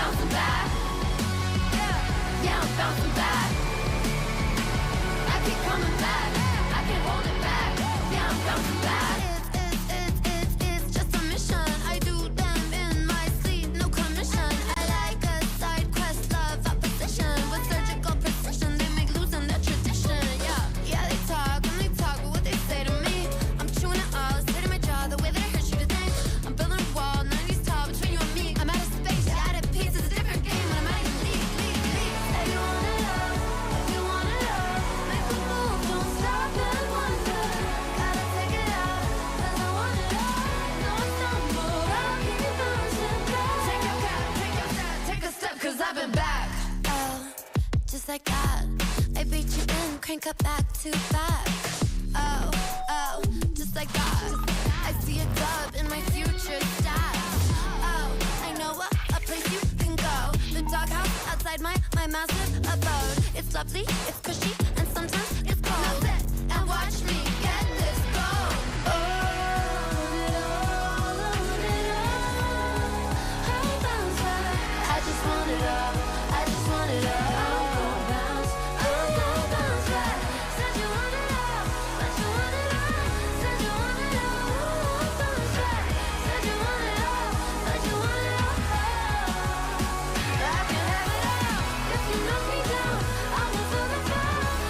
bouncing back. Yeah, I'm bouncing back. I keep coming back. I can't hold it back. Yeah, I'm bouncing back. It's just a mission. I do them in my sleep, no commission. I like a side quest, love opposition. With surgical precision, they make losing their tradition. Yeah, they talk and they talk, but what they say to me, I'm chewing it all, straight in my jaw, the way that it hurts you to think. I'm building a wall, 90s tall between you and me. I'm out of space, you're out of peace. It's a different game when I'm out of your league. Say you wanna love, if you wanna love, make a move, don't stop and wonder. Gotta take it out, 'cause I want it all. No, it's not more, I'll keep bouncing back. Take your gap, take a step, 'cause I've been back. Oh, just like that, I beat you in, crank up back to back. Oh, just like that, I see a dub in my future stats. Oh, I know a place you can go, the doghouse outside my massive abode. It's lovely, it's cushy, and sometimes it's cold. Now sit and watch me get this gold. Own it all, own it all. I'll bounce back. I just want it all, I just want it all. I'll go bounce back. Said you want it all, but you want it all. Said you want it all, I'll bounce back. Said you want it all, but you want it all. I can have it all if you knock me down. I'll move for the fall.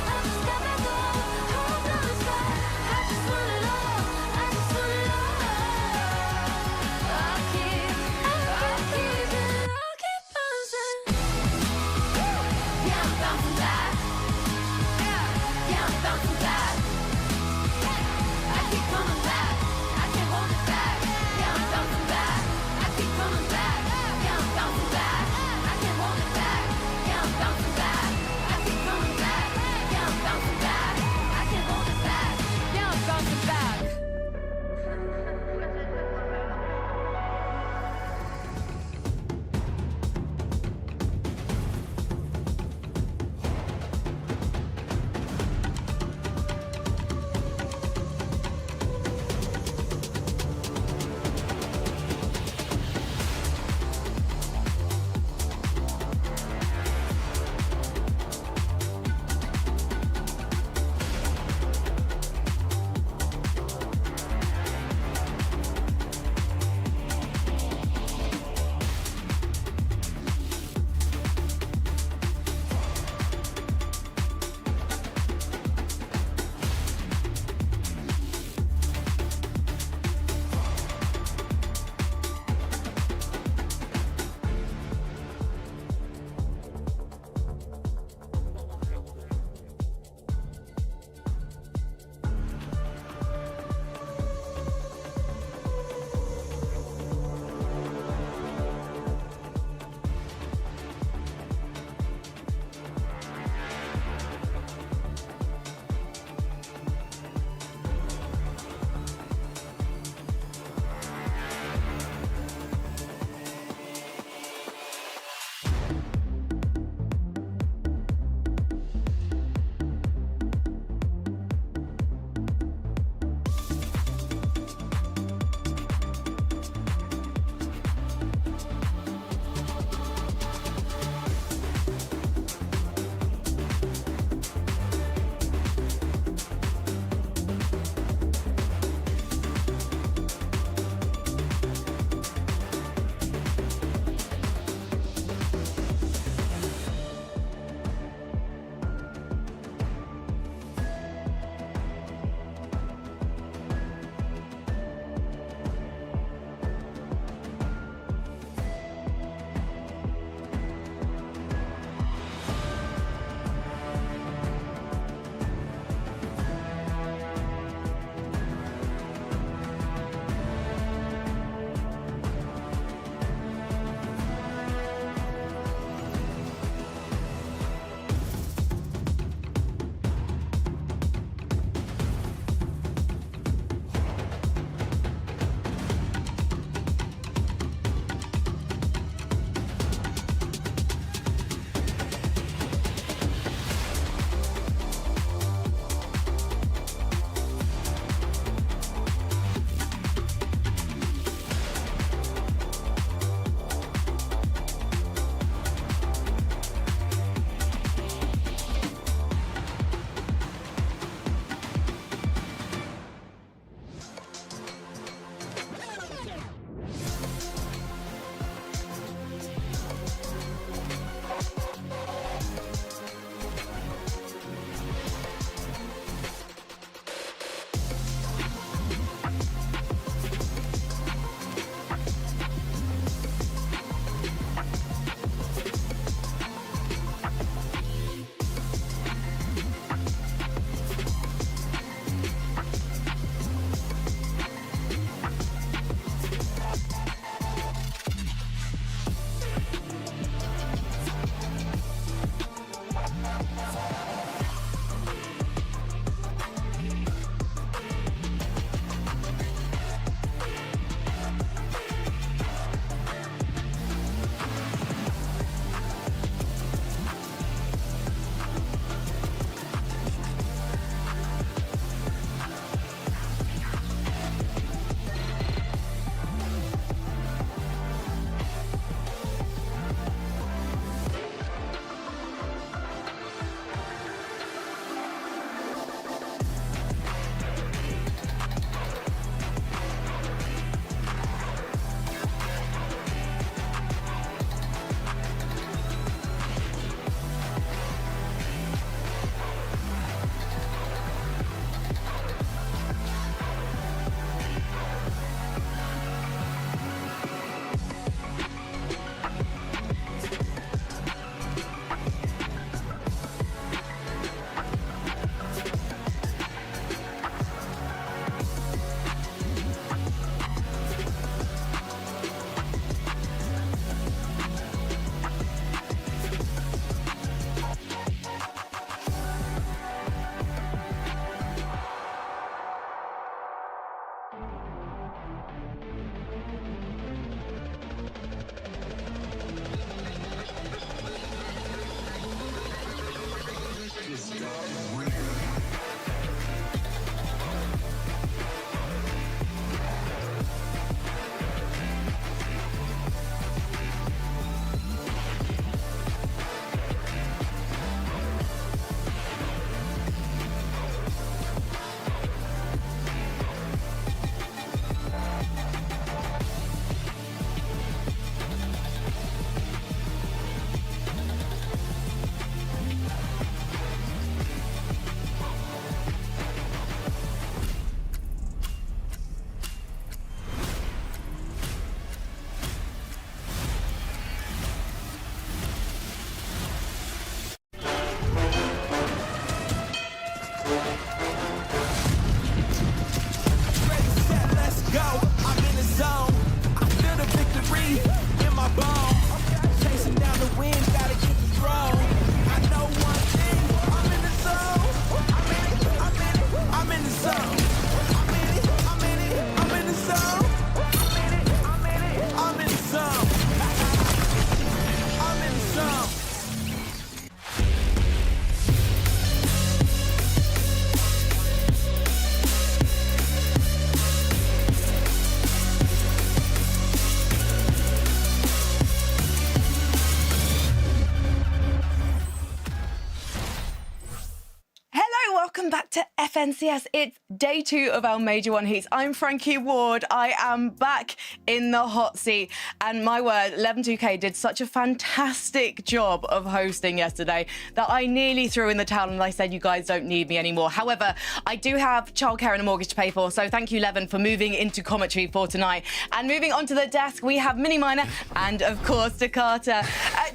back to FNCS. It's day 2 of our Major 1 heats. I'm Frankie Ward. I am back in the hot seat. And my word, 112K did such a fantastic job of hosting yesterday that I nearly threw in the towel and I said, you guys don't need me anymore. However, I do have childcare and a mortgage to pay for, so thank you, Levin, for moving into commentary for tonight. And moving onto the desk, we have Mini Miner and, of course, Takata.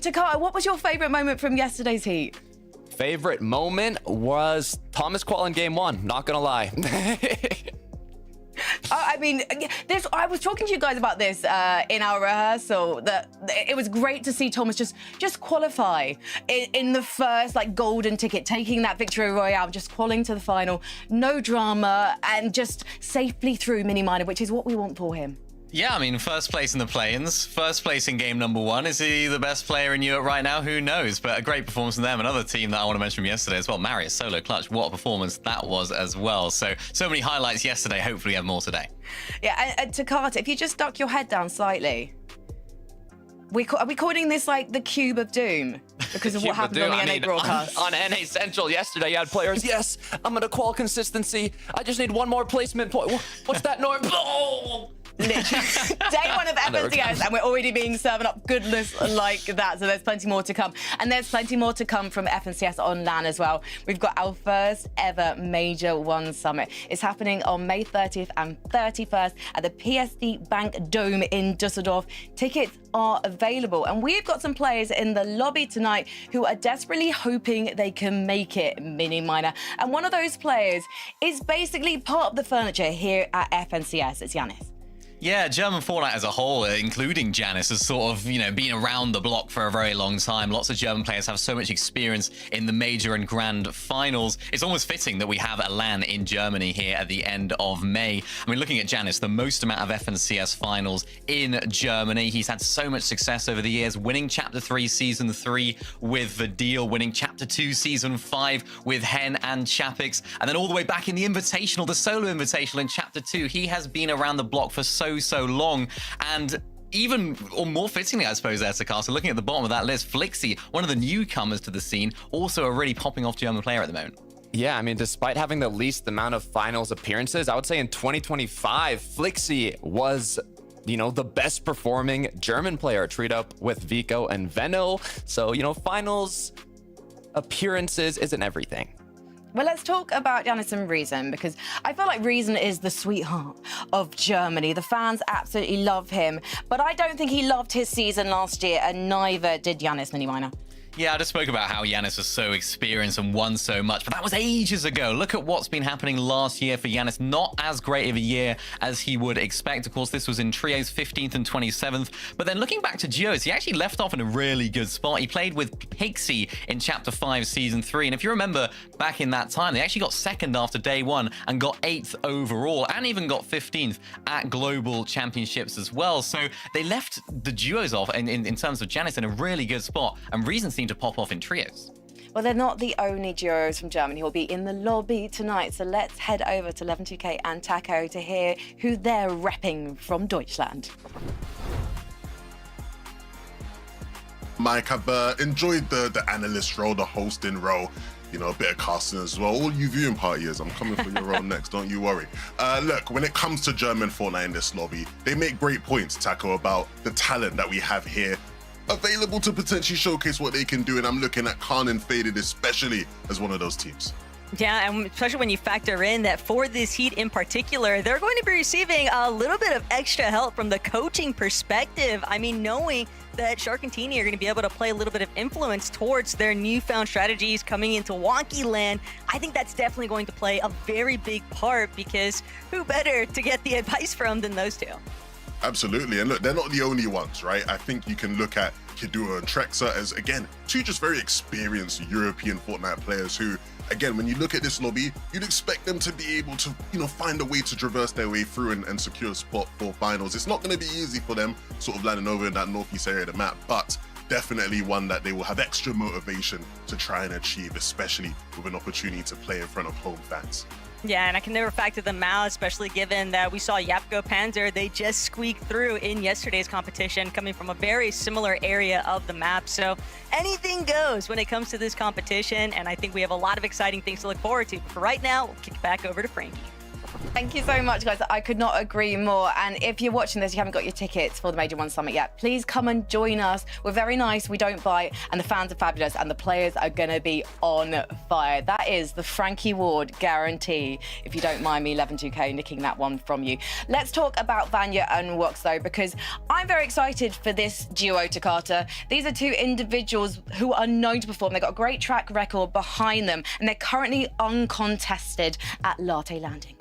Takata, what was your favourite moment from yesterday's heat? Favorite moment was Thomas Quell in game 1, not gonna lie. I mean, I was talking to you guys about this in our rehearsal, that it was great to see Thomas just qualify in the first golden ticket, taking that victory royale, just qualifying to the final, no drama, and just safely through Mini Miner, which is what we want for him. Yeah, I mean, first place in the play-ins, first place in game number 1. Is he the best player in Europe right now? Who knows? But a great performance from them. Another team that I want to mention from yesterday as well, Marius, solo clutch. What a performance that was as well. So many highlights yesterday. Hopefully we have more today. Yeah, and Takata, if you just duck your head down slightly. Are we calling this the Cube of Doom? Because of what happened on the NA broadcast. On NA Central yesterday, you had players, yes, I'm going to qual consistency. I just need one more placement point. What's that, Norm? Oh! Literally. Day 1 of FNCS, and we're already being served up goodness like that. So there's plenty more to come. And there's plenty more to come from FNCS on LAN as well. We've got our first ever Major 1 Summit. It's happening on May 30th and 31st at the PSD Bank Dome in Dusseldorf. Tickets are available. And we've got some players in the lobby tonight who are desperately hoping they can make it, Mini Miner. And one of those players is basically part of the furniture here at FNCS. It's Yanis. Yeah, German Fortnite as a whole, including Janice, has sort of, been around the block for a very long time. Lots of German players have so much experience in the major and grand finals. It's almost fitting that we have a LAN in Germany here at the end of May. I mean, looking at Janice, the most amount of FNCS finals in Germany. He's had so much success over the years, winning Chapter 3 Season 3 with the Deal, winning Chapter 2 Season 5 with Hen and Chapix, and then all the way back in the Invitational, the Solo Invitational in Chapter 2. He has been around the block for so long, and even, or more fittingly, I suppose, Takata, looking at the bottom of that list, Flixie, one of the newcomers to the scene, also a really popping off German player at the moment. Yeah, I mean, despite having the least amount of finals appearances, I would say in 2025, Flixie was the best performing German player, treat up with Vico and Venno. So, finals appearances isn't everything. Well, let's talk about Yanis and Reason, because I feel like Reason is the sweetheart of Germany. The fans absolutely love him, but I don't think he loved his season last year, and neither did Yanis, Mini Miner. Yeah, I just spoke about how Yanis was so experienced and won so much, but that was ages ago. Look at what's been happening last year for Yanis. Not as great of a year as he would expect. Of course, this was in trios, 15th and 27th. But then looking back to duos, he actually left off in a really good spot. He played with Pixie in Chapter 5 Season 3. And if you remember back in that time, they actually got 2nd after day 1 and got 8th overall, and even got 15th at Global Championships as well. So they left the duos off in terms of Yanis in a really good spot. And Reason seemed to pop off in trios. Well, they're not the only duos from Germany who will be in the lobby tonight. So let's head over to 112K and Taco to hear who they're repping from Deutschland. Mike, I've enjoyed the analyst role, the hosting role, a bit of casting as well. All you viewing partyers, I'm coming for your role next, don't you worry. Look, when it comes to German Fortnite in this lobby, they make great points, Taco, about the talent that we have here available to potentially showcase what they can do, and I'm looking at Khan and Faded especially as one of those teams. Yeah, and especially when you factor in that for this heat in particular, they're going to be receiving a little bit of extra help from the coaching perspective. I mean, knowing that Shark and Teeny are going to be able to play a little bit of influence towards their newfound strategies coming into Wonky Land, I think that's definitely going to play a very big part, because who better to get the advice from than those two? Absolutely, and look, they're not the only ones, right? I think you can look at Kidua and Trexa as, again, two just very experienced European Fortnite players who, again, when you look at this lobby, you'd expect them to be able to, find a way to traverse their way through and secure a spot for finals. It's not going to be easy for them, sort of landing over in that northeast area of the map, but definitely one that they will have extra motivation to try and achieve, especially with an opportunity to play in front of home fans. Yeah, and I can never factor them out, especially given that we saw Yapko Panzer. They just squeaked through in yesterday's competition, coming from a very similar area of the map. So anything goes when it comes to this competition, and I think we have a lot of exciting things to look forward to. For right now, we'll kick it back over to Frankie. Thank you so much, guys. I could not agree more. And if you're watching this, you haven't got your tickets for the Major One Summit yet, please come and join us. We're very nice, we don't bite, and the fans are fabulous, and the players are going to be on fire. That is the Frankie Ward guarantee, if you don't mind me, 11-2K, nicking that one from you. Let's talk about Vanya and Wox, though, because I'm very excited for this duo, Takata. These are two individuals who are known to perform. They've got a great track record behind them, and they're currently uncontested at Latte Landing.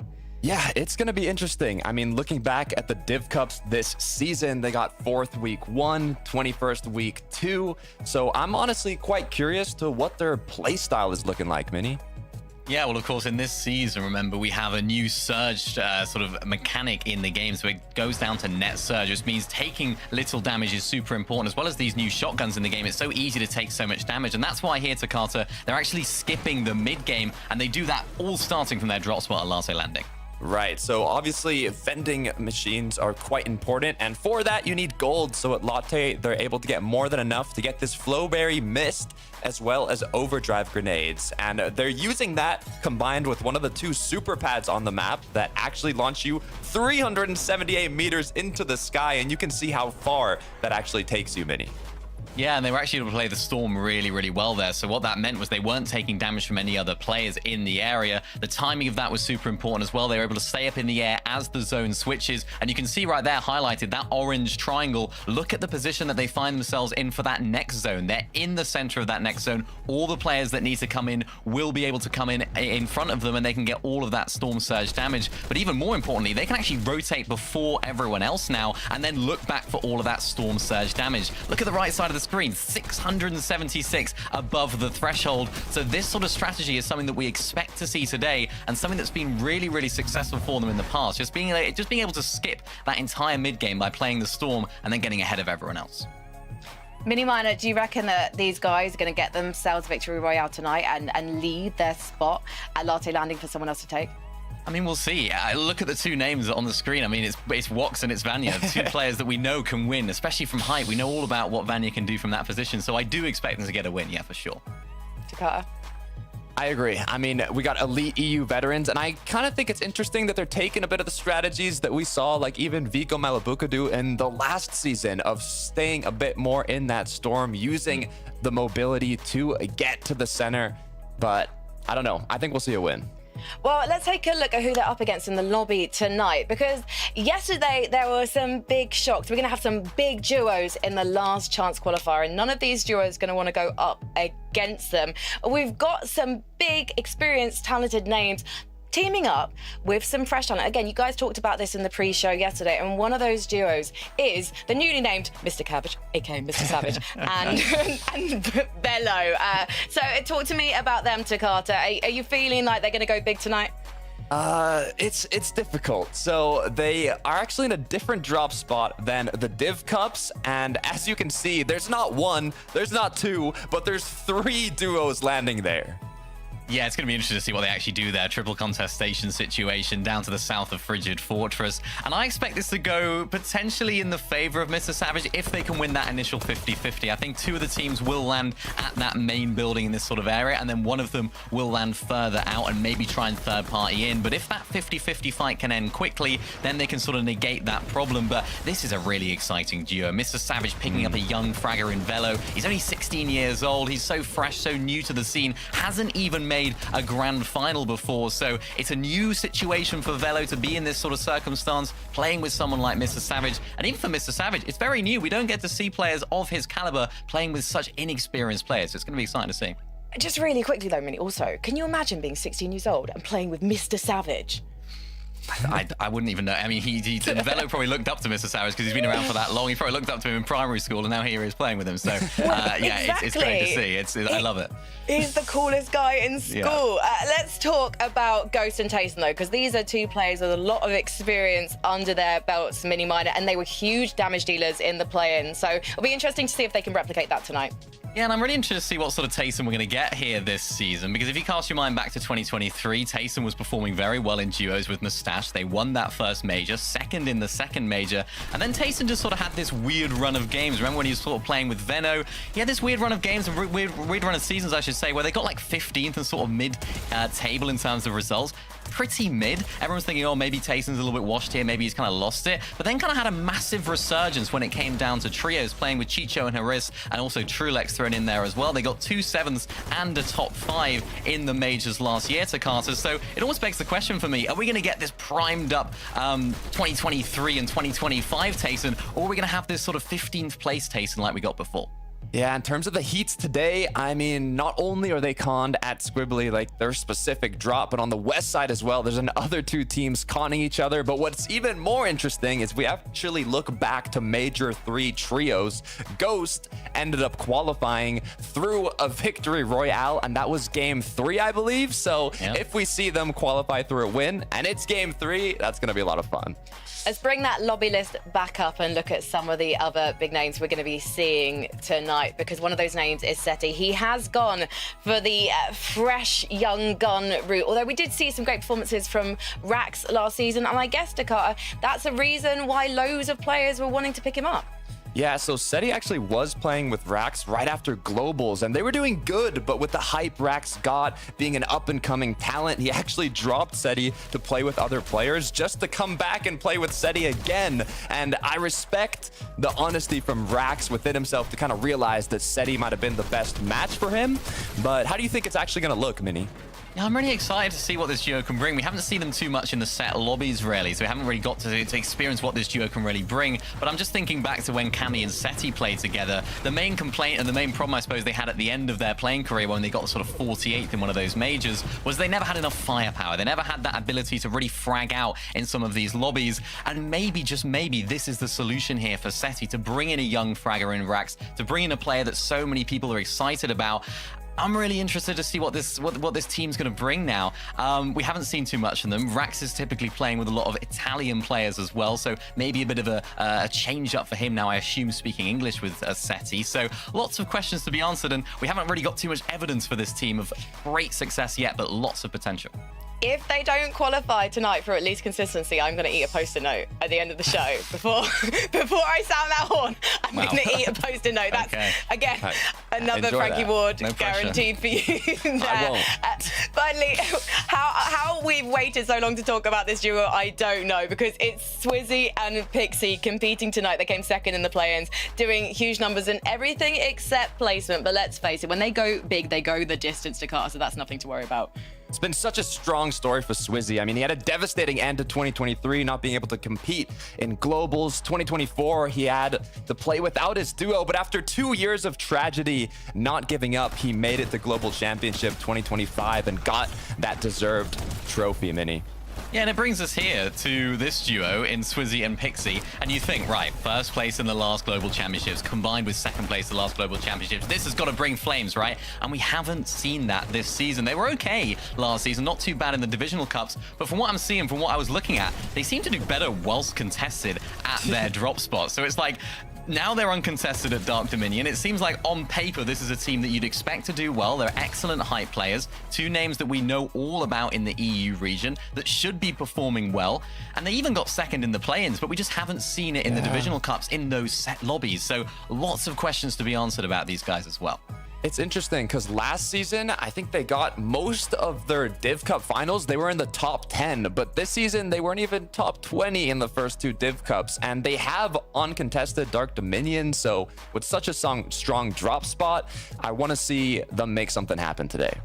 Yeah, it's going to be interesting. I mean, looking back at the Div Cups this season, they got 4th week 1, 21st week 2. So I'm honestly quite curious to what their play style is looking like, Minnie. Yeah, well, of course, in this season, remember, we have a new surge sort of mechanic in the game. So it goes down to net surge, which means taking little damage is super important, as well as these new shotguns in the game. It's so easy to take so much damage. And that's why here, Takata, they're actually skipping the mid game, and they do that all starting from their drop spot at Latte Landing. Right, so obviously vending machines are quite important, and for that you need gold. So at Latte, they're able to get more than enough to get this Flowberry Mist as well as overdrive grenades, and they're using that combined with one of the 2 super pads on the map that actually launch you 378 meters into the sky, and you can see how far that actually takes you, Minnie. Yeah, and they were actually able to play the Storm really, really well there. So what that meant was they weren't taking damage from any other players in the area. The timing of that was super important as well. They were able to stay up in the air as the zone switches. And you can see right there highlighted that orange triangle. Look at the position that they find themselves in for that next zone. They're in the center of that next zone. All the players that need to come in will be able to come in front of them, and they can get all of that Storm Surge damage. But even more importantly, they can actually rotate before everyone else now and then look back for all of that Storm Surge damage. Look at the right side of the screen, 676 above the threshold. So this sort of strategy is something that we expect to see today, and something that's been really, really successful for them in the past. Just being able to skip that entire mid game by playing the Storm and then getting ahead of everyone else. Mini Miner, do you reckon that these guys are going to get themselves Victory Royale tonight and leave their spot at Latte Landing for someone else to take? I mean, we'll see. Look at the 2 names on the screen. I mean, it's Wox and it's Vanya, 2 players that we know can win, especially from height. We know all about what Vanya can do from that position, so I do expect them to get a win, yeah, for sure. Takata? I agree. I mean, we got elite EU veterans, and I kind of think it's interesting that they're taking a bit of the strategies that we saw, like even Vico Malabuka do in the last season, of staying a bit more in that storm, using the mobility to get to the center. But I don't know. I think we'll see a win. Well, let's take a look at who they're up against in the lobby tonight, because yesterday there were some big shocks. We're going to have some big duos in the last chance qualifier, and none of these duos are going to want to go up against them. We've got some big, experienced, talented names teaming up with some fresh talent. Again, you guys talked about this in the pre-show yesterday, and one of those duos is the newly named Mr. Cabbage, aka Mr. Savage, and Bello. So talk to me about them, Takata. Are you feeling like they're going to go big tonight? It's difficult. So they are actually in a different drop spot than the Div Cups, and as you can see, there's not 1, there's not 2, but there's 3 duos landing there. Yeah, it's going to be interesting to see what they actually do there. Triple contestation situation down to the south of Frigid Fortress. And I expect this to go potentially in the favor of Mr. Savage if they can win that initial 50-50. I think 2 of the teams will land at that main building in this sort of area, and then one of them will land further out and maybe try and third party in. But if that 50-50 fight can end quickly, then they can sort of negate that problem. But this is a really exciting duo. Mr. Savage picking up a young fragger in Velo. He's only 16 years old. He's so fresh, so new to the scene. Hasn't even made a grand final before, so it's a new situation for Velo to be in this sort of circumstance, playing with someone like Mr. Savage. And even for Mr. Savage, it's very new. We don't get to see players of his caliber playing with such inexperienced players, so it's going to be exciting to see. Just really quickly though, Minnie, also, can you imagine being 16 years old and playing with Mr. Savage? I wouldn't even know. I mean, Velo probably looked up to Mr. Saris because he's been around for that long. He probably looked up to him in primary school, and now here he is playing with him. So, yeah, it's great to see. I love it. He's the coolest guy in school. Let's talk about Ghost and Tayson, though, because these are two players with a lot of experience under their belts, mini minor, and they were huge damage dealers in the play-in. So it'll be interesting to see if they can replicate that tonight. Yeah, and I'm really interested to see what sort of Tayson we're going to get here this season, because if you cast your mind back to 2023, Tayson was performing very well in duos with Mustache. They won that first major, second in the second major, and then Tayson just sort of had this weird run of games. Remember when he was sort of playing with Veno? He had this weird run of games, and weird run of seasons, I should say, where they got like 15th and sort of mid-table in terms of results. Pretty mid. Everyone's thinking, oh, maybe Tayson's a little bit washed here, maybe he's kind of lost it, but then kind of had a massive resurgence when it came down to trios, playing with Chicho and Haris, and also Trulex thrown in there as well. They got 2 7s and a top 5 in the majors last year to Carter, so it almost begs the question for me, are we going to get this primed up 2023 and 2025 Tayson, or are we going to have this sort of 15th place Tayson like we got before? Yeah, in terms of the heats today, I mean, not only are they conned at Squibbly, like their specific drop, but on the west side as well, there's another 2 teams conning each other. But what's even more interesting is we actually look back to Major 3 trios. Ghost ended up qualifying through a victory royale, and that was game 3, I believe. So if we see them qualify through a win, and it's game 3, that's going to be a lot of fun. Let's bring that lobby list back up and look at some of the other big names we're going to be seeing tonight, because one of those names is Seti. He has gone for the fresh young gun route, although we did see some great performances from Rax last season, and I guess, Dakota, that's a reason why loads of players were wanting to pick him up. Yeah, so Seti actually was playing with Rax right after Globals, and they were doing good, but with the hype Rax got, being an up-and-coming talent, he actually dropped Seti to play with other players just to come back and play with Seti again. And I respect the honesty from Rax within himself to kind of realize that Seti might have been the best match for him. But how do you think it's actually going to look, Mini? Yeah, I'm really excited to see what this duo can bring. We haven't seen them too much in the set lobbies, really, so we haven't really got to experience what this duo can really bring. But I'm just thinking back to when Cammy and Seti played together. The main complaint and the main problem, I suppose, they had at the end of their playing career when they got sort of 48th in one of those majors was they never had enough firepower. They never had that ability to really frag out in some of these lobbies. And maybe, just maybe, this is the solution here for Seti, to bring in a young fragger in Rax, to bring in a player that so many people are excited about. I'm really interested to see what this team's going to bring now. We haven't seen too much of them. Rax is typically playing with a lot of Italian players as well, so maybe a bit of a change up for him now, I assume, speaking English with Seti. So lots of questions to be answered, and we haven't really got too much evidence for this team of great success yet, but lots of potential. If they don't qualify tonight for at least consistency, I'm going to eat a Post-it note at the end of the show. Before I sound that horn, I'm going to eat a Post-it note. That's, again, another Frankie Ward guaranteed for you there. I won't. Finally, how we've waited so long to talk about this duo, I don't know, because it's Swizzy and Pixie competing tonight. They came second in the play-ins, doing huge numbers and everything except placement. But let's face it, when they go big, they go the distance to car, so that's nothing to worry about. It's been such a strong story for Swizzy. I mean, he had a devastating end to 2023, not being able to compete in Globals. 2024, he had to play without his duo, but after 2 years of tragedy, not giving up, he made it to Global Championship 2025 and got that deserved trophy, Mini. Yeah, and it brings us here to this duo in Swizzy and Pixie. And you think, right, first place in the last Global Championships combined with second place in the last Global Championships. This has got to bring flames, right? And we haven't seen that this season. They were okay last season, not too bad in the Divisional Cups. But from what I'm seeing, from what I was looking at, they seem to do better whilst contested at their drop spot. So it's like, now they're uncontested at Dark Dominion. It seems like on paper, this is a team that you'd expect to do well. They're excellent hype players, 2 names that we know all about in the EU region that should be performing well. And they even got second in the play-ins, but we just haven't seen it in the Divisional Cups in those set lobbies. So lots of questions to be answered about these guys as well. It's interesting because last season, I think they got most of their Div Cup finals. They were in the top 10, but this season, they weren't even top 20 in the first 2 Div Cups. And they have uncontested Dark Dominion. So with such a strong drop spot, I want to see them make something happen today.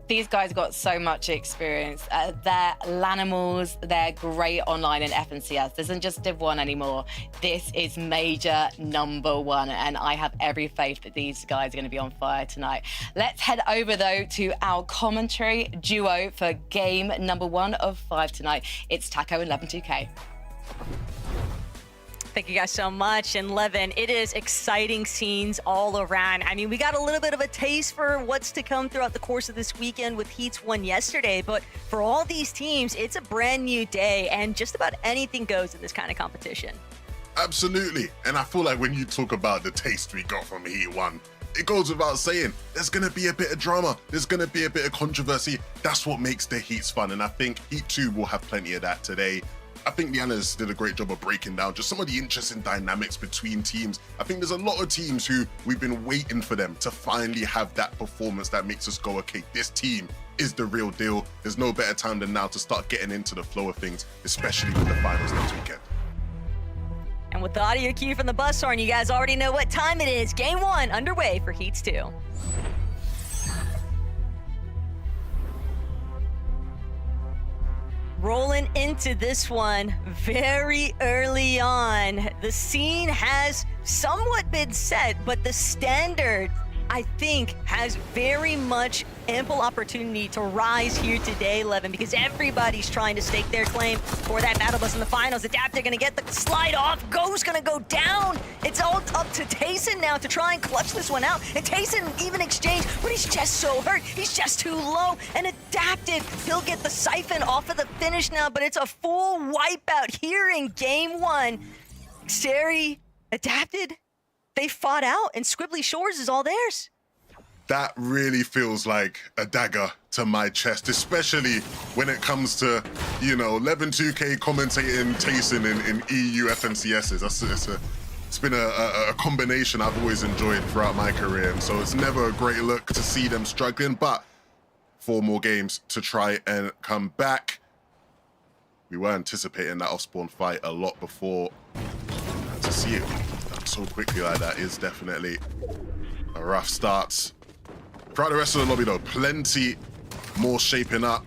These guys got so much experience. They're Lanimals. They're great online in FNCS. This isn't just Div 1 anymore. This is major #1, and I have every faith that these guys are going to be on fire tonight. Let's head over, though, to our commentary duo for game #1 of 5 tonight. It's Taco and Levin2K. Thank you guys so much. And Levin, it is exciting scenes all around. I mean, we got a little bit of a taste for what's to come throughout the course of this weekend with Heats 1 yesterday. But for all these teams, it's a brand new day, and just about anything goes in this kind of competition. Absolutely. And I feel like when you talk about the taste we got from Heat 1, it goes without saying, there's going to be a bit of drama. There's going to be a bit of controversy. That's what makes the Heats fun. And I think Heat 2 will have plenty of that today. I think the analysts did a great job of breaking down just some of the interesting dynamics between teams. I think there's a lot of teams who we've been waiting for them to finally have that performance that makes us go, okay, this team is the real deal. There's no better time than now to start getting into the flow of things, especially with the finals next weekend. And with the audio cue from the bus horn, you guys already know what time it is. Game 1 underway for Heats 2. Rolling into this one very early on. The scene has somewhat been set, but the standard, I think, has very much ample opportunity to rise here today, Levin, because everybody's trying to stake their claim for that battle bus in the finals. Adapter gonna get the slide off. Go's gonna go down. It's all up to Tayson now to try and clutch this one out. And Tayson even exchanged, but he's just so hurt. He's just too low. And Adapted, he'll get the siphon off of the finish now, but it's a full wipeout here in game 1. Seri, Adapted, they fought out, and Squibbly Shores is all theirs. That really feels like a dagger to my chest, especially when it comes to, you know, Levin2K commentating Tayson in EU FNCSs. It's been a combination I've always enjoyed throughout my career, and so it's never a great look to see them struggling, but 4 more games to try and come back. We were anticipating that off-spawn fight a lot before. To see it so quickly like that is definitely a rough start. Throughout the rest of the lobby, though, plenty more shaping up,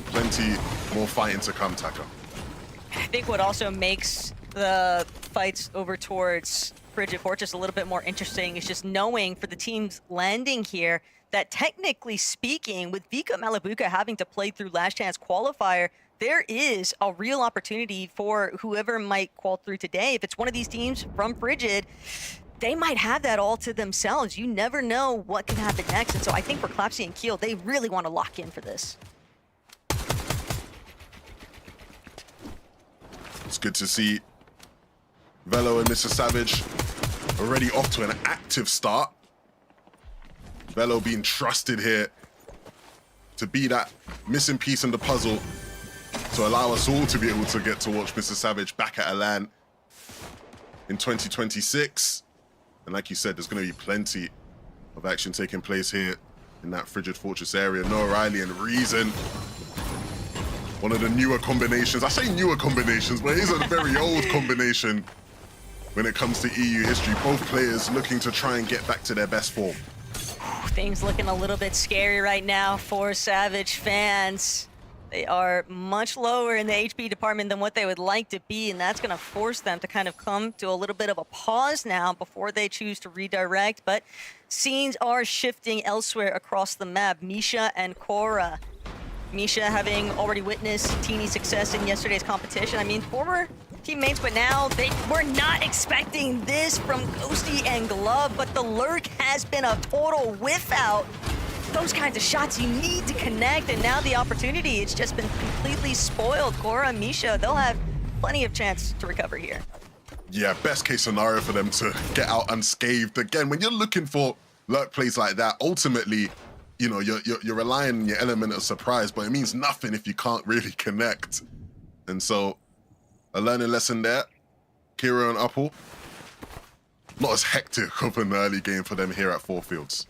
plenty more fighting to come, Taka. I think what also makes the fights over towards Frigid Fortress a little bit more interesting is just knowing for the teams landing here that technically speaking, with Vika Malabuka having to play through Last Chance Qualifier, there is a real opportunity for whoever might qual through today. If it's one of these teams from Frigid, they might have that all to themselves. You never know what can happen next. And so I think for Clapsy and Keel, they really want to lock in for this. It's good to see Velo and Mr. Savage already off to an active start. Velo being trusted here to be that missing piece in the puzzle to allow us all to be able to get to watch Mr. Savage back at Alan in 2026. And like you said, there's going to be plenty of action taking place here in that Frigid Fortress area. Noah Riley and Reason, one of the newer combinations. I say newer combinations, but it is a very old combination when it comes to EU history. Both players looking to try and get back to their best form. Things looking a little bit scary right now for Savage fans. They are much lower in the HP department than what they would like to be, and that's going to force them to kind of come to a little bit of a pause now before they choose to redirect. But scenes are shifting elsewhere across the map. Misha and Cora. Misha having already witnessed teeny success in yesterday's competition. I mean, former teammates, but now they were not expecting this from Ghosty and Glove, but the lurk has been a total whiff out. Those kinds of shots you need to connect, and now the opportunity, it's just been completely spoiled. Cora and Misha, they'll have plenty of chance to recover here. Yeah, best case scenario for them to get out unscathed. Again, when you're looking for lurk plays like that, ultimately, you know, you're relying on your element of surprise, but it means nothing if you can't really connect. And so, a learning lesson there. Kira and Apple, not as hectic of an early game for them here at Four Fields.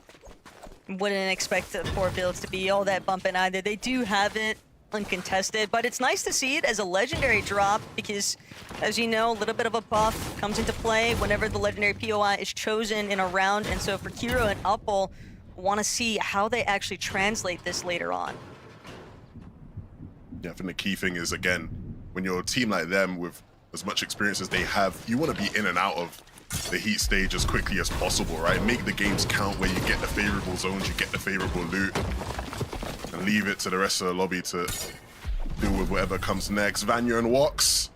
Wouldn't expect the Four Fields to be all that bumping either. They do have it uncontested, but it's nice to see it as a legendary drop because, as you know, a little bit of a buff comes into play whenever the legendary POI is chosen in a round. And so for Kiro and Apple, want to see how they actually translate this later on. Yeah, I think the key thing is, again, when you're a team like them with as much experience as they have, you want to be in and out of the heat stage as quickly as possible, right? Make the games count where you get the favorable zones, you get the favorable loot, and leave it to the rest of the lobby to deal with whatever comes next. Vanya and Wox,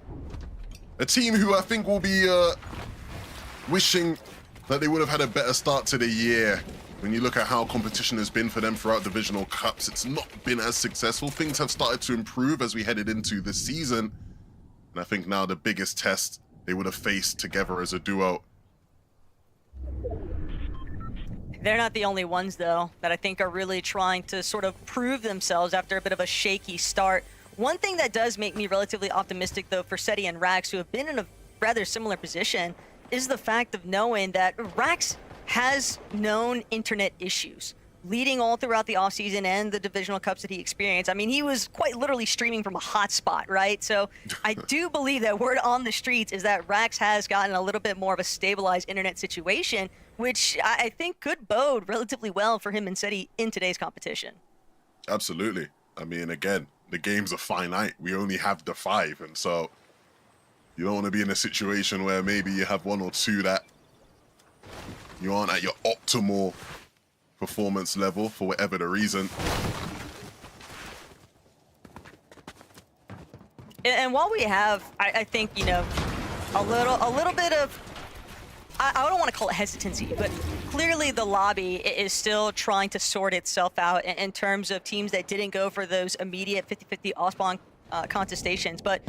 a team who I think will be wishing that they would have had a better start to the year. When you look at how competition has been for them throughout divisional cups, it's not been as successful. Things have started to improve as we headed into the season. And I think now the biggest test they would have faced together as a duo. They're not the only ones, though, that I think are really trying to sort of prove themselves after a bit of a shaky start. One thing that does make me relatively optimistic, though, for Seti and Rax, who have been in a rather similar position, is the fact of knowing that Rax has known internet issues leading all throughout the offseason and the divisional cups that he experienced. I mean, he was quite literally streaming from a hotspot, right? So I do believe that word on the streets is that Rax has gotten a little bit more of a stabilized internet situation, which I think could bode relatively well for him and Seti in today's competition. Absolutely. I mean, again, the games are finite. We only have the 5, and so you don't want to be in a situation where maybe you have 1 or 2 that you aren't at your optimal performance level for whatever the reason. And while we have, I think, you know, a little bit of, I don't want to call it hesitancy, but clearly the lobby is still trying to sort itself out in terms of teams that didn't go for those immediate 50-50 off-spawn contestations, but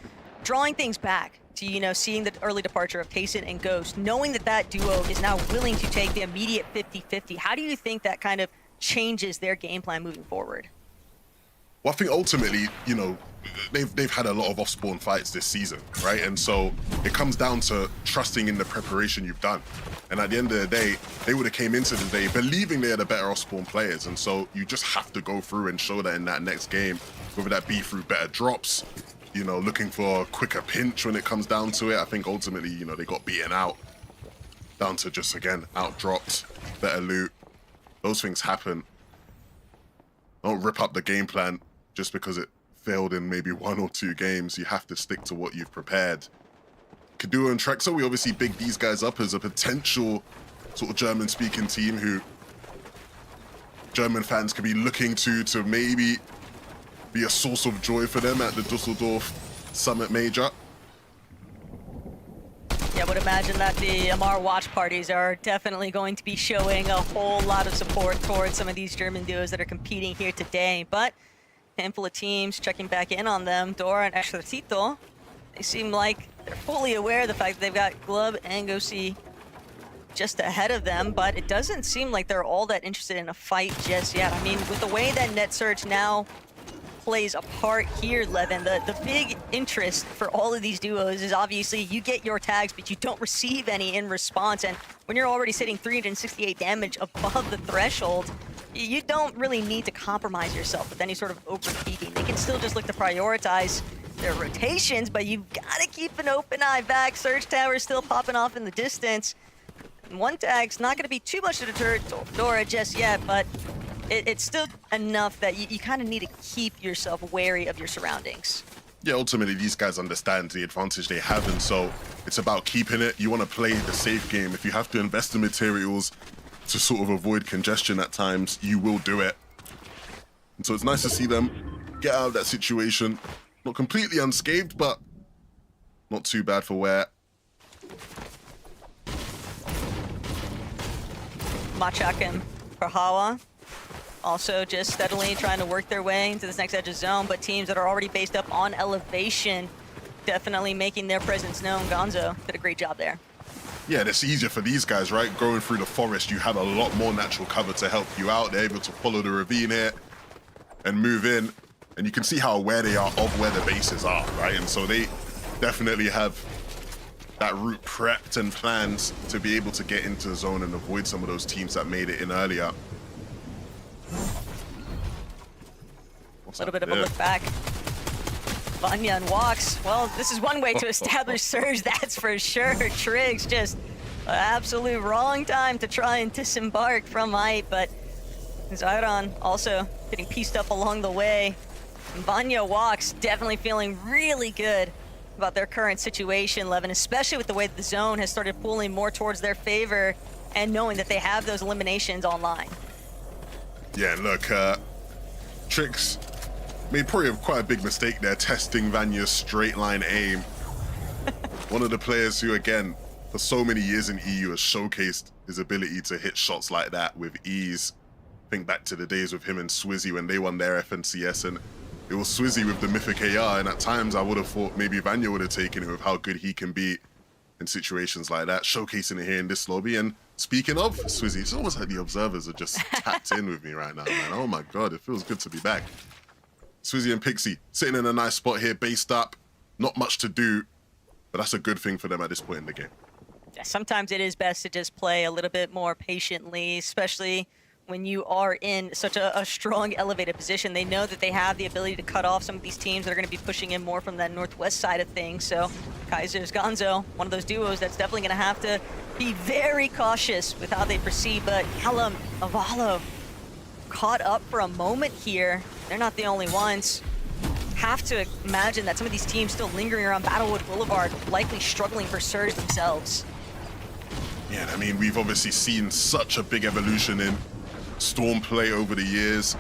drawing things back to, you know, seeing the early departure of Tayson and Ghost, knowing that that duo is now willing to take the immediate 50-50. How do you think that kind of changes their game plan moving forward? Well, I think ultimately, you know, they've had a lot of off-spawn fights this season, right? And so it comes down to trusting in the preparation you've done. And at the end of the day, they would have came into the day believing they are the better off-spawn players. And so you just have to go through and show that in that next game, whether that be through better drops, you know, looking for a quicker pinch when it comes down to it. I think ultimately, you know, they got beaten out down to just, again, out-dropped, better loot. Those things happen. Don't rip up the game plan just because it failed in maybe 1 or 2 games. You have to stick to what you've prepared. Kaduo and Trexo, we obviously big these guys up as a potential sort of German-speaking team who German fans could be looking to maybe be a source of joy for them at the Dusseldorf Summit Major. Yeah, I would imagine that the Amar watch parties are definitely going to be showing a whole lot of support towards some of these German duos that are competing here today. But a handful of teams checking back in on them. Dora and Exercito, they seem like they're fully aware of the fact that they've got Glub and Gosi just ahead of them, but it doesn't seem like they're all that interested in a fight just yet. I mean, with the way that Net Search now plays a part here, Levin, the big interest for all of these duos is obviously you get your tags, but you don't receive any in response. And when you're already sitting 368 damage above the threshold, you don't really need to compromise yourself with any sort of overpeaking. They can still just look to prioritize their rotations, but you've got to keep an open eye back. Surge Tower is still popping off in the distance. And 1 tag's not going to be too much to deter Dora just yet, but it's still enough that you kind of need to keep yourself wary of your surroundings. Yeah, ultimately, these guys understand the advantage they have, and so it's about keeping it. You want to play the safe game. If you have to invest in materials to sort of avoid congestion at times, you will do it. And so it's nice to see them get out of that situation. Not completely unscathed, but not too bad for wear. Machak and Prahawa also just steadily trying to work their way into this next edge of zone, but teams that are already based up on elevation definitely making their presence known. Gonzo did a great job there. Yeah, it's easier for these guys, right? Going through the forest, you have a lot more natural cover to help you out. They're able to follow the ravine here and move in. And you can see how aware they are of where the bases are, right? And so they definitely have that route prepped and planned to be able to get into the zone and avoid some of those teams that made it in earlier. A little bit of a look back. Vanya and Wox, well, this is one way to establish Surge, that's for sure. Triggs just an absolute wrong time to try and disembark from height, but Zyron also getting pieced up along the way. And Vanya walks, definitely feeling really good about their current situation, Levin, especially with the way that the zone has started pulling more towards their favor and knowing that they have those eliminations online. Yeah, look, Trix made probably quite a big mistake there, testing Vanya's straight line aim. One of the players who, again, for so many years in EU has showcased his ability to hit shots like that with ease. Think back to the days with him and Swizzy when they won their FNCS, and it was Swizzy with the Mythic AR, and at times I would have thought maybe Vanya would have taken it with how good he can be in situations like that, showcasing it here in this lobby. And speaking of Swizzy, it's almost like the observers are just tapped in with me right now, man. Oh my God, it feels good to be back. Swizzy and Pixie sitting in a nice spot here, based up, not much to do, but that's a good thing for them at this point in the game. Yeah, sometimes it is best to just play a little bit more patiently, especially when you are in such a strong elevated position. They know that they have the ability to cut off some of these teams that are going to be pushing in more from that northwest side of things. So Kaiser's Gonzo, one of those duos that's definitely going to have to be very cautious with how they proceed. But Callum, Avalo caught up for a moment here. They're not the only ones. Have to imagine that some of these teams still lingering around Battlewood Boulevard, likely struggling for Surge themselves. Yeah, I mean, we've obviously seen such a big evolution in Storm play over the years,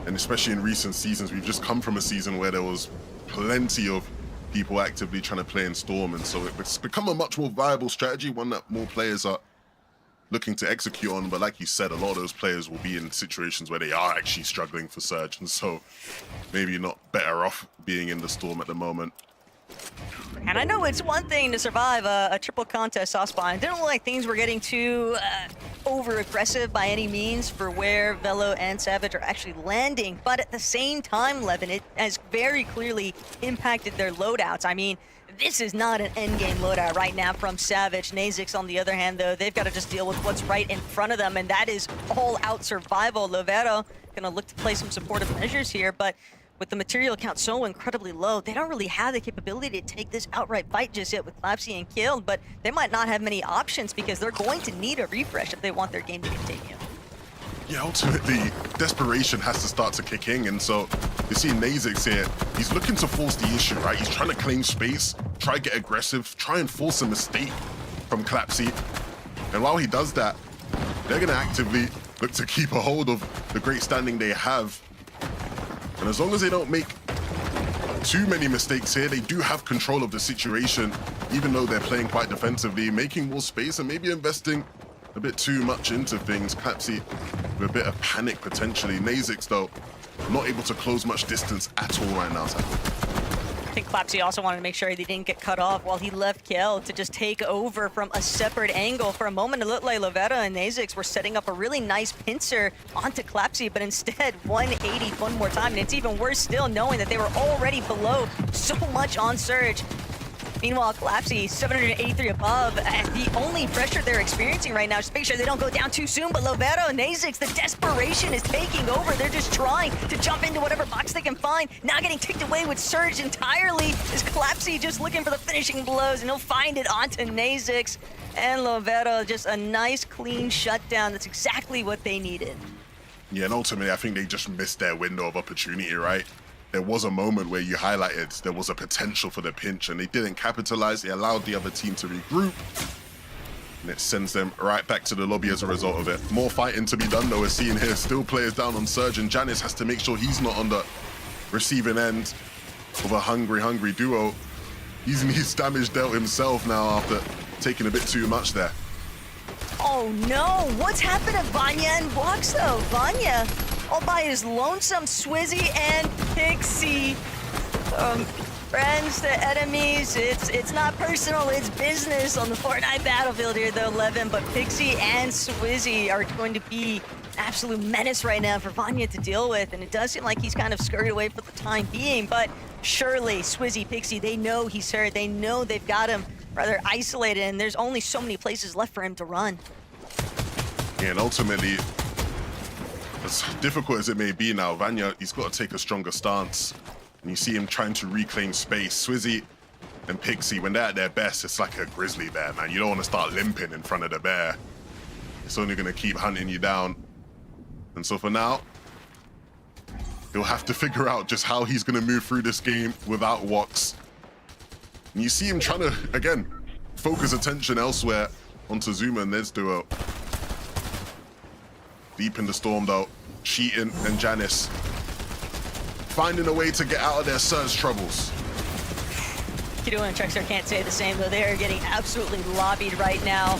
and especially in recent seasons. We've just come from a season where there was plenty of people actively trying to play in Storm, and so it's become a much more viable strategy, one that more players are looking to execute on. But like you said, a lot of those players will be in situations where they are actually struggling for Surge, and so maybe not better off being in the Storm at the moment. And I know it's one thing to survive a triple contest soft spot. It didn't look like things were getting too over-aggressive by any means for where Velo and Savage are actually landing. But at the same time, Levin, it has very clearly impacted their loadouts. I mean, this is not an endgame loadout right now from Savage. Nazix, on the other hand, though, they've got to just deal with what's right in front of them, and that is all-out survival. Lovero gonna look to play some supportive measures here, but with the material count so incredibly low, they don't really have the capability to take this outright fight just yet with Clapsy and Killed, but they might not have many options because they're going to need a refresh if they want their game to continue. Yeah, ultimately, desperation has to start to kick in, and so you see Nazix here, he's looking to force the issue, right? He's trying to claim space, try to get aggressive, try and force a mistake from Clapsy. And while he does that, they're gonna actively look to keep a hold of the great standing they have. And as long as they don't make too many mistakes here, they do have control of the situation, even though they're playing quite defensively, making more space and maybe investing a bit too much into things. Clapsy with a bit of panic potentially. Nazix, though, not able to close much distance at all right now. I think Clapsy also wanted to make sure he didn't get cut off while he left Kel to just take over from a separate angle. For a moment, it looked like Lovera and Nazix were setting up a really nice pincer onto Clapsy, but instead 180 one more time. And it's even worse still knowing that they were already below so much on Surge. Meanwhile, Clapsy, 783 above. The only pressure they're experiencing right now is to make sure they don't go down too soon. But Lovera and Nazix, the desperation is taking over. They're just trying to jump into whatever box they can find. Now getting ticked away with Surge entirely is Clapsy just looking for the finishing blows, and he'll find it onto Nazix. And Lovera, just a nice, clean shutdown. That's exactly what they needed. Yeah, and ultimately, I think they just missed their window of opportunity, right? There was a moment where you highlighted there was a potential for the pinch, and they didn't capitalize. They allowed the other team to regroup, and it sends them right back to the lobby as a result of it. More fighting to be done, though. We're seeing here still players down on Surge, and Janice has to make sure he's not on the receiving end of a hungry duo. He needs damage dealt himself now after taking a bit too much there. Oh no, what's happened to Vanya and Blocks though? Vanya all by his lonesome. Swizzy and Pixie. Friends to enemies, it's not personal, it's business on the Fortnite battlefield here though, Levin. But Pixie and Swizzy are going to be absolute menace right now for Vanya to deal with, and it does seem like he's kind of scurried away for the time being, but surely Swizzy, Pixie, they know he's hurt, they know they've got him rather isolated, and there's only so many places left for him to run. Yeah, and ultimately, as difficult as it may be now, Vanya, he's got to take a stronger stance. And you see him trying to reclaim space. Swizzy and Pixie, when they're at their best, it's like a grizzly bear, man. You don't want to start limping in front of the bear. It's only going to keep hunting you down. And so for now, he'll have to figure out just how he's going to move through this game without Wox. And you see him trying to, again, focus attention elsewhere onto Zuma and Ned's duo. Deep in the storm, though, Sheetan and Janice finding a way to get out of their Surge troubles. Kido and Trexer can't say the same, though. They are getting absolutely lobbied right now.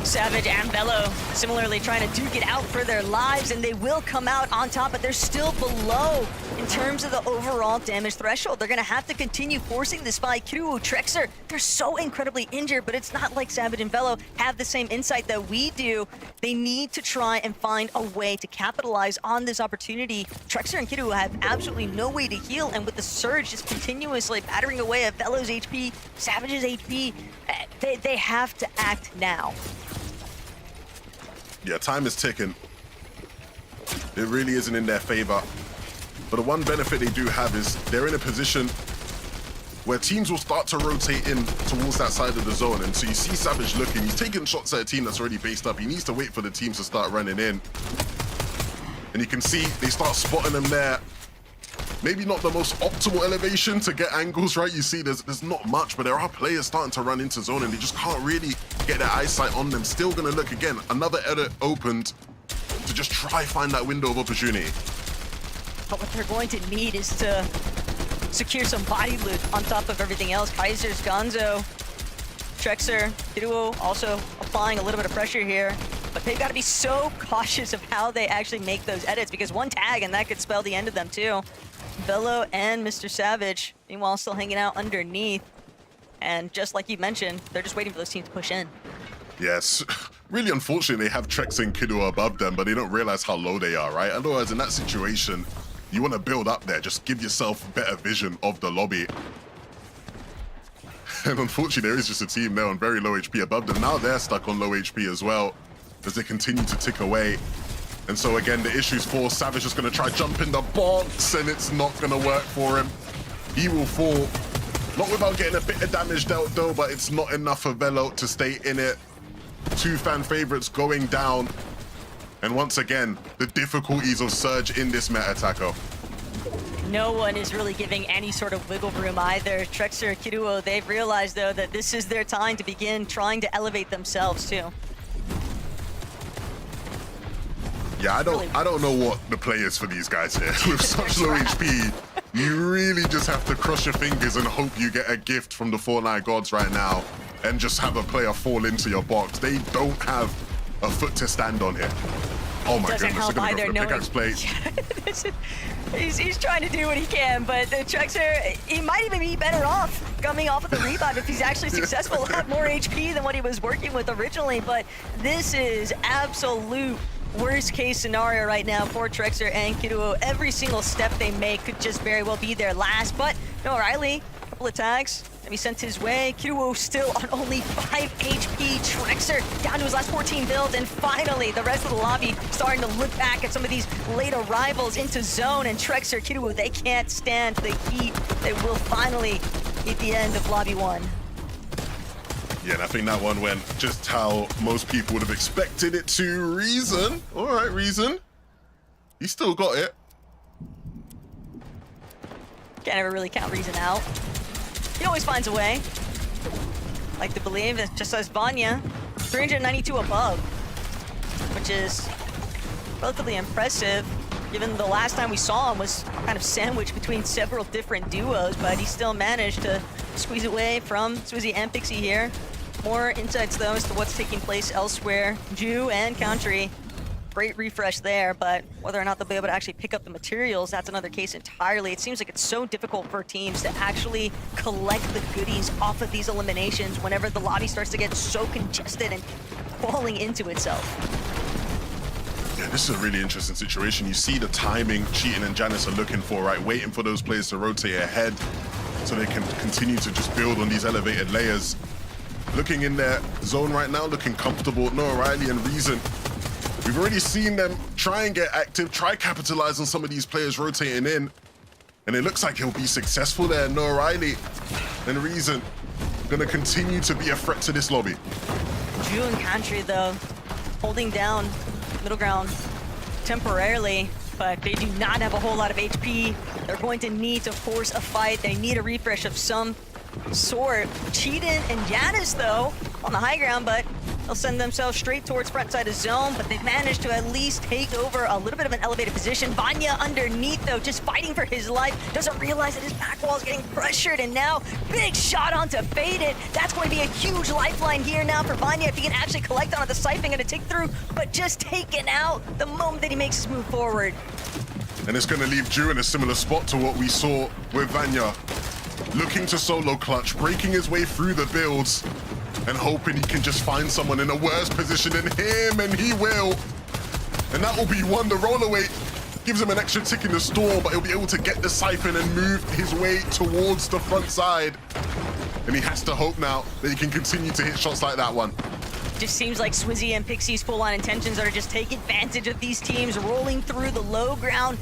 Savage and Bello similarly trying to duke it out for their lives, and they will come out on top, but they're still below in terms of the overall damage threshold. They're going to have to continue forcing this fight. Kido, Trexer, they're so incredibly injured, but it's not like Savage and Bello have the same insight that we do. They need to try and find a way to capitalize on this opportunity. Trexer and Kido have absolutely no way to heal, and with the Surge just continuously battering away at Bello's HP, Savage's HP, they have to act now. Yeah, time is ticking. It really isn't in their favor. But the one benefit they do have is they're in a position where teams will start to rotate in towards that side of the zone. And so you see Savage looking, he's taking shots at a team that's already based up. He needs to wait for the teams to start running in. And you can see they start spotting them there. Maybe not the most optimal elevation to get angles, right? You see there's not much, but there are players starting to run into zone and they just can't really get their eyesight on them. Still gonna look again. Another edit opened to just try find that window of opportunity. But what they're going to need is to secure some body loot on top of everything else. Kaiser's, Gonzo, Trexer, Kido also applying a little bit of pressure here. But they've got to be so cautious of how they actually make those edits, because one tag and that could spell the end of them too. Bello and Mr. Savage, meanwhile, still hanging out underneath. And just like you mentioned, they're just waiting for those teams to push in. Yes, really unfortunate they have Trex and Kido above them, but they don't realize how low they are, right? Otherwise, in that situation, you want to build up there. Just give yourself better vision of the lobby. And unfortunately, there is just a team there on very low HP above them. Now they're stuck on low HP as well as they continue to tick away. And so again, the issue's for Savage is going to try jump in the box, and it's not going to work for him. He will fall. Not without getting a bit of damage dealt though, but it's not enough for Velo to stay in it. Two fan favorites going down. And once again, the difficulties of Surge in this meta, Taco. No one is really giving any sort of wiggle room either. Trexer and Kido, they've realized though that this is their time to begin trying to elevate themselves too. Yeah, I don't know what the play is for these guys here. With such low HP, you really just have to cross your fingers and hope you get a gift from the Fortnite gods right now and just have a player fall into your box. They don't have a foot to stand on here. Oh my goodness, help they're gonna go for the pickaxe plate. He's trying to do what he can, but the Trexer, he might even be better off coming off of the revive if he's actually successful. Have more HP than what he was working with originally, but this is absolute worst case scenario right now for Trexer and Kido. Every single step they make could just very well be their last, but no, O'Reilly, a couple of tags, and he sent his way. Kido still on only 5 HP. Trexer down to his last 14 builds, and finally the rest of the lobby starting to look back at some of these late arrivals into zone, and Trexer, Kido, they can't stand the heat. They will finally hit the end of lobby 1. Yeah, and I think that one went just how most people would have expected it to. Reason. All right, Reason. You still got it. Can't ever really count Reason out. He always finds a way. Like to believe, it's just as Vanya, 392 above, which is relatively impressive, given the last time we saw him was kind of sandwiched between several different duos, but he still managed to squeeze away from Swizzy and Pixie here. More insights though as to what's taking place elsewhere. Jew and Country, great refresh there, but whether or not they'll be able to actually pick up the materials, that's another case entirely. It seems like it's so difficult for teams to actually collect the goodies off of these eliminations whenever the lobby starts to get so congested and falling into itself. Yeah, this is a really interesting situation. You see the timing Cheating and Janice are looking for, right? Waiting for those players to rotate ahead so they can continue to just build on these elevated layers. Looking in their zone right now, looking comfortable. No O'Reilly and Reason. We've already seen them try and get active, try capitalize on some of these players rotating in. And it looks like he'll be successful there. No O'Reilly and Reason gonna continue to be a threat to this lobby. Jew and Country though, holding down middle ground temporarily, but they do not have a whole lot of HP. They're going to need to force a fight. They need a refresh of some sort. Cheatin and Giannis, though, on the high ground, but they'll send themselves straight towards front side of zone, but they've managed to at least take over a little bit of an elevated position. Vanya underneath, though, just fighting for his life. Doesn't realize that his back wall is getting pressured, and now big shot onto Faded. That's going to be a huge lifeline here now for Vanya if he can actually collect on it. The Siphon going to tick through, but just taken out the moment that he makes his move forward. And it's going to leave Drew in a similar spot to what we saw with Vanya. Looking to solo clutch, breaking his way through the builds, and hoping he can just find someone in a worse position than him, and he will. And that will be one. The rollaway gives him an extra tick in the storm, but he'll be able to get the Siphon and move his way towards the front side. And he has to hope now that he can continue to hit shots like that one. Just seems like Swizzy and Pixie's full-on intentions are to just take advantage of these teams rolling through the low ground.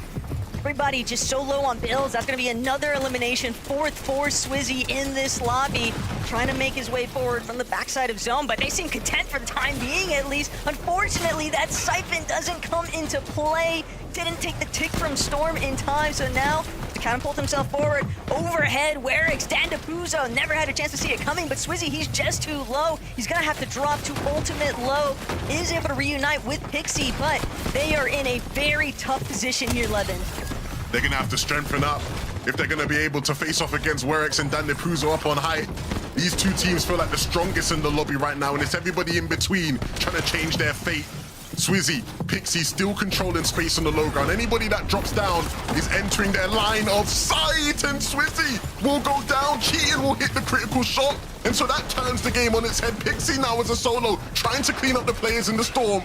Everybody just so low on builds. That's going to be another elimination. Fourth for Swizzy in this lobby, trying to make his way forward from the backside of zone, but they seem content for the time being, at least. Unfortunately, that Siphon doesn't come into play. Didn't take the tick from Storm in time, so now to catapult himself forward. Overhead, Werix, Dandapuzo, never had a chance to see it coming, but Swizzy, he's just too low. He's gonna have to drop to ultimate low. Is able to reunite with Pixie, but they are in a very tough position here, Levin. They're gonna have to strengthen up if they're gonna be able to face off against Werix and Dandapuzo up on height. These two teams feel like the strongest in the lobby right now, and it's everybody in between trying to change their fate. Swizzy, Pixie still controlling space on the low ground. Anybody that drops down is entering their line of sight, and Swizzy will go down. Cheating will hit the critical shot, and so that turns the game on its head. Pixie now as a solo, trying to clean up the players in the storm.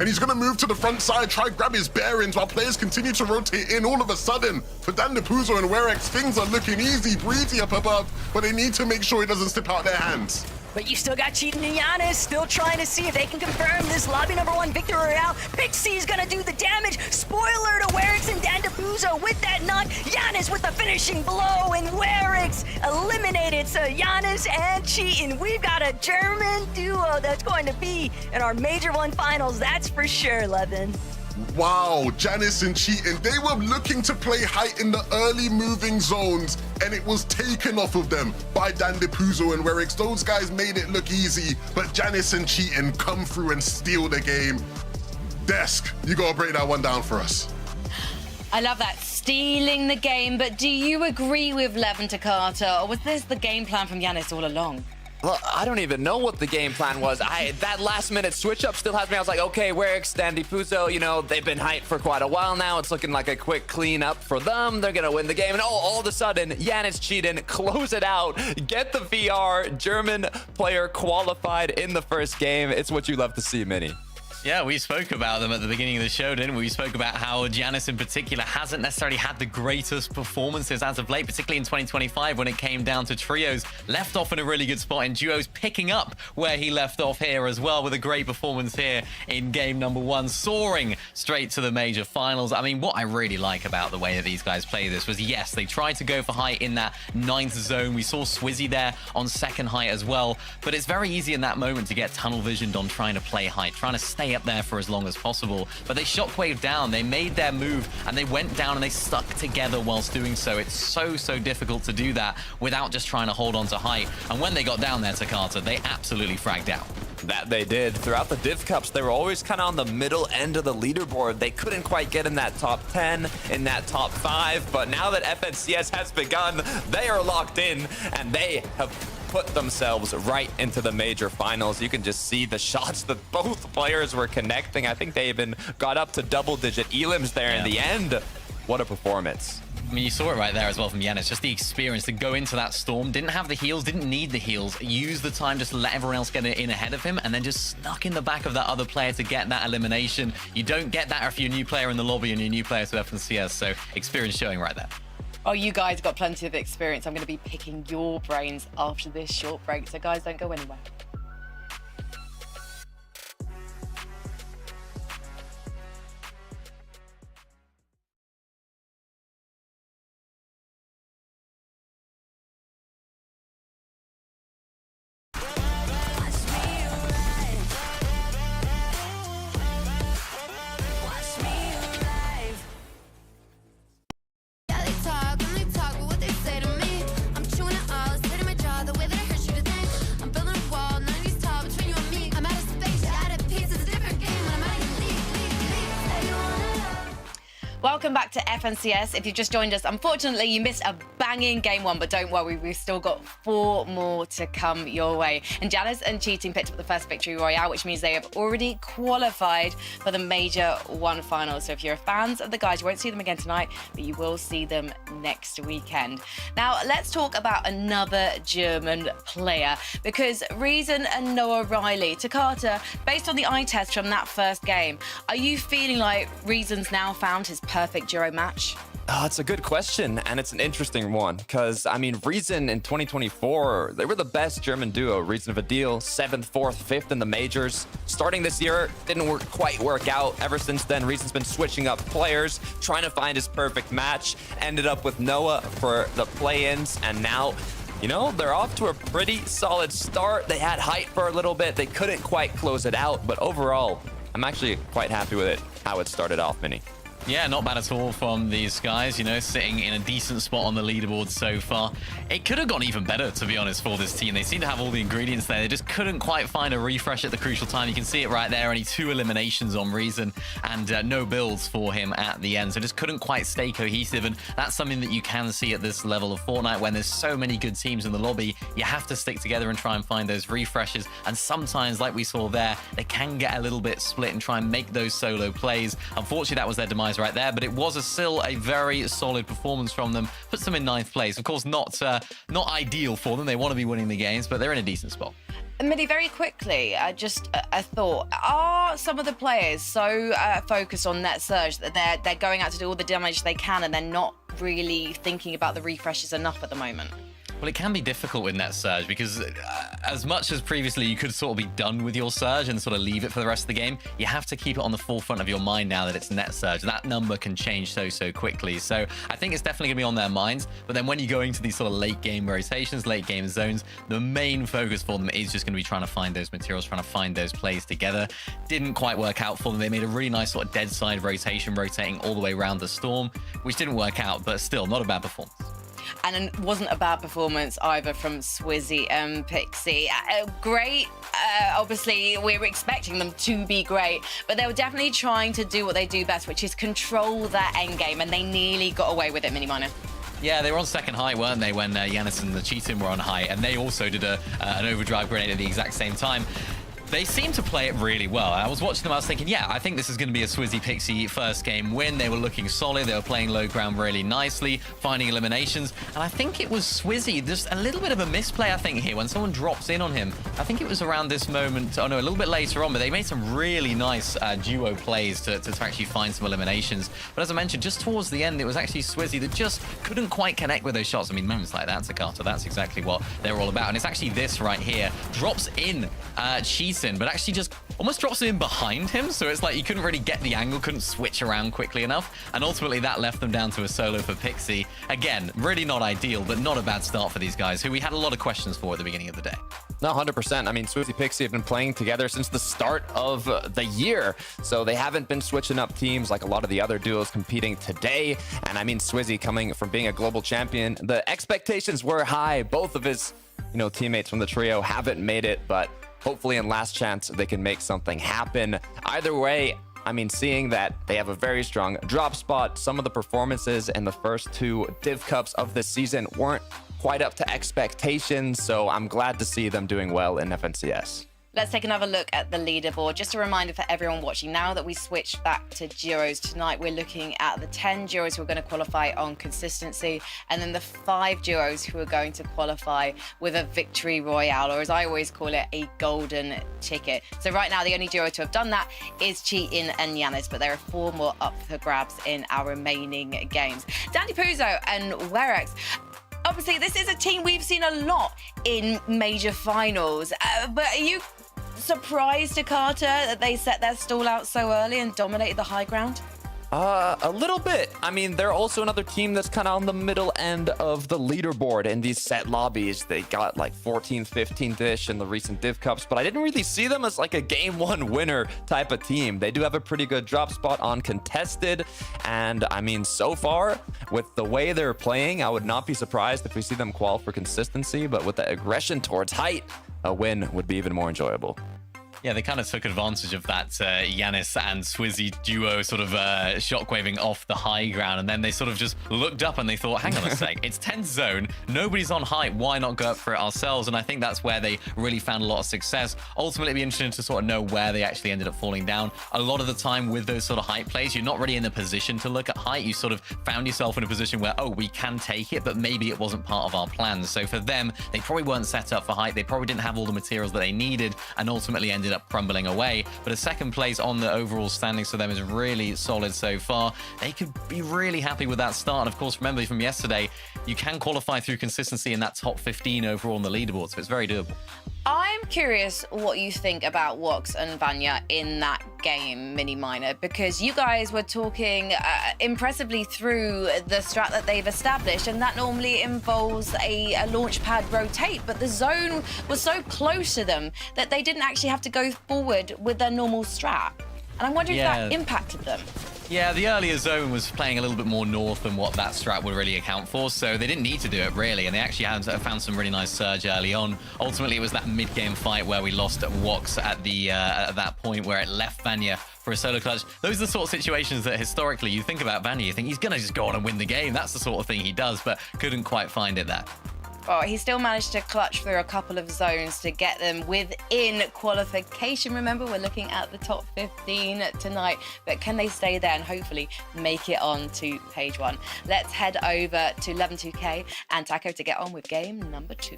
And he's going to move to the front side, try grab his bearings while players continue to rotate in. All of a sudden, for Dandapuzo and Werix, things are looking easy, breezy up above, but they need to make sure it doesn't slip out their hands. But you still got Cheatin and Giannis, still trying to see if they can confirm this lobby #1 victory royale. Pixie's gonna do the damage. Spoiler to Werix and Dandapuzo with that knock. Giannis with the finishing blow, and Werix eliminated. So Giannis and Cheatin, we've got a German duo that's going to be in our Major 1 finals, that's for sure, Levin. Wow, Janice and Cheating, they were looking to play height in the early moving zones, and it was taken off of them by Dandapuzo and Werix. Those guys made it look easy, but Janice and Cheating come through and steal the game. Desk, you gotta break that one down for us. I love that, stealing the game, but do you agree with Levin to Carter, or was this the game plan from Giannis all along? Well, I don't even know what the game plan was. That last-minute switch-up still has me. I was like, okay, Werix, Dandapuzo, you know, they've been hyped for quite a while now. It's looking like a quick clean-up for them. They're going to win the game. And all of a sudden, Giannis Cheating, close it out, get the VR, German player qualified in the first game. It's what you love to see, Minnie. Yeah, we spoke about them at the beginning of the show, didn't we? We spoke about how Giannis in particular hasn't necessarily had the greatest performances as of late, particularly in 2025 when it came down to trios. Left off in a really good spot in duos, picking up where he left off here as well with a great performance here in game #1, soaring straight to the major finals. I mean, what I really like about the way that these guys play this was, yes, they tried to go for height in that 9th zone. We saw Swizzy there on 2nd height as well, but it's very easy in that moment to get tunnel visioned on trying to play height, trying to stay up there for as long as possible. But they shockwave down, they made their move, and they went down and they stuck together whilst doing so. It's so difficult to do that without just trying to hold on to height. And when they got down there to Carter, they absolutely fragged out. That they did. Throughout the Div Cups, they were always kind of on the middle end of the leaderboard. They couldn't quite get in that top 10, in that top 5, but now that FNCS has begun, they are locked in, and they have put themselves right into the major finals. You can just see the shots that both players were connecting. I think they even got up to double-digit elims there in the end. What a performance. I mean, you saw it right there as well from Giannis, just the experience to go into that storm, didn't have the heals, didn't need the heals, used the time just to let everyone else get in ahead of him, and then just snuck in the back of that other player to get that elimination. You don't get that if you're a new player in the lobby and you're a new player to FNCS, so experience showing right there. Oh, you guys got plenty of experience. I'm going to be picking your brains after this short break, so guys, don't go anywhere. Watch me Welcome back to FNCS. If you've just joined us, unfortunately, you missed a banging game one, but don't worry, we've still got 4 more to come your way. And Janice and Cheating picked up the first victory royale, which means they have already qualified for the Major 1 final. So if you're fans of the guys, you won't see them again tonight, but you will see them next weekend. Now, let's talk about another German player, because Reason and Noah Riley, Takata, based on the eye test from that first game, are you feeling like Reason's now found his perfect Euro match? Oh, it's a good question, and it's an interesting one, because, I mean, Reason in 2024, they were the best German duo. Reason of a deal, 7th, 4th, 5th in the majors. Starting this year, didn't quite work out. Ever since then, Reason's been switching up players, trying to find his perfect match. Ended up with Noah for the play-ins, and now, you know, they're off to a pretty solid start. They had height for a little bit. They couldn't quite close it out, but overall, I'm actually quite happy with it, how it started off, Minnie. Yeah, not bad at all from these guys, you know, sitting in a decent spot on the leaderboard so far. It could have gone even better, to be honest, for this team. They seem to have all the ingredients there. They just couldn't quite find a refresh at the crucial time. You can see it right there, only 2 eliminations on Reason and no builds for him at the end. So just couldn't quite stay cohesive, and that's something that you can see at this level of Fortnite. When there's so many good teams in the lobby, you have to stick together and try and find those refreshes. And sometimes, like we saw there, they can get a little bit split and try and make those solo plays. Unfortunately, that was their demise right there, but it was still a very solid performance from them. Puts them in 9th place. Of course, not ideal for them. They want to be winning the games, but they're in a decent spot. Millie, very quickly, just a thought. Are some of the players so focused on net surge that they're going out to do all the damage they can and they're not really thinking about the refreshes enough at the moment? Well, it can be difficult in that surge because as much as previously you could sort of be done with your surge and sort of leave it for the rest of the game, you have to keep it on the forefront of your mind now that it's net surge. That number can change so quickly. So I think it's definitely going to be on their minds. But then when you go into these sort of late game rotations, late game zones, the main focus for them is just going to be trying to find those materials, trying to find those plays together. Didn't quite work out for them. They made a really nice sort of dead side rotation, rotating all the way around the storm, which didn't work out, but still not a bad performance. And it wasn't a bad performance either from Swizzy and Pixie. Great. Obviously, we were expecting them to be great, but they were definitely trying to do what they do best, which is control their end game, and they nearly got away with it, Mini Miner. Yeah, they were on second height, weren't they, when Yanis and the Cheatin were on height, and they also did an overdrive grenade at the exact same time. They seem to play it really well. I was watching them, I was thinking, yeah, I think this is going to be a Swizzy Pixie first game win. They were looking solid. They were playing low ground really nicely, finding eliminations. And I think it was Swizzy, just a little bit of a misplay, I think, here, when someone drops in on him. I think it was around this moment, oh no, a little bit later on, but they made some really nice duo plays to actually find some eliminations. But as I mentioned, just towards the end, it was actually Swizzy that just couldn't quite connect with those shots. I mean, moments like that, Takata, that's exactly what they're all about. And it's actually this right here. Drops in Cheatin, but actually just almost drops in behind him. So it's like you couldn't really get the angle, couldn't switch around quickly enough. And ultimately that left them down to a solo for Pixie. Again, really not ideal, but not a bad start for these guys, who we had a lot of questions for at the beginning of the day. No, 100%. I mean, Swizzy Pixie have been playing together since the start of the year. So they haven't been switching up teams like a lot of the other duos competing today. And I mean, Swizzy coming from being a global champion, the expectations were high. Both of his, teammates from the trio haven't made it, but hopefully in last chance, they can make something happen. Either way, I mean, seeing that they have a very strong drop spot, some of the performances in the first 2 Div Cups of this season weren't quite up to expectations, so I'm glad to see them doing well in FNCS. Let's take another look at the leaderboard. Just a reminder for everyone watching, now that we switched back to Duos tonight, we're looking at the 10 Duos who are going to qualify on consistency, and then the 5 Duos who are going to qualify with a victory royale, or as I always call it, a golden ticket. So right now, the only duo to have done that is Cheatin and Yanis, but there are 4 more up for grabs in our remaining games. Dandy Puzo and Werex. Obviously, this is a team we've seen a lot in major finals, but are you surprised, Takata, that they set their stall out so early and dominated the high ground? A little bit. I mean, they're also another team that's kind of on the middle end of the leaderboard in these set lobbies. They got like 14th, 15th-ish in the recent Div Cups, but I didn't really see them as like a game 1 winner type of team. They do have a pretty good drop spot on contested, and I mean, so far, with the way they're playing, I would not be surprised if we see them qual for consistency, but with the aggression towards height, a win would be even more enjoyable. Yeah, they kind of took advantage of that Giannis and Swizzy duo sort of shockwaving off the high ground, and then they sort of just looked up and they thought, hang on a sec, it's 10th zone, nobody's on height, why not go up for it ourselves? And I think that's where they really found a lot of success. Ultimately, it'd be interesting to sort of know where they actually ended up falling down. A lot of the time with those sort of height plays, you're not really in the position to look at height. You sort of found yourself in a position where, oh, we can take it, but maybe it wasn't part of our plans. So for them, they probably weren't set up for height. They probably didn't have all the materials that they needed, and ultimately ended up crumbling away. But a second place on the overall standings for them is really solid so far. They could be really happy with that start. And of course, remember from yesterday, you can qualify through consistency in that top 15 overall on the leaderboard, so it's very doable. I'm curious what you think about Wox and Vanya in that game, Mini Minor, because you guys were talking impressively through the strat that they've established, and that normally involves a launch pad rotate, but the zone was so close to them that they didn't actually have to go forward with their normal strat. And I'm wondering if that impacted them. Yeah, the earlier zone was playing a little bit more north than what that strat would really account for, so they didn't need to do it, really, and they actually found some really nice surge early on. Ultimately, it was that mid-game fight where we lost at Wox at that point where it left Vanya for a solo clutch. Those are the sort of situations that historically you think about Vanya, you think he's going to just go on and win the game. That's the sort of thing he does, but couldn't quite find it there. Well, he still managed to clutch through a couple of zones to get them within qualification. Remember, we're looking at the top 15 tonight, but can they stay there and hopefully make it on to page 1? Let's head over to 11-2K and Taco to get on with game number 2.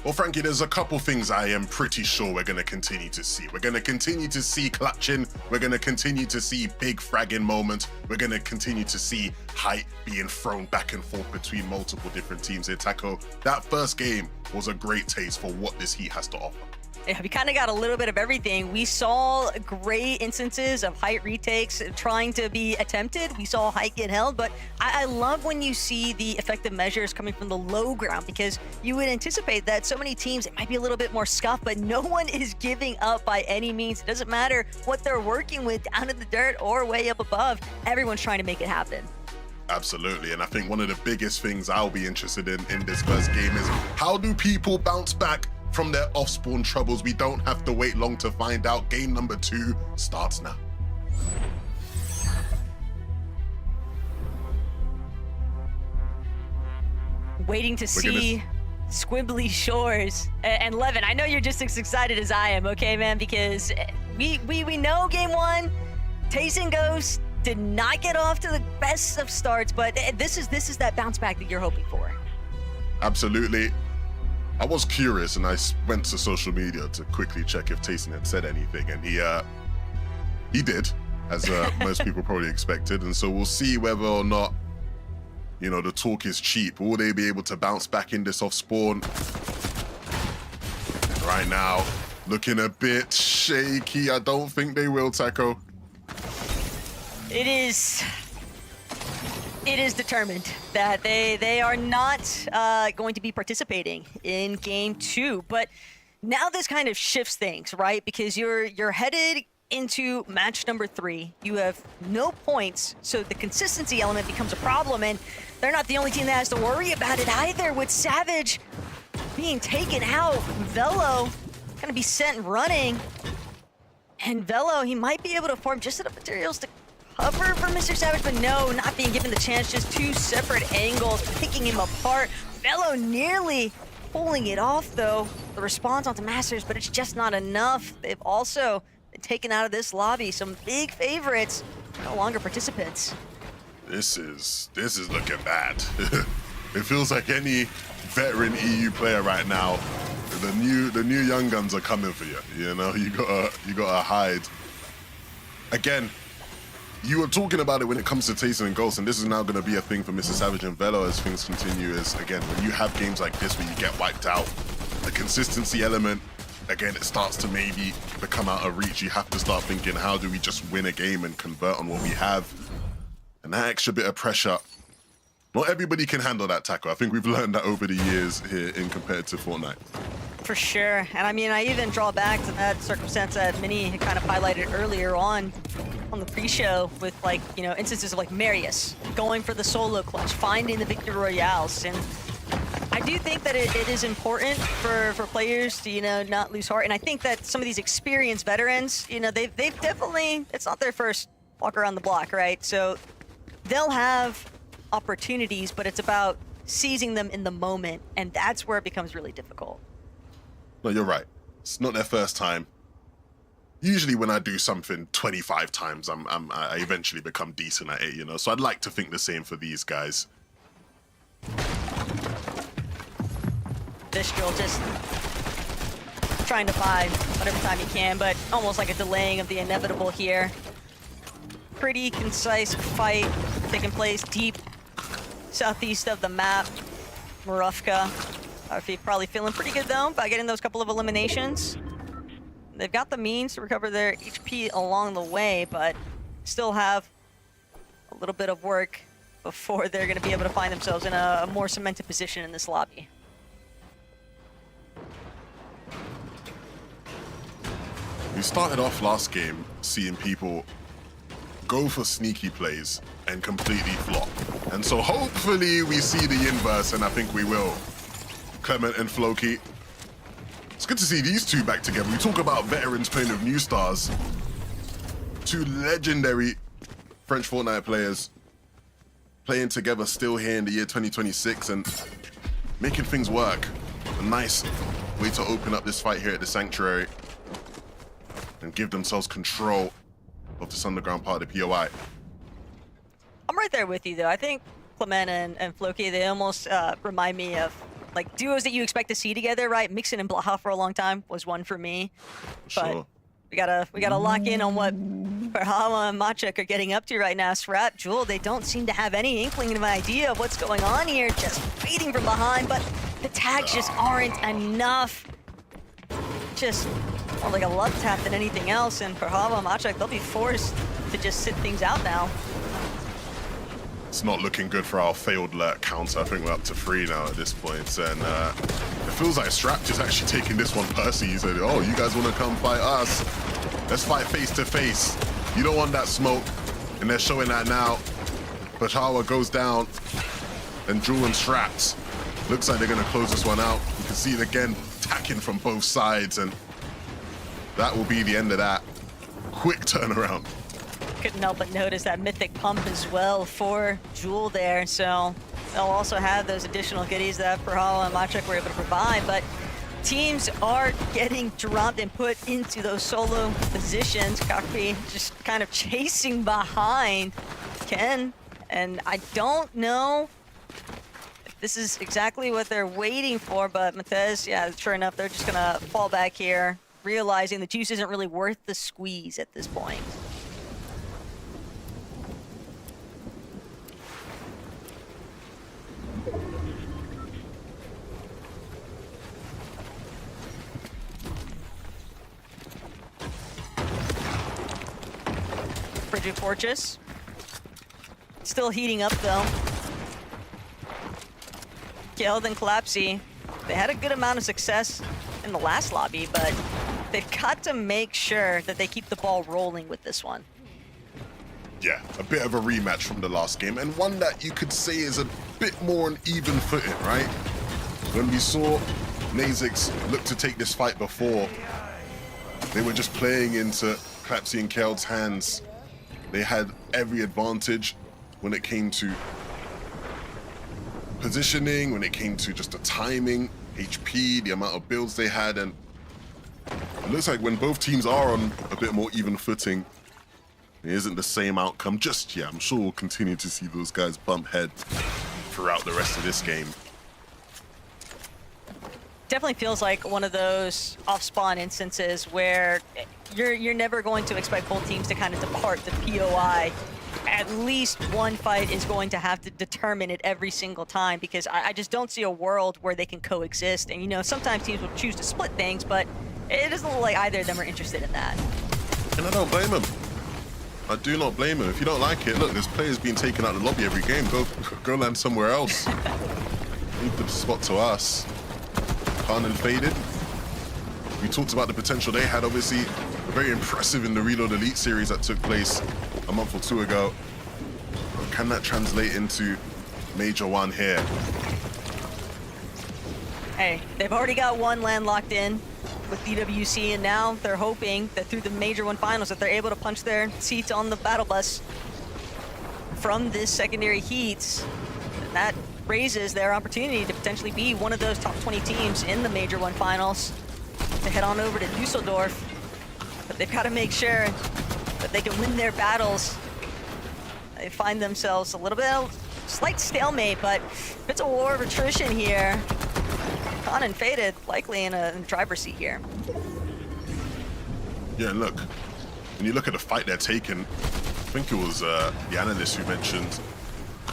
Well, Frankie, there's a couple things I am pretty sure we're going to continue to see. We're going to continue to see clutching. We're going to continue to see big fragging moments. We're going to continue to see height being thrown back and forth between multiple different teams here. Taco, that first game was a great taste for what this heat has to offer. Yeah, we kind of got a little bit of everything. We saw great instances of height retakes trying to be attempted. We saw height get held, but I love when you see the effective measures coming from the low ground, because you would anticipate that so many teams, it might be a little bit more scuffed, but no one is giving up by any means. It doesn't matter what they're working with down in the dirt or way up above. Everyone's trying to make it happen. Absolutely, and I think one of the biggest things I'll be interested in this first game is how do people bounce back from their off-spawn troubles? We don't have to wait long to find out. Game number 2 starts now. Waiting to see squibbly shores. And Levin, I know you're just as excited as I am, okay, man? Because we know game 1, Tayson Ghost did not get off to the best of starts, but this is that bounce back that you're hoping for. Absolutely. I was curious, and I went to social media to quickly check if Tayson had said anything, and he did, as most people probably expected. And so we'll see whether or not, you know, the talk is cheap. Will they be able to bounce back in this off spawn? And right now, looking a bit shaky. I don't think they will, Taco. It is determined that they are not going to be participating in game 2. But now this kind of shifts things, right? Because you're headed into match number 3. You have no points, so the consistency element becomes a problem, and they're not the only team that has to worry about it either, with Savage being taken out. Velo gonna be sent running, and Velo, he might be able to form just enough materials to cover for Mr. Savage, but no, not being given the chance. Just 2 separate angles, picking him apart. Velo nearly pulling it off, though. The response onto Masters, but it's just not enough. They've also been taken out of this lobby. Some big favorites, no longer participants. This is looking bad. It feels like any veteran EU player right now, the new young guns are coming for you. You know, you gotta hide. Again, you were talking about it when it comes to Tayson and Ghost, and this is now going to be a thing for Mr. Savage and Velo as things continue. Is again, when you have games like this where you get wiped out, the consistency element, again, it starts to maybe become out of reach. You have to start thinking, how do we just win a game and convert on what we have? And that extra bit of pressure, not everybody can handle that, Taco. I think we've learned that over the years here in competitive Fortnite. For sure. And I mean, I even draw back to that circumstance that Minnie had kind of highlighted earlier on the pre-show with, like, you know, instances of like Marius going for the solo clutch, finding the victory royales. And I do think that it is important for players to, you know, not lose heart. And I think that some of these experienced veterans, you know, they've definitely, it's not their first walk around the block, right? So they'll have opportunities, but it's about seizing them in the moment. And that's where it becomes really difficult. No, you're right. It's not their first time. Usually when I do something 25 times, I eventually become decent at it, you know? So I'd like to think the same for these guys. This drill just trying to buy whatever time he can, but almost like a delaying of the inevitable here. Pretty concise fight taking place deep southeast of the map. Marufka, probably feeling pretty good though by getting those couple of eliminations. They've got the means to recover their HP along the way, but still have a little bit of work before they're going to be able to find themselves in a more cemented position in this lobby. We started off last game seeing people go for sneaky plays and completely flop. And so hopefully we see the inverse, and I think we will. Clement and Floki. It's good to see these two back together. We talk about veterans playing with new stars. Two legendary French Fortnite players playing together still here in the year 2026 and making things work. A nice way to open up this fight here at the Sanctuary and give themselves control of this underground part of the POI. I'm right there with you, though. I think Clement and Floki, they almost remind me of like duos that you expect to see together, right? Mixon and Blaha for a long time was one for me. Sure. But we gotta lock in on what Perhama and Machek are getting up to right now. Srap, Jewel, they don't seem to have any inkling of an idea of what's going on here. Just fading from behind, but the tags just aren't enough. Just more like a love tap than anything else. And Perhama and Machek, they'll be forced to just sit things out now. It's not looking good for our failed lurk counter. I think we're up to 3 now at this point, and it feels like Strap just actually taking this one personally. He said, oh, you guys want to come fight us? Let's fight face to face. You don't want that smoke, and they're showing that now. Bachawa goes down, and Jewel and Straps. Looks like they're going to close this one out. You can see it again, attacking from both sides, and that will be the end of that. Quick turnaround. Couldn't help but notice that mythic pump as well for Jewel there. So they'll also have those additional goodies that Perhala and Machek were able to provide. But teams are getting dropped and put into those solo positions. Kakri just kind of chasing behind Ken. And I don't know if this is exactly what they're waiting for, but Matez, yeah, sure enough, they're just gonna fall back here, realizing the juice isn't really worth the squeeze at this point. Frigid Fortress. Still heating up though. Geld and Collapsy, they had a good amount of success in the last lobby, but they've got to make sure that they keep the ball rolling with this one. Yeah, a bit of a rematch from the last game, and one that you could say is a bit more on even footing, right? When we saw Nazix look to take this fight before, they were just playing into Clapsy and Keld's hands. They had every advantage when it came to positioning, when it came to just the timing, HP, the amount of builds they had, and it looks like when both teams are on a bit more even footing, it isn't the same outcome just yet. I'm sure we'll continue to see those guys bump head throughout the rest of this game. Definitely feels like one of those off-spawn instances where you're never going to expect both teams to kind of depart the POI. At least one fight is going to have to determine it every single time, because I just don't see a world where they can coexist. And, you know, sometimes teams will choose to split things, but it doesn't look like either of them are interested in that. And I don't blame them. I do not blame them. If you don't like it, look, there's players being taken out of the lobby every game. Go land somewhere else. Leave the spot to us. Khan and Faded. We talked about the potential they had, obviously very impressive in the Reload Elite series that took place a month or 2 ago. Can that translate into Major 1 here? Hey, they've already got one land locked in with DWC, and now they're hoping that through the Major 1 finals that they're able to punch their seats on the battle bus from this secondary heat. And that raises their opportunity to potentially be one of those top 20 teams in the Major 1 finals to head on over to Dusseldorf. But they've got to make sure that they can win their battles. They find themselves a little bit of slight stalemate, but it's a war of attrition here. Khan and Faded likely in a driver's seat here. Yeah, and look, when you look at the fight they're taking, I think it was the analyst who mentioned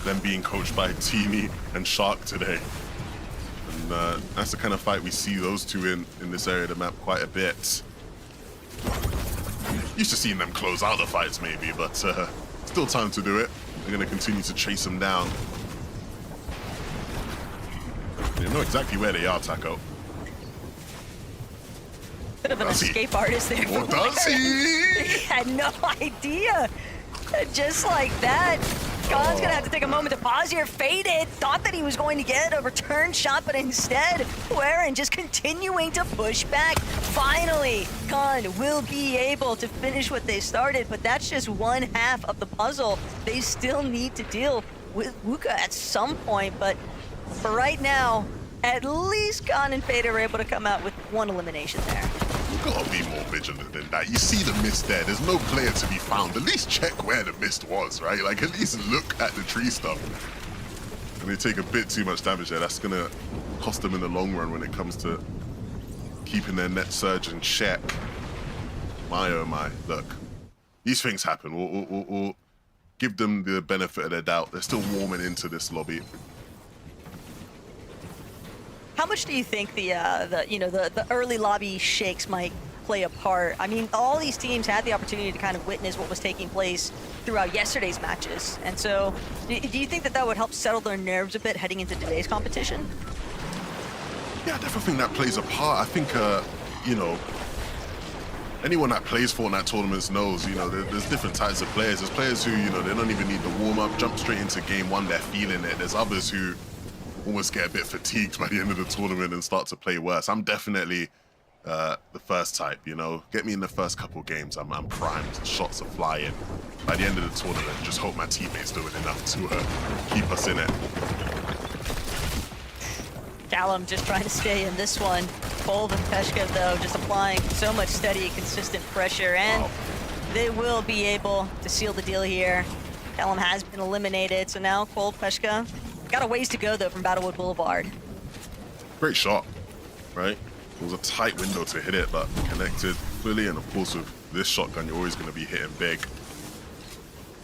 them being coached by Teeny and Shark today. And that's the kind of fight we see those two in this area of the map quite a bit. Used to seeing them close out the fights maybe, but still time to do it. They're going to continue to chase them down. They know exactly where they are, Taco. Bit of an escape artist there. What does he? He had no idea. Just like that, Khan's gonna have to take a moment to pause here. Faded thought that he was going to get a return shot, but instead, Warren just continuing to push back. Finally, Khan will be able to finish what they started, but that's just one half of the puzzle. They still need to deal with Wuka at some point, but for right now, at least Khan and Faded are able to come out with one elimination there. You've got to be more vigilant than that. You see the mist there. There's no player to be found. At least check where the mist was, right? Like, at least look at the tree stuff. And they take a bit too much damage there. That's going to cost them in the long run when it comes to keeping their net surge in check. My, oh my. Look, these things happen. We'll give them the benefit of their doubt. They're still warming into this lobby. How much do you think the early lobby shakes might play a part? I mean, all these teams had the opportunity to kind of witness what was taking place throughout yesterday's matches, and so do you think that that would help settle their nerves a bit heading into today's competition? Yeah, I definitely think that plays a part. I think, you know, anyone that plays Fortnite tournaments knows, you know, there's different types of players. There's players who, you know, they don't even need the warm-up, jump straight into game one, they're feeling it. There's others who almost get a bit fatigued by the end of the tournament and start to play worse. I'm definitely the first type, you know. Get me in the first couple games, I'm primed, shots are flying. By the end of the tournament, just hope my teammates doing enough to keep us in it. Callum just trying to stay in this one. Kolv and Peshka, though, just applying so much steady, consistent pressure, and they will be able to seal the deal here. Callum has been eliminated, so now Kolv, Peshka, got a ways to go, though, from Battlewood Boulevard. Great shot, right? It was a tight window to hit it, but connected fully, and of course with this shotgun, you're always going to be hitting big.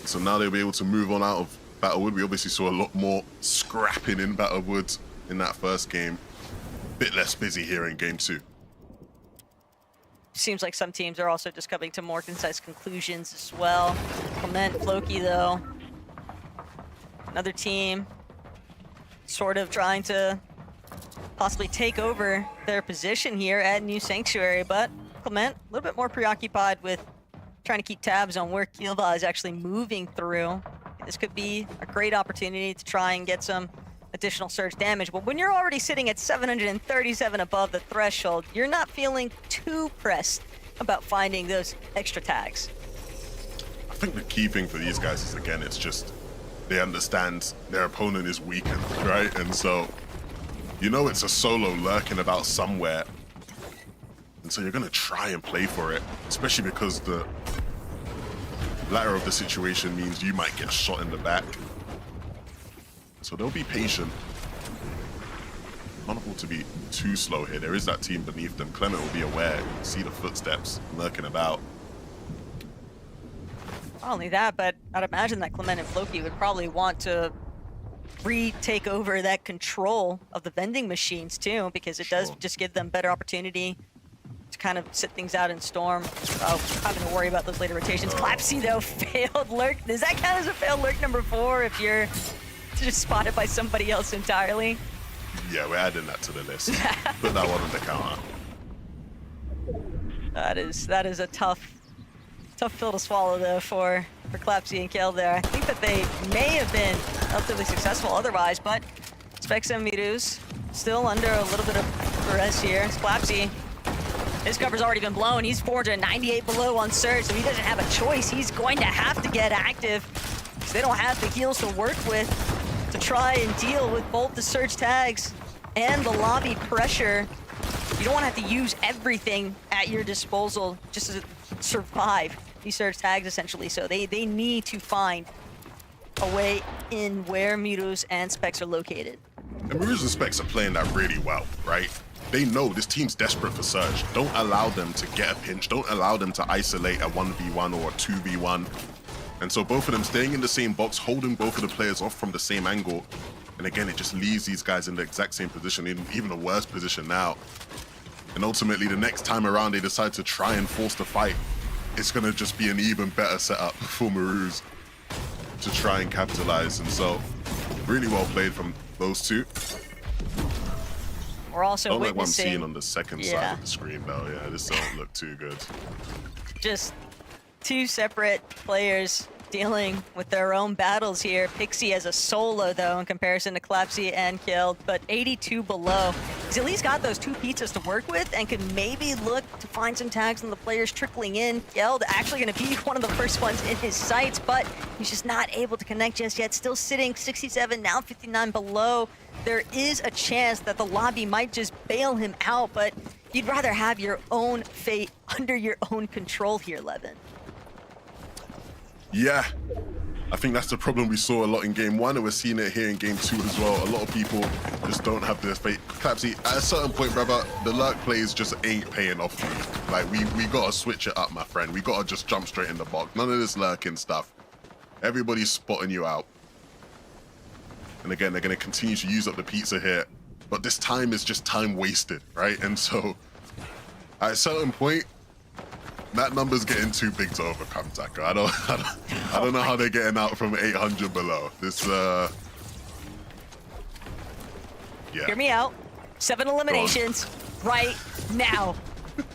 So now they'll be able to move on out of Battlewood. We obviously saw a lot more scrapping in Battlewood in that first game. Bit less busy here in game two. Seems like some teams are also just coming to more concise conclusions as well. Clement, Floki, though. Another team sort of trying to possibly take over their position here at New Sanctuary, but Clement a little bit more preoccupied with trying to keep tabs on where Kielva is actually moving through. This could be a great opportunity to try and get some additional surge damage, but when you're already sitting at 737 above the threshold, you're not feeling too pressed about finding those extra tags. I think the key thing for these guys is, again, it's just they understand their opponent is weakened, right? And so, you know, it's a solo lurking about somewhere. And so you're going to try and play for it, especially because the latter of the situation means you might get shot in the back. So they'll be patient. Can't afford to be too slow here. There is that team beneath them. Clement will be aware, see the footsteps lurking about. Not only that, but I'd imagine that Clement and Floki would probably want to retake over that control of the vending machines too, because it does just give them better opportunity to kind of sit things out in Storm without having to worry about those later rotations. Clapsy, though, failed lurk. Does that count as a failed lurk number 4 if you're just spotted by somebody else entirely? Yeah, we're adding that to the list. Put that one on the counter. That is a tough pill to swallow, though, for Clapsy and Kale there. I think that they may have been relatively successful otherwise, but it's Specs and Mirus still under a little bit of duress here. Splapsy, his cover's already been blown. He's 498 below on Surge, so he doesn't have a choice. He's going to have to get active because they don't have the heals to work with to try and deal with both the Surge tags and the lobby pressure. You don't want to have to use everything at your disposal just to survive these Surge tags, essentially. So they need to find a way in where Mirus and Specs are located. And Mirus and Specs are playing that really well, right? They know this team's desperate for Surge. Don't allow them to get a pinch. Don't allow them to isolate a 1v1 or a 2v1. And so both of them staying in the same box, holding both of the players off from the same angle. And again, it just leaves these guys in the exact same position, in even a worse position now. And ultimately, the next time around, they decide to try and force the fight. It's going to just be an even better setup for Mirus to try and capitalize. And so, really well played from those two. We're also don't like what I'm witnessing... seeing on the second side of the screen, though. Yeah, this don't look too good. Just two separate players dealing with their own battles here. Pixie as a solo, though, in comparison to Clapsy and Killed, but 82 below. He's at least got those two pizzas to work with and could maybe look to find some tags on the players trickling in. Killed actually going to be one of the first ones in his sights, but he's just not able to connect just yet. Still sitting 67, now 59 below. There is a chance that the lobby might just bail him out, but you'd rather have your own fate under your own control here, Levin. Yeah, I think that's the problem we saw a lot in game one, and we're seeing it here in game two as well. A lot of people just don't have their faith. Clapsy, at a certain point, brother, the lurk plays just ain't paying off for you. Like, we gotta switch it up, my friend. We gotta just jump straight in the box. None of this lurking stuff. Everybody's spotting you out. And again, they're gonna continue to use up the pizza here, but this time is just time wasted, right? And so, at a certain point, that number's getting too big to overcome, Taka. I don't know how they're getting out from 800 below. This, yeah. Hear me out. 7 eliminations right now.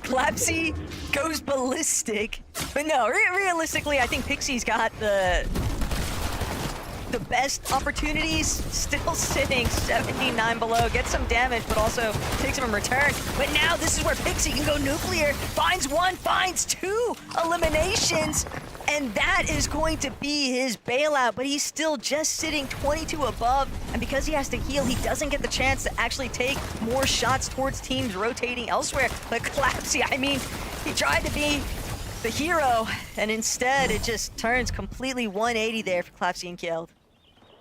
Clapsy goes ballistic. But no, realistically, I think Pixie's got the best opportunities, still sitting 79 below, gets some damage, but also takes him in return. But now this is where Pixie can go nuclear, finds one, finds 2 eliminations, and that is going to be his bailout, but he's still just sitting 22 above, and because he has to heal, he doesn't get the chance to actually take more shots towards teams rotating elsewhere. But Clapsy, I mean, he tried to be the hero, and instead it just turns completely 180 there for Clapsy and Killed.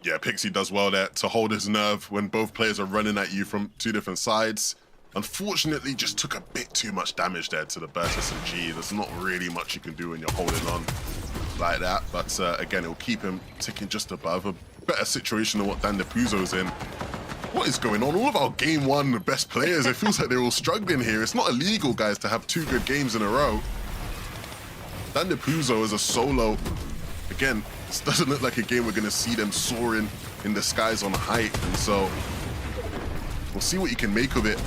Yeah, Pixie does well there to hold his nerve when both players are running at you from 2 different sides. Unfortunately, just took a bit too much damage there to the burst SMG. There's not really much you can do when you're holding on like that. But again, it'll keep him ticking just above. A better situation than what Dan DePuzzo's in. What is going on? All of our game one best players, it feels like they're all struggling here. It's not illegal, guys, to have 2 good games in a row. Dan DePuzzo is a solo. Again, this doesn't look like a game we're going to see them soaring in the skies on height. And so we'll see what you can make of it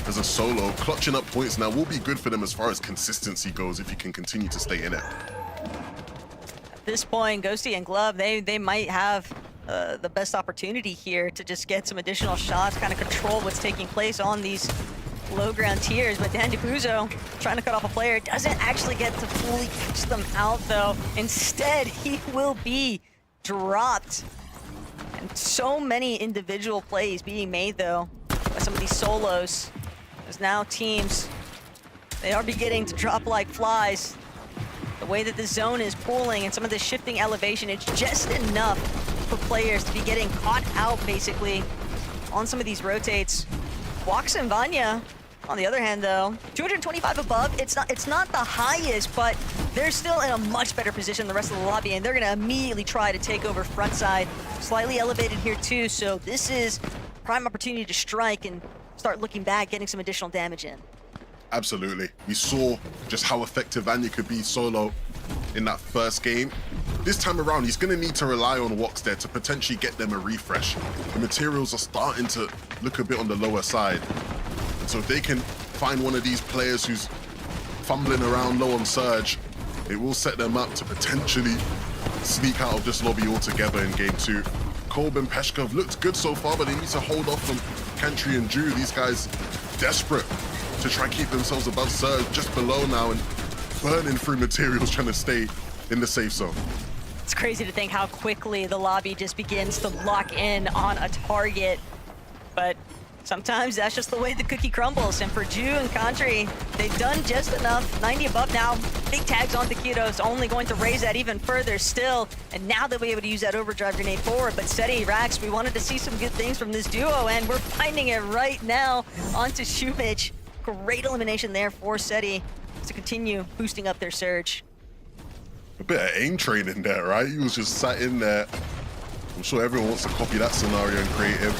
as a solo. Clutching up points now will be good for them as far as consistency goes if you can continue to stay in it. At this point, Ghosty and Glove, they might have the best opportunity here to just get some additional shots, kind of control what's taking place on these low ground tiers. But Dan DePuzzo trying to cut off a player, doesn't actually get to fully catch them out though. Instead, he will be dropped. And so many individual plays being made though by some of these solos. There's now teams, they are beginning to drop like flies. The way that the zone is pulling and some of the shifting elevation, it's just enough for players to be getting caught out basically on some of these rotates. Walks and Vanya, on the other hand though, 225 above, it's not the highest, but they're still in a much better position than the rest of the lobby, and they're gonna immediately try to take over front side. Slightly elevated here too, so this is prime opportunity to strike and start looking back, getting some additional damage in. Absolutely. We saw just how effective Vanya could be solo in that first game. This time around, he's going to need to rely on Wox there to potentially get them a refresh. The materials are starting to look a bit on the lower side. And so if they can find one of these players who's fumbling around low on Surge, it will set them up to potentially sneak out of this lobby altogether in game 2. Kolb and Peshka have looked good so far, but they need to hold off from Kantry and Drew. These guys desperate to try and keep themselves above Surge, just below now, and burning through materials trying to stay in the safe zone. It's crazy to think how quickly the lobby just begins to lock in on a target, but sometimes that's just the way the cookie crumbles. And for Ju and Kantry, they've done just enough. 90 above now. Big tags on Taquitos, only going to raise that even further still. And now they'll be able to use that overdrive grenade forward. But Seti, Rax, we wanted to see some good things from this duo, and we're finding it right now onto Shumich. Great elimination there for Seti to continue boosting up their surge. A bit of aim training there, right? He was just sat in there. I'm sure everyone wants to copy that scenario in creative.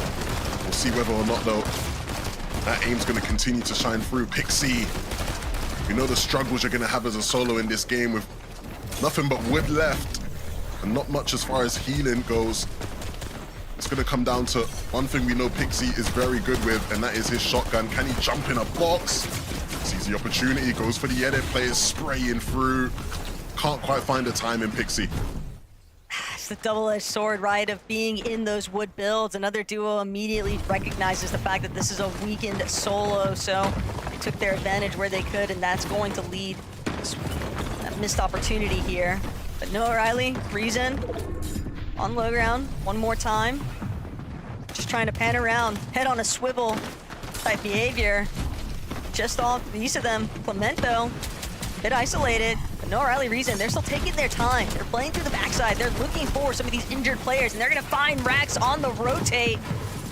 We'll see whether or not, though, that aim's going to continue to shine through. Pixie, we know the struggles you're going to have as a solo in this game with nothing but wood left and not much as far as healing goes. It's going to come down to one thing we know Pixie is very good with, and that is his shotgun. Can he jump in a box? Sees the opportunity, goes for the edit, players spraying through. Can't quite find the time in Pixie. It's the double-edged sword, right, of being in those wood builds. Another duo immediately recognizes the fact that this is a weakened solo, so they took their advantage where they could, and that's going to lead to that missed opportunity here. But no, Riley, Reason on low ground one more time. Just trying to pan around, head on a swivel type behavior. Just off east of them, Clemento, bit isolated. But no Riley Reason, they're still taking their time. They're playing through the backside. They're looking for some of these injured players, and they're gonna find Rax on the rotate.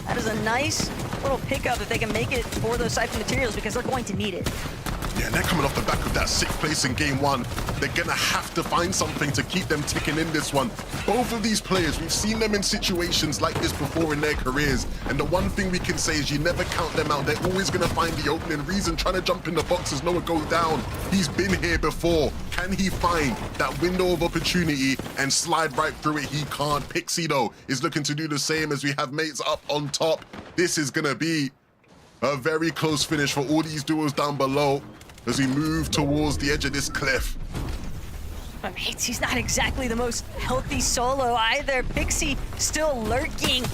That is a nice little pickup if they can make it for those siphon materials, because they're going to need it. Yeah, and they're coming off the back of that 6th place in game 1. They're gonna have to find something to keep them ticking in this one. Both of these players, we've seen them in situations like this before in their careers, and the one thing we can say is you never count them out. They're always gonna find the opening. Reason trying to jump in the boxes, Noah goes down. He's been here before. Can he find that window of opportunity and slide right through it? He can't. Pixie, though, is looking to do the same as we have mates up on top. This is gonna be a very close finish for all these duos down below as we move towards the edge of this cliff. But mates, he's not exactly the most healthy solo either. Pixie still lurking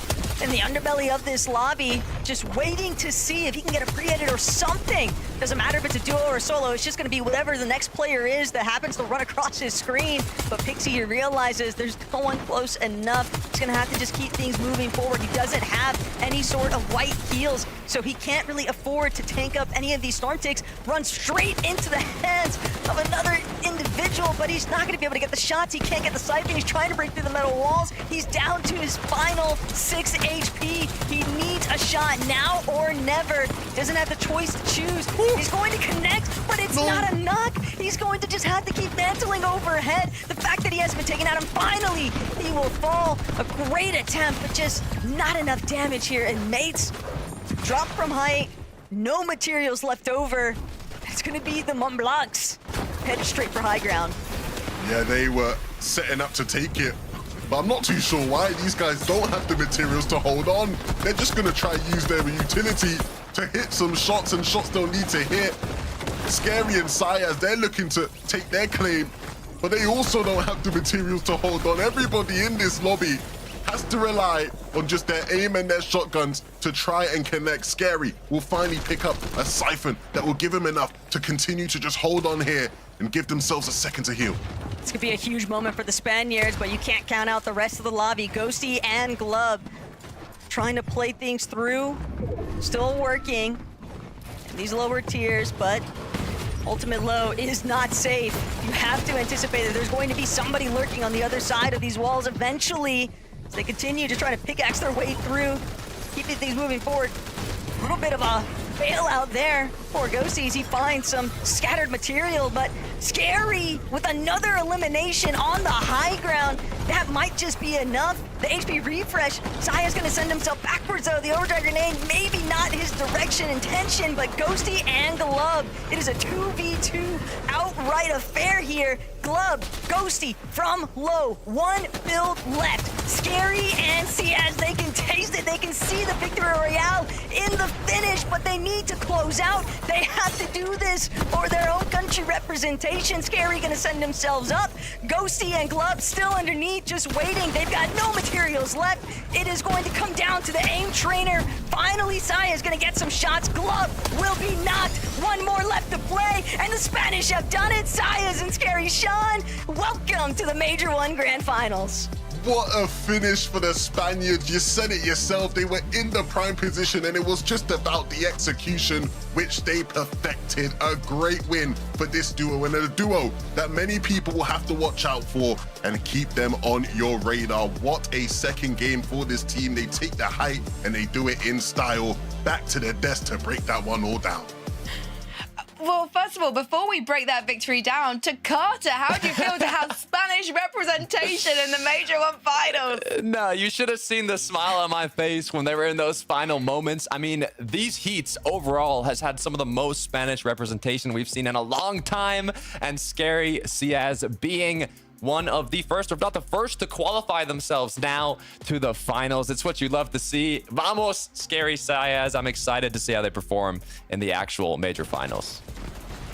in the underbelly of this lobby, just waiting to see if he can get a pre-edit or something. Doesn't matter if it's a duo or a solo, it's just gonna be whatever the next player is that happens to run across his screen. But Pixie here realizes there's no one close enough. He's gonna have to just keep things moving forward. He doesn't have any sort of white heals, so he can't really afford to tank up any of these storm ticks. Runs straight into the hands of another individual, but he's not gonna be able to get the shots. He can't get the siphon. He's trying to break through the metal walls. He's down to his final 6 HP. He needs a shot now or never. Doesn't have the choice to choose. He's going to connect, but it's not a knock. He's going to just have to keep mantling overhead. The fact that he hasn't been taken out, and finally he will fall. A great attempt, but just not enough damage here. And mates drop from height, no materials left over. It's gonna be the Mont Blancs headed straight for high ground. Yeah, they were setting up to take it, but I'm not too sure why. These guys don't have the materials to hold on. They're just gonna try and use their utility to hit some shots, and shots they'll need to hit. Scary and Sayas, they're looking to take their claim, but they also don't have the materials to hold on. Everybody in this lobby has to rely on just their aim and their shotguns to try and connect. Scary will finally pick up a siphon that will give him enough to continue to just hold on here and give themselves a second to heal. This could be a huge moment for the Spaniards, but you can't count out the rest of the lobby. Ghosty and Glub trying to play things through, still working in these lower tiers, but ultimate low is not safe. You have to anticipate that there's going to be somebody lurking on the other side of these walls eventually, as they continue to try to pickaxe their way through, keeping things moving forward. A little bit of a bailout there for Ghosty as he finds some scattered material, but Scary with another elimination on the high ground. That might just be enough. The HP refresh, Saya's gonna send himself backwards though. The overdrive grenade, maybe not his direction intention, but Ghosty and Glub, it is a 2v2 out outright affair here. Glub, Ghosty from low. One build left. Scary and Ciaz, they can taste it. They can see the victory royale in the finish, but they need to close out. They have to do this for their own country representation. Scary gonna send themselves up. Ghosty and Glub still underneath, just waiting. They've got no materials left. It is going to come down to the aim trainer. Finally, Saya is gonna get some shots. Glub will be knocked. One more left to play, and the Spanish have done it. Saya's and Scary Sean, welcome to the Major 1 Grand Finals. What a finish for the Spaniards. You said it yourself. They were in the prime position and it was just about the execution, which they perfected. A great win for this duo, and a duo that many people will have to watch out for and keep them on your radar. What a second game for this team. They take the height and they do it in style. Back to their desk to break that one all down. Well, first of all, before we break that victory down, to Carter, how do you feel to have Spanish representation in the Major 1 Finals? No, you should have seen the smile on my face when they were in those final moments. I mean, these heats overall has had some of the most Spanish representation we've seen in a long time, and Scary Ciaz being one of the first, or if not the first, to qualify themselves now to the finals. It's what you love to see. Vamos, Scary Ciaz. I'm excited to see how they perform in the actual major finals.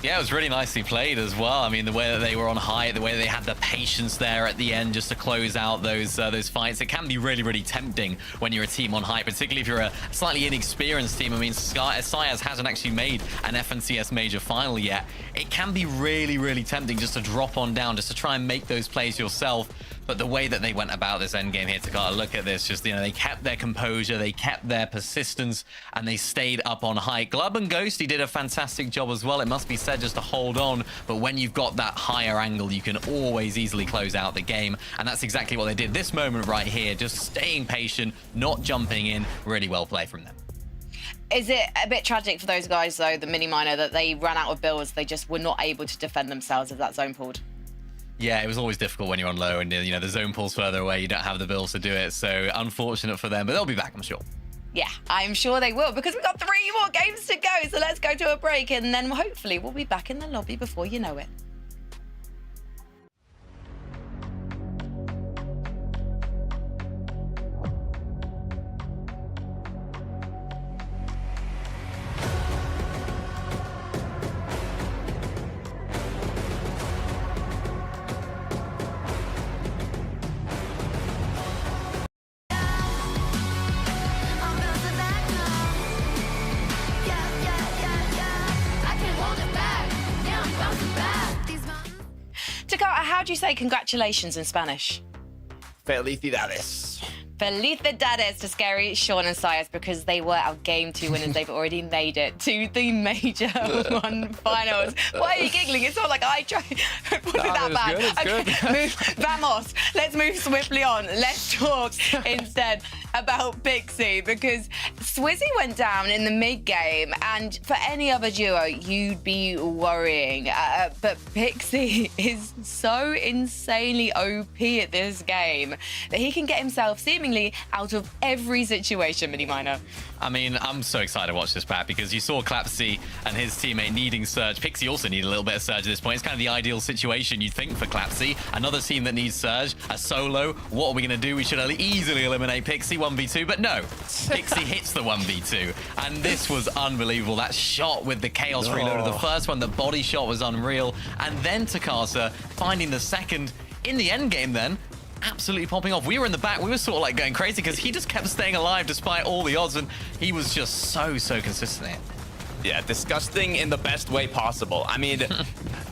Yeah, it was really nicely played as well. I mean, the way that they were on high, the way that they had the patience there at the end just to close out those fights. It can be really, really tempting when you're a team on high, particularly if you're a slightly inexperienced team. I mean, Ciaz hasn't actually made an FNCS major final yet. It can be really, really tempting just to drop on down, just to try and make those plays yourself. But the way that they went about this endgame here, Takata, look at this. Just, you know, they kept their composure, they kept their persistence, and they stayed up on high. Glub and Ghosty did a fantastic job as well, it must be said, just to hold on. But when you've got that higher angle, you can always easily close out the game. And that's exactly what they did this moment right here, just staying patient, not jumping in. Really well played from them. Is it a bit tragic for those guys, though, the mini minor, that they ran out of builds? They just were not able to defend themselves as that zone pulled? Yeah, it was always difficult when you're on low and, you know, the zone pulls further away. You don't have the builds to do it. So unfortunate for them, but they'll be back, I'm sure. Yeah, I'm sure they will, because we've got 3 more games to go. So let's go to a break, and then hopefully we'll be back in the lobby before you know it. I'm bouncing back now. Yeah, yeah, yeah, yeah. I can't hold it back. Yeah, I'm bouncing back. These mountains. Takata, how do you say congratulations in Spanish? Felicidades. Felicidades to Scary, Sean and Ciaz, because they were our Game 2 winners. They've already made it to the Major 1 Finals. Why are you giggling? It's not like I tried. It wasn't that bad. It's good. Vamos. Let's move swiftly on. Let's talk instead about Pixie, because Swizzy went down in the mid-game, and for any other duo, you'd be worrying. But Pixie is so insanely OP at this game that he can get himself seemingly out of every situation, mini minor. I mean, I'm so excited to watch this, Pat, because you saw Clapsy and his teammate needing Surge. Pixie also needed a little bit of Surge at this point. It's kind of the ideal situation, you'd think, for Clapsy. Another team that needs Surge, a solo. What are we going to do? We should easily eliminate Pixie 1v2, but no. Pixie hits the 1v2, and this was unbelievable. That shot with the Chaos Reloader, the first one, the body shot was unreal. And then Takasa finding the second in the end game then, absolutely popping off. We were in the back. We were sort of like going crazy because he just kept staying alive despite all the odds, and he was just so consistent here. Yeah, disgusting in the best way possible. I mean,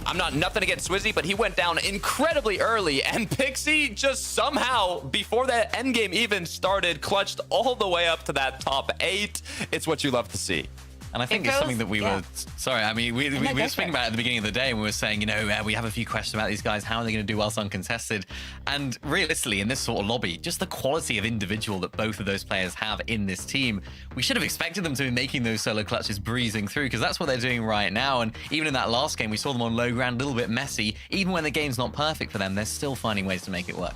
I'm nothing against Swizzy, but he went down incredibly early, and Pixie just somehow, before that endgame even started, clutched all the way up to that top 8. It's what you love to see. And I think it's something that we were, sorry, I mean, we were speaking about it at the beginning of the day, and we were saying, you know, we have a few questions about these guys. How are they going to do whilst uncontested? And realistically, in this sort of lobby, just the quality of individual that both of those players have in this team, we should have expected them to be making those solo clutches breezing through, because that's what they're doing right now. And even in that last game, we saw them on low ground, a little bit messy. Even when the game's not perfect for them, they're still finding ways to make it work.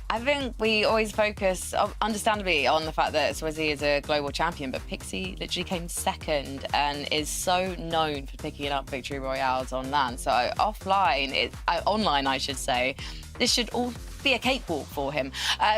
I think we always focus, understandably, on the fact that Swizzy is a global champion, but Pixie literally came second and is so known for picking up victory royales on LAN. So offline, online, I should say, this should all be a cakewalk for him.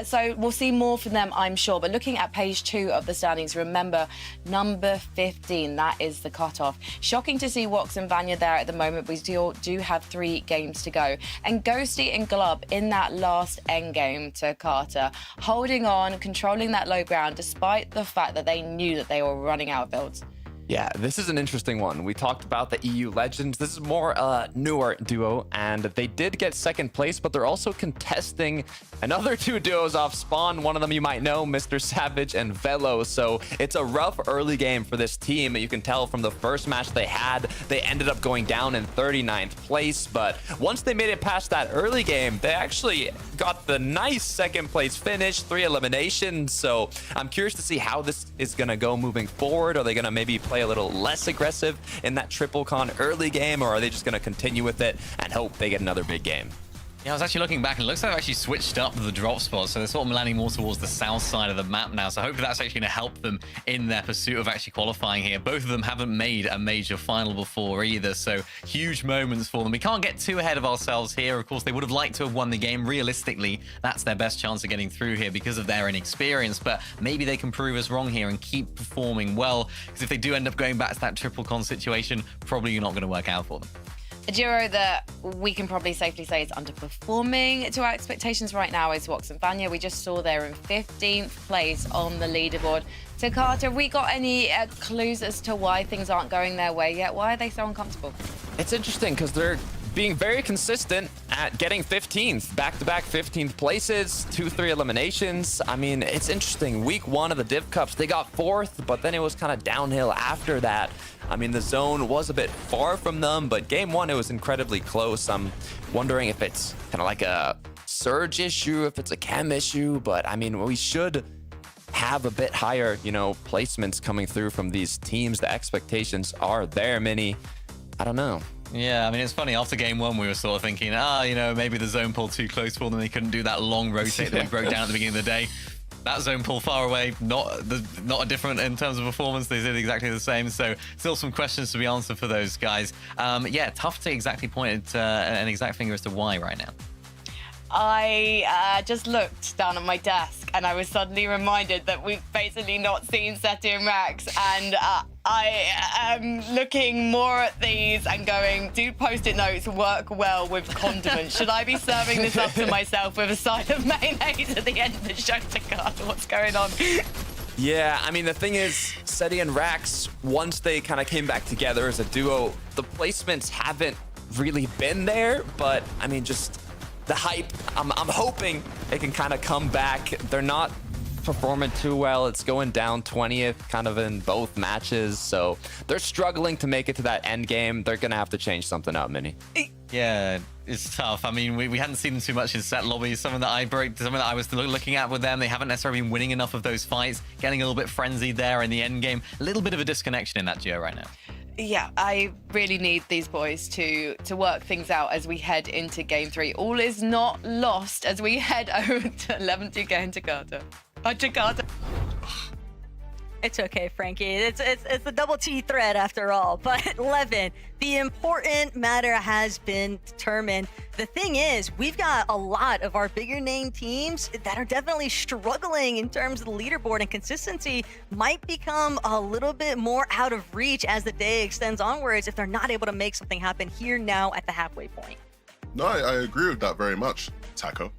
So we'll see more from them, I'm sure. But looking at page 2 of the standings, remember, number 15, that is the cutoff. Shocking to see Wox and Vanya there at the moment. We still do have 3 games to go. And Ghosty and Glub in that last endgame to Carter, holding on, controlling that low ground, despite the fact that they knew that they were running out of builds. Yeah, this is an interesting one. We talked about the EU Legends. This is more newer duo, and they did get second place, but they're also contesting another 2 duos off spawn. One of them you might know, Mr. Savage and Velo. So it's a rough early game for this team. You can tell from the first match they had, they ended up going down in 39th place. But once they made it past that early game, they actually got the nice second place finish, 3 eliminations. So I'm curious to see how this is going to go moving forward. Are they going to maybe play a little less aggressive in that triple con early game, or are they just going to continue with it and hope they get another big game? Yeah, I was actually looking back, and it looks like they've actually switched up the drop spot, so they're sort of landing more towards the south side of the map now, so hopefully that's actually going to help them in their pursuit of actually qualifying here. Both of them haven't made a major final before either, so huge moments for them. We can't get too ahead of ourselves here. Of course, they would have liked to have won the game. Realistically, that's their best chance of getting through here because of their inexperience, but maybe they can prove us wrong here and keep performing well, because if they do end up going back to that triple con situation, probably not going to work out for them. A duo that we can probably safely say is underperforming to our expectations right now is Wox and Vanya. We just saw they're in 15th place on the leaderboard. So Carter, have we got any clues as to why things aren't going their way yet? Why are they so uncomfortable? It's interesting because they're being very consistent at getting 15th, back-to-back 15th places, 2-3 eliminations. I mean, it's interesting. Week 1 of the Div Cups, they got 4th, but then it was kind of downhill after that. I mean, the zone was a bit far from them, but game 1, it was incredibly close. I'm wondering if it's kind of like a surge issue, if it's a chem issue, but I mean, we should have a bit higher, you know, placements coming through from these teams. The expectations are there, Mini. I don't know. Yeah, I mean, it's funny. After game 1, we were sort of thinking, you know, maybe the zone pull too close for them. They couldn't do that long rotate that we broke down at the beginning of the day. That zone pull far away, not a different in terms of performance. They did exactly the same. So still some questions to be answered for those guys. Yeah, tough to exactly point an exact finger as to why right now. I just looked down at my desk and I was suddenly reminded that we've basically not seen Seti and Rax, and I am looking more at these and going, do Post-it notes work well with condiments? Should I be serving this up to myself with a side of mayonnaise at the end of the show to Carter? What's going on? Yeah, I mean, the thing is, Seti and Rax, once they kind of came back together as a duo, the placements haven't really been there, but I mean, just the hype, I'm hoping they can kind of come back. They're not performing too well. It's going down 20th kind of in both matches, so they're struggling to make it to that end game. They're gonna have to change something up, Mini. Yeah, it's tough. I mean, we hadn't seen them too much in set lobbies. Something that I was looking at with them, they haven't necessarily been winning enough of those fights, getting a little bit frenzied there in the end game. A little bit of a disconnection in that duo right now. Yeah, I really need these boys to work things out as we head into game 3. All is not lost as we head over to 11-2 into Carter. Carter. It's okay, Frankie. It's the double T thread after all. But 11, the important matter has been determined. The thing is, we've got a lot of our bigger name teams that are definitely struggling in terms of the leaderboard, and consistency might become a little bit more out of reach as the day extends onwards if they're not able to make something happen here now at the halfway point. No, I agree with that very much, Taco.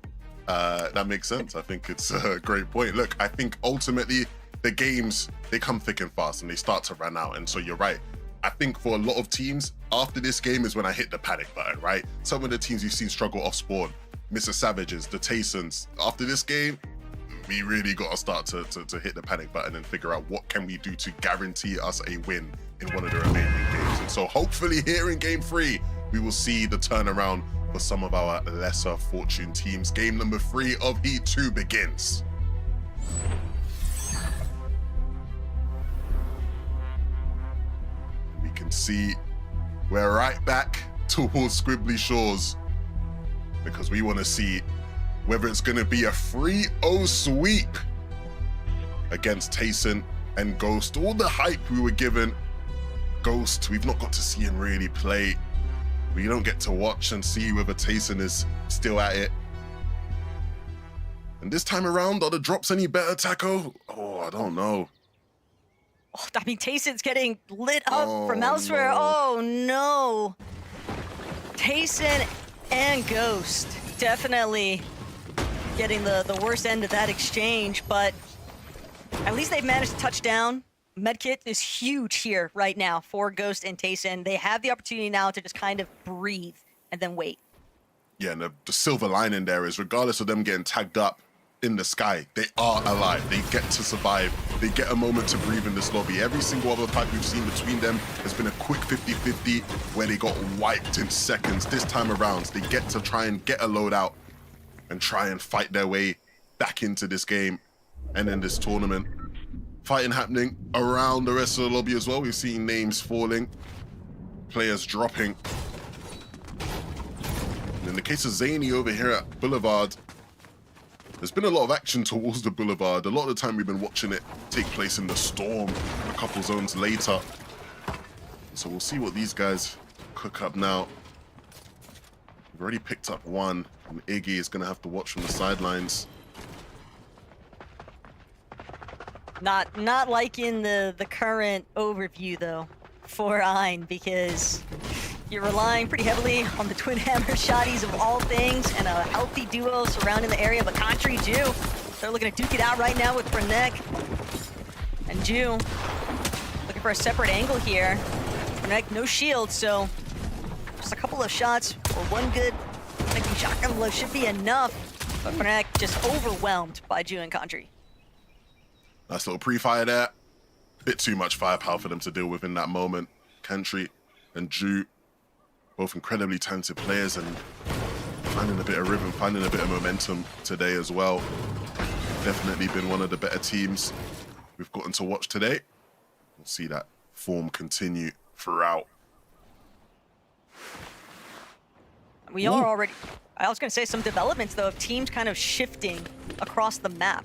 That makes sense. I think it's a great point. Look, I think ultimately the games, they come thick and fast and they start to run out. And so you're right. I think for a lot of teams, after this game is when I hit the panic button, right? Some of the teams you've seen struggle off spawn, Mr. Savages, the Taysons. After this game, we really got to start to hit the panic button and figure out what can we do to guarantee us a win in one of the remaining games. And so hopefully here in game 3, we will see the turnaround for some of our lesser fortune teams. Game number 3 of Heat 2 begins. We can see we're right back towards Squibbly Shores because we want to see whether it's going to be a 3-0 sweep against Tayson and Ghost. All the hype we were given, Ghost, we've not got to see him really play. We don't get to watch and see whether Tayson is still at it. And this time around, are the drops any better, Taco? Oh, I don't know. Oh, I mean, Tayson's getting lit up from elsewhere. No. Oh, no. Tayson and Ghost definitely getting the worst end of that exchange, but at least they've managed to touch down. Medkit is huge here right now for Ghost and Tayson. They have the opportunity now to just kind of breathe and then wait. Yeah, and the silver lining there is regardless of them getting tagged up in the sky, they are alive. They get to survive. They get a moment to breathe in this lobby. Every single other fight we've seen between them has been a quick 50-50 where they got wiped in seconds. This time around, they get to try and get a loadout and try and fight their way back into this game and in this tournament. Fighting happening around the rest of the lobby as well. We've seen names falling, players dropping. And in the case of Zany over here at Boulevard, there's been a lot of action towards the Boulevard. A lot of the time we've been watching it take place in the Storm, a couple zones later. So we'll see what these guys cook up now. We've already picked up one, and Iggy is going to have to watch from the sidelines. Not liking the current overview, though, for Ein, because you're relying pretty heavily on the twin hammer shotties of all things and a healthy duo surrounding the area, but Country Jew, they're looking to duke it out right now with Frenek. And Jew looking for a separate angle here. Frenek, no shield, so just a couple of shots or one good connecting shotgun blow should be enough. But Frenek just overwhelmed by Jew and Country. Nice little pre-fire there. Bit too much firepower for them to deal with in that moment. Country and Jew, both incredibly talented players and finding a bit of rhythm, finding a bit of momentum today as well. Definitely been one of the better teams we've gotten to watch today. We'll see that form continue throughout. We are already, I was going to say some developments, though, of teams kind of shifting across the map.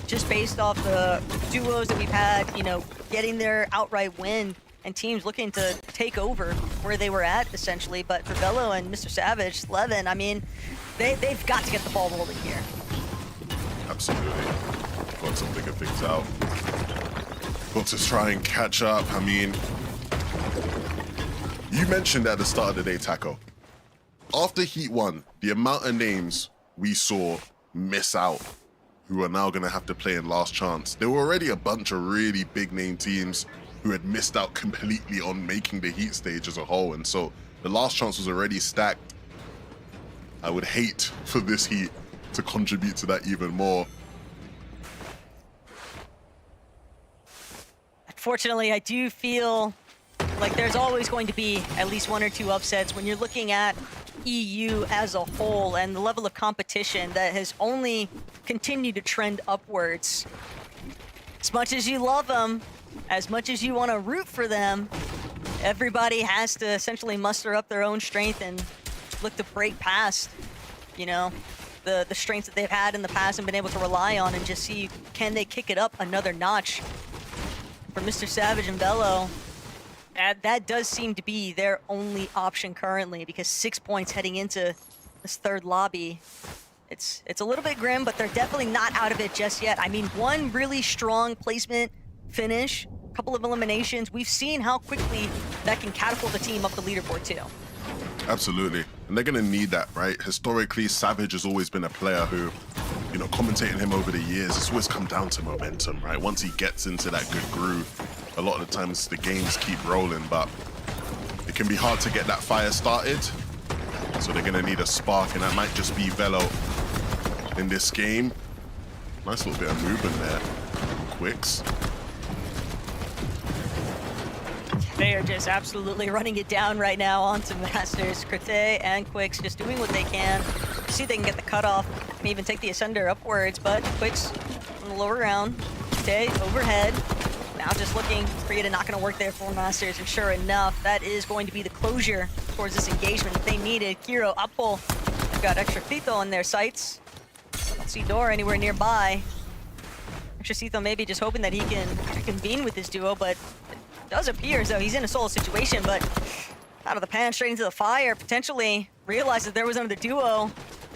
Just based off the duos that we've had, you know, getting their outright win and teams looking to take over where they were at, essentially. But for Velo and Mr. Savage, Levin, I mean, they've got to get the ball rolling here. Absolutely. Got some bigger things out. Got to try and catch up. I mean, you mentioned at the start of the day, Taco. After Heat 1, the amount of names we saw miss out who are now going to have to play in Last Chance. There were already a bunch of really big name teams who had missed out completely on making the Heat stage as a whole, and so the Last Chance was already stacked. I would hate for this Heat to contribute to that even more. Unfortunately, I do feel like there's always going to be at least one or two upsets when you're looking at EU as a whole and the level of competition that has only continued to trend upwards. As much as you love them, as much as you want to root for them, everybody has to essentially muster up their own strength and look to break past, you know, the strengths that they've had in the past and been able to rely on and just see, can they kick it up another notch? For Mr. Savage and Velo, that does seem to be their only option currently, because 6 points heading into this third lobby. It's a little bit grim, but they're definitely not out of it just yet. I mean, one really strong placement finish, a couple of eliminations. We've seen how quickly that can catapult the team up the leaderboard too. Absolutely. And they're going to need that, right? Historically, Savage has always been a player who, you know, commentating him over the years, it's always come down to momentum, right? Once he gets into that good groove, a lot of the times the games keep rolling, but it can be hard to get that fire started. So they're going to need a spark, and that might just be Velo in this game. Nice little bit of movement there. Quicks. They are just absolutely running it down right now onto Masters. Crete and Quicks just doing what they can. See if they can get the cutoff. May even take the Ascender upwards, but Quicks on the lower round. Crete overhead. Now just looking, Frida not going to work there for Masters, and sure enough, that is going to be the closure towards this engagement that they needed. Kiro, Apple, they've got extra Fito in their sights. Don't see Dora anywhere nearby. Extracito maybe just hoping that he can convene with this duo, but it does appear as though he's in a solo situation, but out of the pan, straight into the fire, potentially realizes there was another duo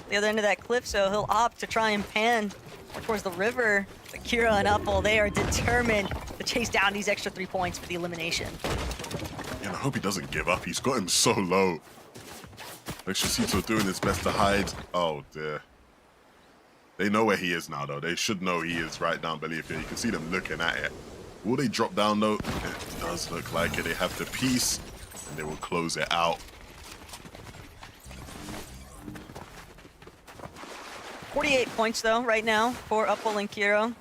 the other end of that cliff, so he'll opt to try and pan towards the river. But Kira and Upple, they are determined to chase down these extra 3 points for the elimination. Yeah, and I hope he doesn't give up. He's got him so low. Extracito doing his best to hide. Oh dear. They know where he is now, though. They should know he is right down beneath here. You can see them looking at it. Will they drop down, though? It does look like it. They have the piece, and they will close it out. 48 points, though, right now for Upple and Kiro.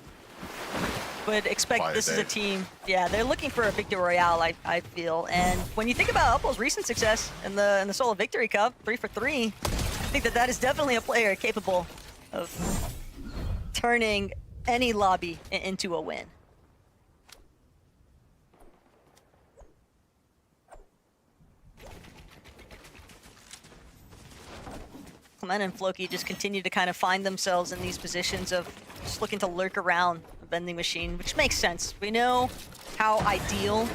But expect this is a team, yeah, they're looking for a victory royale, I feel. And when you think about Upple's recent success in the Solo Victory Cup, 3 for 3, I think that is definitely a player capable of turning any lobby into a win. Clement and Floki just continue to kind of find themselves in these positions of just looking to lurk around the vending machine, which makes sense. We know how ideal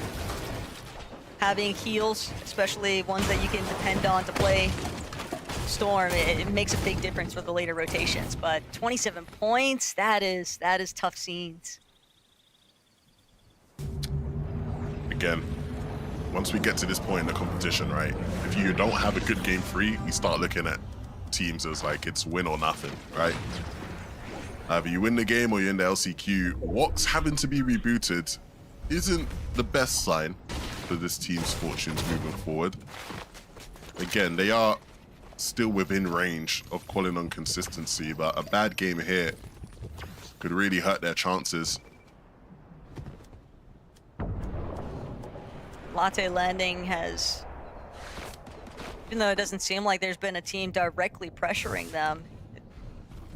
having heals, especially ones that you can depend on to play Storm, it makes a big difference for the later rotations. But 27 points, that is tough scenes. Again, once we get to this point in the competition, right, if you don't have a good game 3, we start looking at teams as like it's win or nothing, right? Either you win the game or you're in the LCQ. What's having to be rebooted isn't the best sign for this team's fortunes moving forward. Again, they are still within range of calling on consistency, but a bad game here could really hurt their chances. Latte Landing has, even though it doesn't seem like there's been a team directly pressuring them, it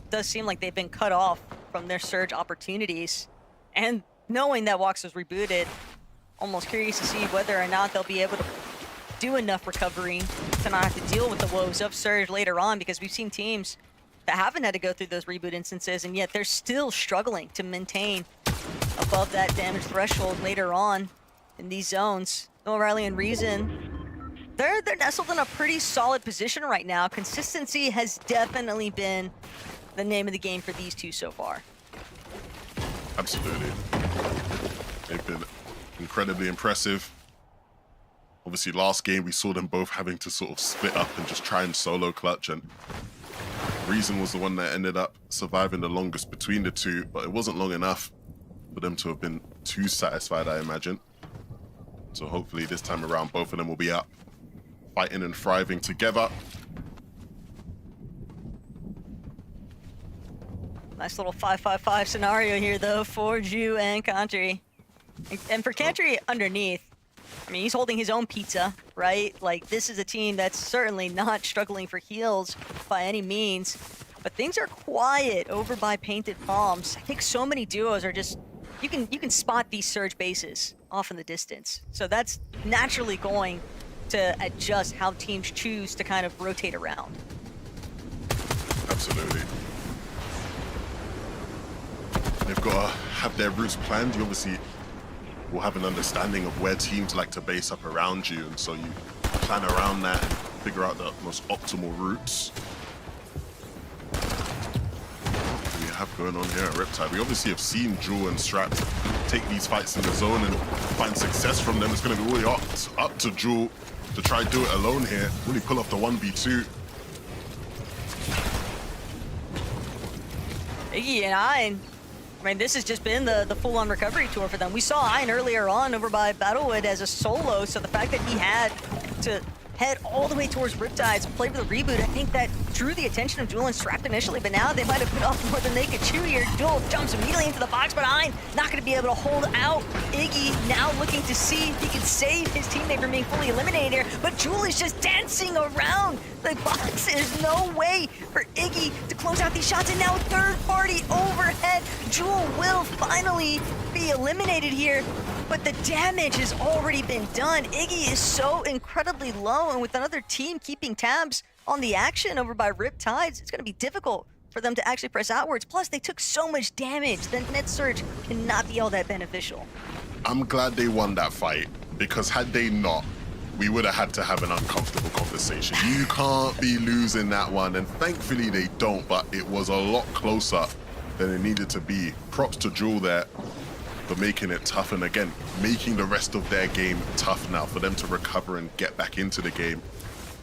does seem like they've been cut off from their surge opportunities. And knowing that Walks was rebooted, almost curious to see whether or not they'll be able to do enough recovery to not have to deal with the woes of surge later on, because we've seen teams that haven't had to go through those reboot instances, and yet they're still struggling to maintain above that damage threshold later on in these zones. O'Reilly and Reason, they're nestled in a pretty solid position right now. Consistency has definitely been the name of the game for these two so far. Absolutely. They've been incredibly impressive. Obviously, last game we saw them both having to sort of split up and just try and solo clutch, and Reason was the one that ended up surviving the longest between the two, but it wasn't long enough for them to have been too satisfied, I imagine. So hopefully this time around, both of them will be up, fighting and thriving together. Nice little 5-5-5 scenario here, though, for Ju and Country. And for Country underneath, I mean, he's holding his own pizza, right? Like, this is a team that's certainly not struggling for heals by any means. But things are quiet over by Painted Palms. I think so many duos are just... You can spot these surge bases off in the distance. So that's naturally going to adjust how teams choose to kind of rotate around. Absolutely. They've got to have their routes planned. You obviously will have an understanding of where teams like to base up around you, and so you plan around that and figure out the most optimal routes. What do we have going on here at Riptide? We obviously have seen Jewel and Strat take these fights in the zone and find success from them. It's going to be really up to Jewel to try and do it alone here. Really pull off the 1v2. Iggy and Iron, I mean, this has just been the full-on recovery tour for them. We saw Iron earlier on over by Battlewood as a solo, so the fact that he had to head all the way towards Riptides and play for the reboot, I think that drew the attention of Jewel and Strapped initially, but now they might have bit off more than they could chew here. Jewel jumps immediately into the box, but Iron not going to be able to hold out. Iggy now looking to see if he can save his teammate from being fully eliminated here, but Jewel is just dancing around the box. There's no way for Iggy to close out these shots, and now third party overhead. Jewel will finally be eliminated here, but the damage has already been done. Iggy is so incredibly low, and with another team keeping tabs on the action over by Riptides, it's going to be difficult for them to actually press outwards. Plus, they took so much damage. The net surge cannot be all that beneficial. I'm glad they won that fight, because had they not, we would have had to have an uncomfortable conversation. You can't be losing that one, and thankfully they don't, but it was a lot closer than it needed to be. Props to Jewel there for making it tough, and again, making the rest of their game tough now for them to recover and get back into the game.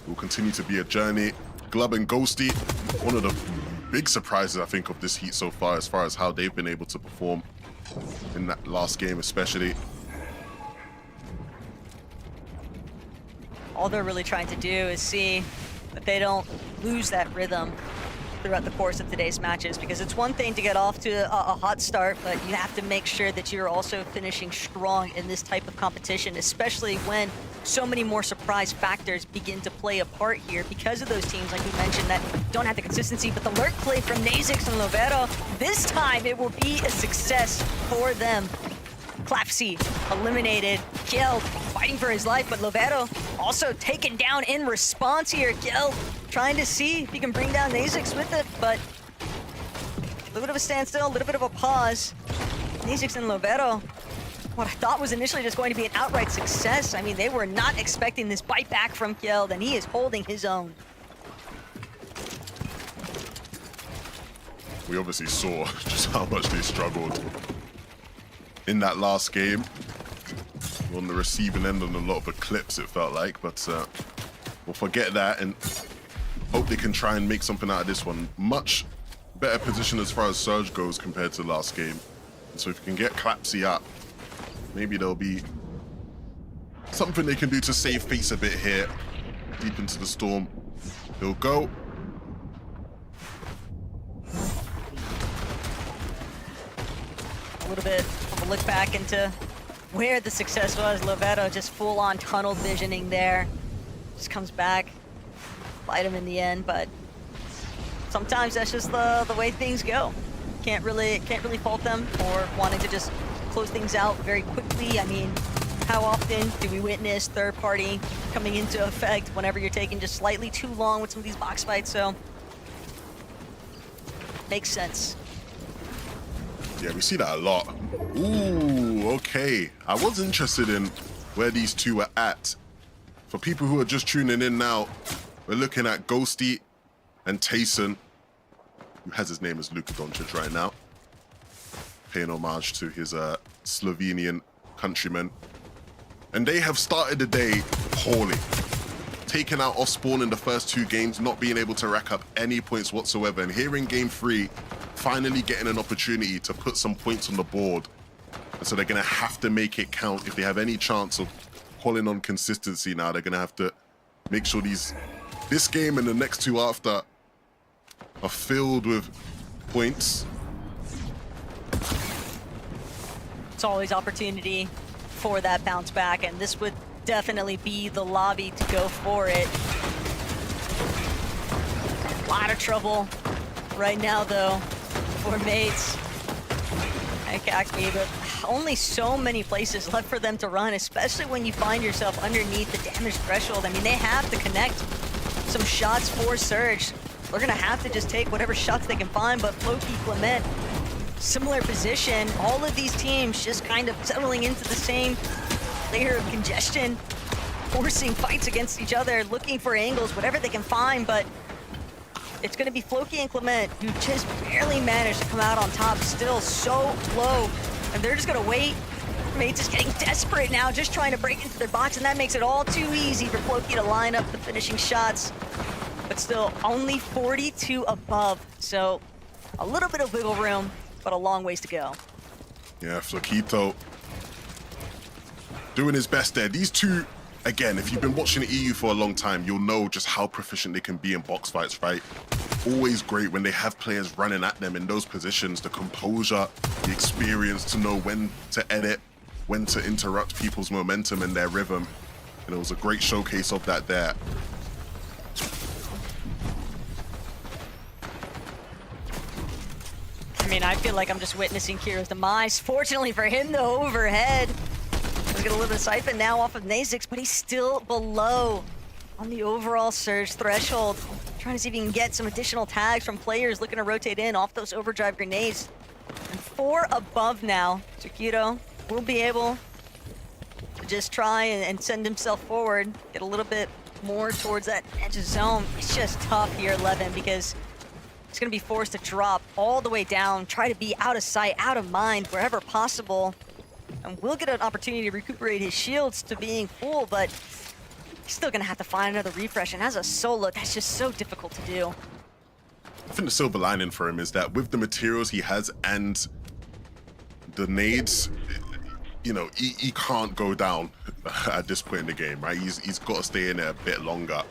It will continue to be a journey. Glub and Ghosty, one of the big surprises, I think, of this heat so far as how they've been able to perform in that last game especially. All they're really trying to do is see that they don't lose that rhythm throughout the course of today's matches, because it's one thing to get off to a hot start, but you have to make sure that you're also finishing strong in this type of competition, especially when so many more surprise factors begin to play a part here because of those teams, like we mentioned, that don't have the consistency. But the lurk play from Nazix and Lovero, this time it will be a success for them. Clapsy eliminated, killed, fighting for his life, but Lovero also taken down in response here. Killed, trying to see if he can bring down Nazix with it, but a little bit of a standstill, a little bit of a pause. Nazix and Lovero, what I thought was initially just going to be an outright success. I mean, they were not expecting this bite back from Killed, and he is holding his own. We obviously saw just how much they struggled in that last game. On the receiving end on a lot of eclipse, it felt like, but we'll forget that and hope they can try and make something out of this one. Much better position as far as Surge goes compared to the last game. And so if you can get Clapsy up, maybe there'll be something they can do to save face a bit here. Deep into the storm. He'll go. A little bit of a look back into where the success was. Lovero just full-on tunnel visioning there. Just comes back, fight him in the end, but sometimes that's just the way things go. Can't really fault them for wanting to just close things out very quickly. I mean, how often do we witness third party coming into effect whenever you're taking just slightly too long with some of these box fights? So makes sense. Yeah, we see that a lot. Ooh, okay. I was interested in where these two were at. For people who are just tuning in now, we're looking at Ghosty and Tayson, who has his name as Luka Doncic right now, paying homage to his Slovenian countrymen. And they have started the day poorly. Taken out off spawn in the first two games, not being able to rack up any points whatsoever. And here in game 3, finally getting an opportunity to put some points on the board. And so they're going to have to make it count. If they have any chance of pulling on consistency now, they're going to have to make sure this game and the next two after are filled with points. It's always opportunity for that bounce back, and this would definitely be the lobby to go for it. A lot of trouble right now, though, for mates. But only so many places left for them to run, especially when you find yourself underneath the damage threshold. I mean, they have to connect some shots for Surge. They're gonna have to just take whatever shots they can find, but Floki, Clement, similar position. All of these teams just kind of settling into the same layer of congestion, forcing fights against each other, looking for angles, whatever they can find, but it's going to be Floki and Clement who just barely managed to come out on top, still so low, and they're just going to wait. Mates is getting desperate now, just trying to break into their box, and that makes it all too easy for Floki to line up the finishing shots, but still only 42 above, so a little bit of wiggle room, but a long ways to go. Yeah, Flokito doing his best there. These two, again, if you've been watching the EU for a long time, you'll know just how proficient they can be in box fights, right? Always great when they have players running at them in those positions, the composure, the experience to know when to edit, when to interrupt people's momentum and their rhythm. And it was a great showcase of that there. I mean, I feel like I'm just witnessing Kira's demise. Fortunately for him, though, overhead. He's got a little bit of siphon now off of Nazix, but he's still below on the overall Surge threshold. trying to see if he can get some additional tags from players looking to rotate in off those overdrive grenades. And 4 above now. Chiquito will be able to just try and send himself forward, get a little bit more towards that edge of zone. It's just tough here, 11, because he's going to be forced to drop all the way down, try to be out of sight, out of mind, wherever possible. And will get an opportunity to recuperate his shields to being full, but he's still going to have to find another refresh. And as a solo, that's just so difficult to do. I think the silver lining for him is that with the materials he has and the nades, you know, he can't go down at this point in the game, right? He's got to stay in there a bit longer.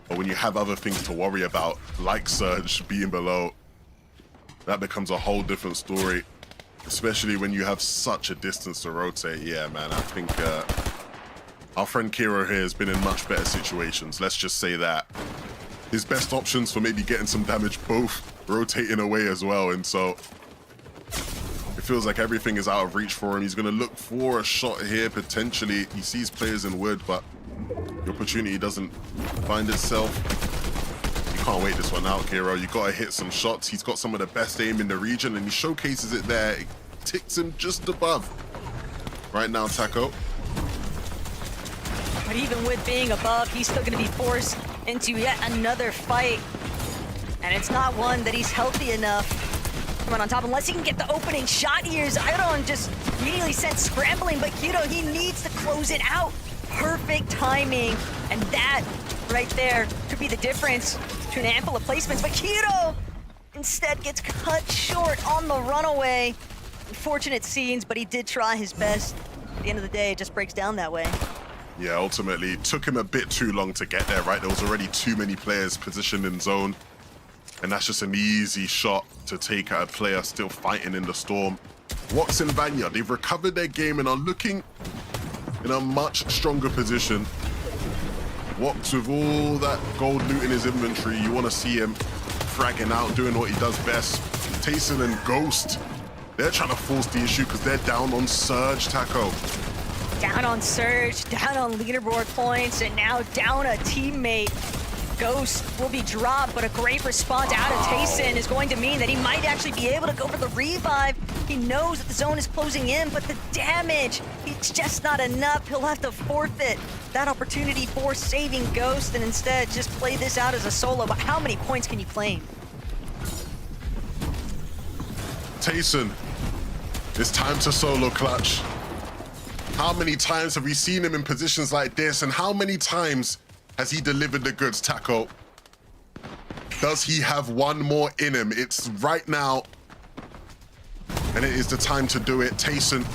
But when you have other things to worry about, like Surge being below, that becomes a whole different story. Especially when you have such a distance to rotate. Yeah, man, I think our friend Kiro here has been in much better situations. Let's just say that. His best options for maybe getting some damage, both rotating away as well. And so it feels like everything is out of reach for him. He's going to look for a shot here, potentially. He sees players in wood, but the opportunity doesn't find itself. You can't wait this one out, Kiro. You got to hit some shots. He's got some of the best aim in the region, and he showcases it there. It ticks him just above. Right now, Taco. But even with being above, he's still going to be forced into yet another fight. And it's not one that he's healthy enough to run on top, unless he can get the opening shot here. Zyron just immediately sent scrambling, but Kiro, he needs to close it out. Perfect timing, and that right there could be the difference between a handful of placements. But Kiro instead gets cut short on the runaway. Unfortunate scenes, but he did try his best. At the end of the day, it just breaks down that way. Yeah, ultimately, it took him a bit too long to get there, right? There was already too many players positioned in zone. And that's just an easy shot to take at a player still fighting in the storm. Wox and Vanya, they've recovered their game and are looking in a much stronger position. Wox with all that gold loot in his inventory, you want to see him fragging out, doing what he does best. Tayson and Ghost, they're trying to force the issue because they're down on Surge, Taco. Down on Surge, down on leaderboard points, and now down a teammate. Ghost will be dropped, but a great response out of Tayson is going to mean that he might actually be able to go for the revive. He knows that the zone is closing in, but the damage, it's just not enough. He'll have to forfeit that opportunity for saving Ghost and instead just play this out as a solo. But how many points can you claim? Tayson, it's time to solo clutch. How many times have we seen him in positions like this, and how many times has he delivered the goods, Taco? Does he have one more in him? It's right now, and it is the time to do it. Tayson,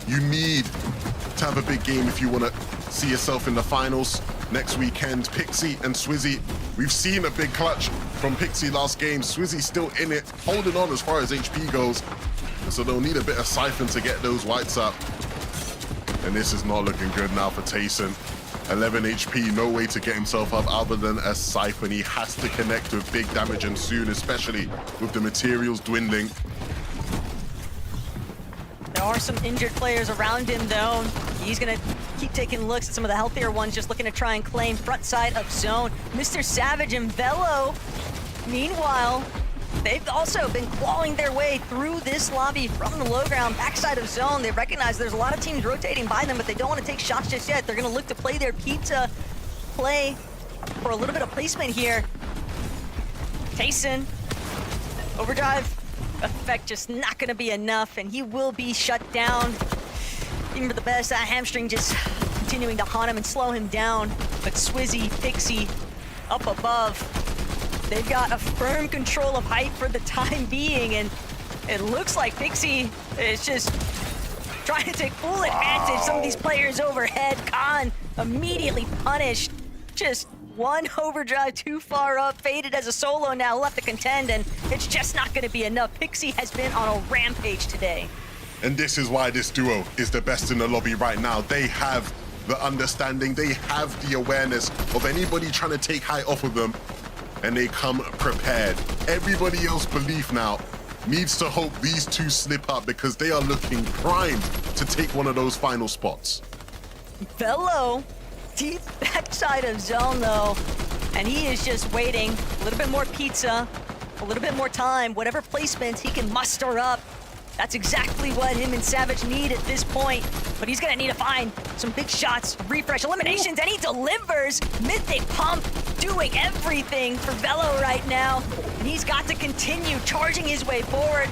you need to have a big game if you want to see yourself in the finals next weekend. Pixie and Swizzy, we've seen a big clutch from Pixie last game. Swizzy still in it, holding on as far as HP goes. So they'll need a bit of Siphon to get those whites up. And this is not looking good now for Tayson. 11 HP, no way to get himself up other than a Siphon. He has to connect with big damage and soon, especially with the materials dwindling. There are some injured players around him, though. He's going to keep taking looks at some of the healthier ones, just looking to try and claim front side of zone. Mr. Savage and Velo, meanwhile, they've also been clawing their way through this lobby from the low ground, backside of zone. They recognize there's a lot of teams rotating by them, but they don't want to take shots just yet. They're going to look to play their pizza play for a little bit of placement here. Tayson, overdrive effect just not going to be enough, and he will be shut down. Even for the best, that hamstring just continuing to haunt him and slow him down. But Swizzy, Pixie, up above. They've got a firm control of height for the time being, and it looks like Pixie is just trying to take full advantage. Some of these players overhead. Khan immediately punished. Just one overdrive too far up, faded as a solo now, left to contend, and it's just not going to be enough. Pixie has been on a rampage today. And this is why this duo is the best in the lobby right now. They have the understanding, they have the awareness of anybody trying to take height off of them, and they come prepared. Everybody else's belief now needs to hope these two slip up because they are looking primed to take one of those final spots. Velo, deep backside of zone though. And he is just waiting. A little bit more pizza, a little bit more time, whatever placements he can muster up. That's exactly what him and Savage need at this point. But he's gonna need to find some big shots, refresh, eliminations, and he delivers. Mythic Pump doing everything for Velo right now. And he's got to continue charging his way forward.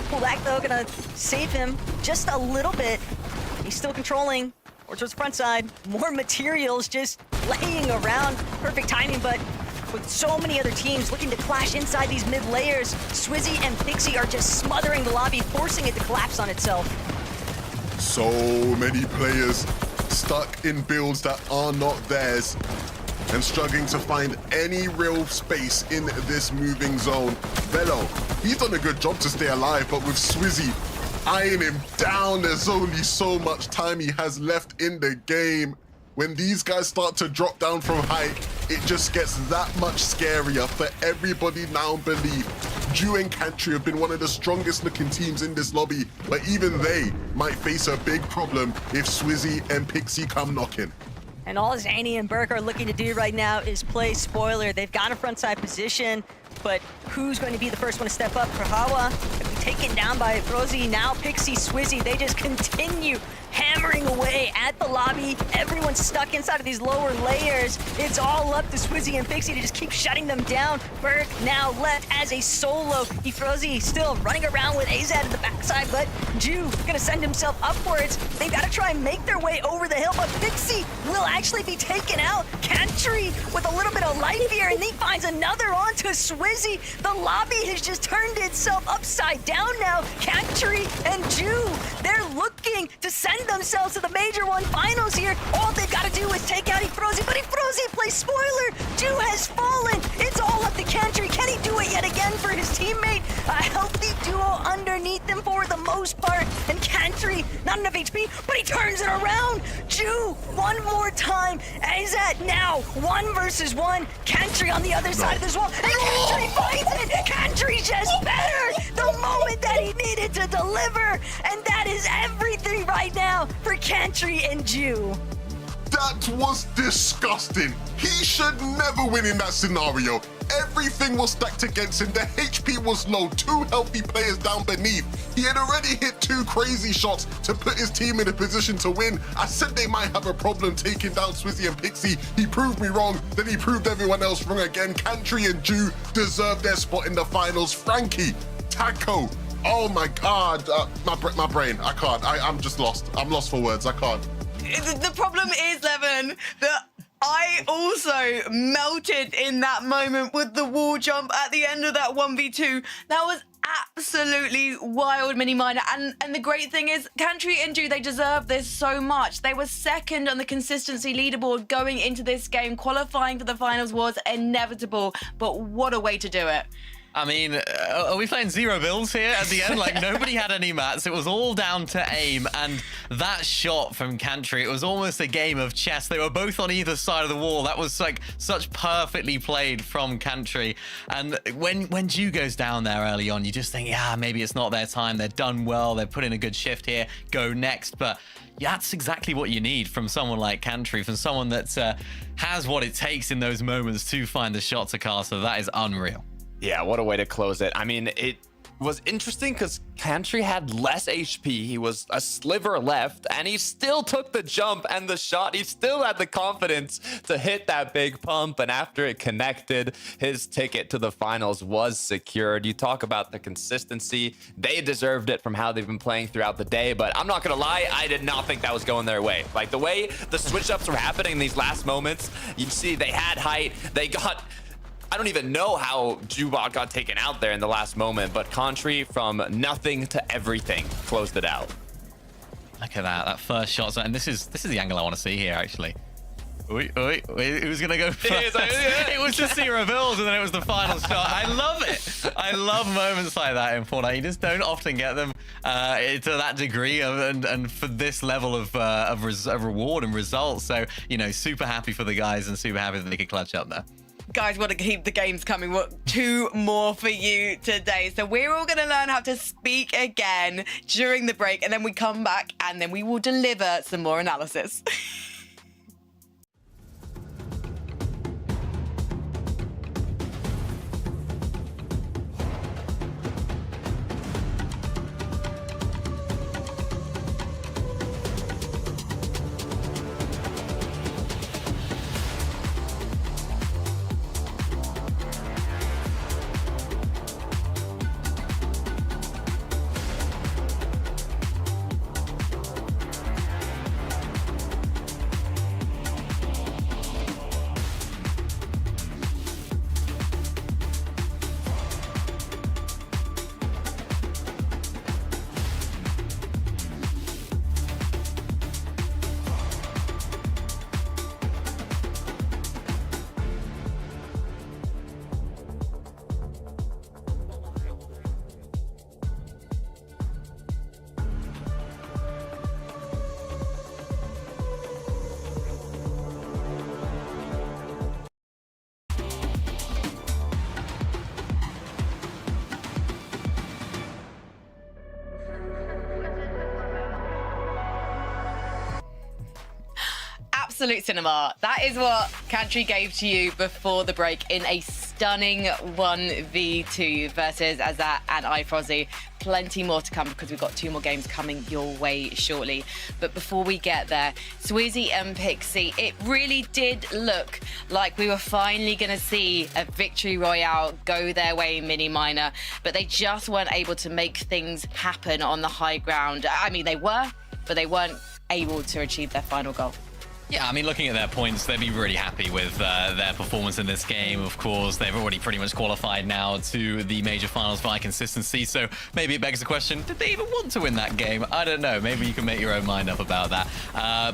Pulak, though, gonna save him just a little bit. He's still controlling towards the front side. More materials just laying around. Perfect timing, but with so many other teams looking to clash inside these mid layers, Swizzy and Pixie are just smothering the lobby, forcing it to collapse on itself. So many players stuck in builds that are not theirs and struggling to find any real space in this moving zone. Velo, he's done a good job to stay alive, but with Swizzy eyeing him down, there's only so much time he has left in the game. When these guys start to drop down from height, it just gets that much scarier for everybody now believe. Ju and Cantry have been one of the strongest looking teams in this lobby, but even they might face a big problem if Swizzy and Pixie come knocking. And all Zany and Burke are looking to do right now is play spoiler. They've got a frontside position, but who's going to be the first one to step up? Krahawa taken down by Rosie. Now Pixie, Swizzy, they just continue hammering away at the lobby. Everyone's stuck inside of these lower layers. It's all up to Swizzy and Pixie to just keep shutting them down. Burke now left as a solo. Ifrozi still running around with AZAD in the backside, but Ju gonna send himself upwards. They've got to try and make their way over the hill, but Pixie will actually be taken out. Cantry with a little bit of life here, and he finds another onto Swizzy. The lobby has just turned itself upside down now. Cantry and Ju, they're looking to send themselves to the Major 1 finals here. All they've got to do is take out Ifrozi, but Ifrozi plays spoiler. Ju has fallen. It's all up to Cantry. Can he do it yet again for his teammate? A healthy duo underneath him for the most part. And Cantry, not enough HP, but he turns it around. Ju, one more time. Azat now 1 versus 1. Cantry on the other side of this wall. And Cantry fights it. Cantry's just better. The moment that he needed to deliver. And that is everything right now for Cantry and Ju. That was disgusting. He should never win in that scenario. Everything was stacked against him. The HP was low. 2 healthy players down beneath. He had already hit 2 crazy shots to put his team in a position to win. I said they might have a problem taking down Swizzy and Pixie. He proved me wrong. Then he proved everyone else wrong again. Cantry and Ju deserve their spot in the finals. Frankie, Taco. Oh my God, my brain. I can't. I'm just lost. I'm lost for words. I can't. The problem is, Levin, that I also melted in that moment with the wall jump at the end of that 1v2. That was absolutely wild, Mini Miner. And the great thing is, Cantry and Ju, they deserve this so much. They were second on the consistency leaderboard going into this game. Qualifying for the finals was inevitable, but what a way to do it. I mean, are we playing 0 builds here at the end? Like, nobody had any mats. It was all down to aim. And that shot from Cantry, it was almost a game of chess. They were both on either side of the wall. That was, like, such perfectly played from Cantry. And when Ju goes down there early on, you just think, yeah, maybe it's not their time. They're done well. They're put in a good shift here. Go next. But yeah, that's exactly what you need from someone like Cantry, from someone that has what it takes in those moments to find the shot to cast. So that is unreal. Yeah, what a way to close it. I mean, it was interesting because Cantry had less HP. He was a sliver left, and he still took the jump and the shot. He still had the confidence to hit that big pump, and after it connected, his ticket to the finals was secured. You talk about the consistency. They deserved it from how they've been playing throughout the day, but I'm not going to lie, I did not think that was going their way. Like, the way the switch-ups were happening in these last moments, you'd see they had height, they got... I don't even know how Jubot got taken out there in the last moment, but Cantry from nothing to everything closed it out. Look at that first shot. And this is the angle I want to see here, actually. Wait, who's gonna go first? It was just 0 builds, and then it was the final shot. I love it. I love moments like that in Fortnite. You just don't often get them to that degree and for this level of reward and results. So, you know, super happy for the guys and super happy that they could clutch up there. Guys, want to keep the games coming. What 2 more for you today. So we're all going to learn how to speak again during the break, and then we come back and then we will deliver some more analysis. Absolute cinema. That is what Country gave to you before the break in a stunning 1v2 versus Azat and iFrozzy. Plenty more to come because we've got 2 more games coming your way shortly. But before we get there, Swizzy and Pixie, it really did look like we were finally going to see a victory royale go their way mini minor, but they just weren't able to make things happen on the high ground. I mean, they were, but they weren't able to achieve their final goal. Yeah, I mean, looking at their points, they'd be really happy with their performance in this game. Of course, they've already pretty much qualified now to the major finals via consistency. So maybe it begs the question, did they even want to win that game? I don't know. Maybe you can make your own mind up about that.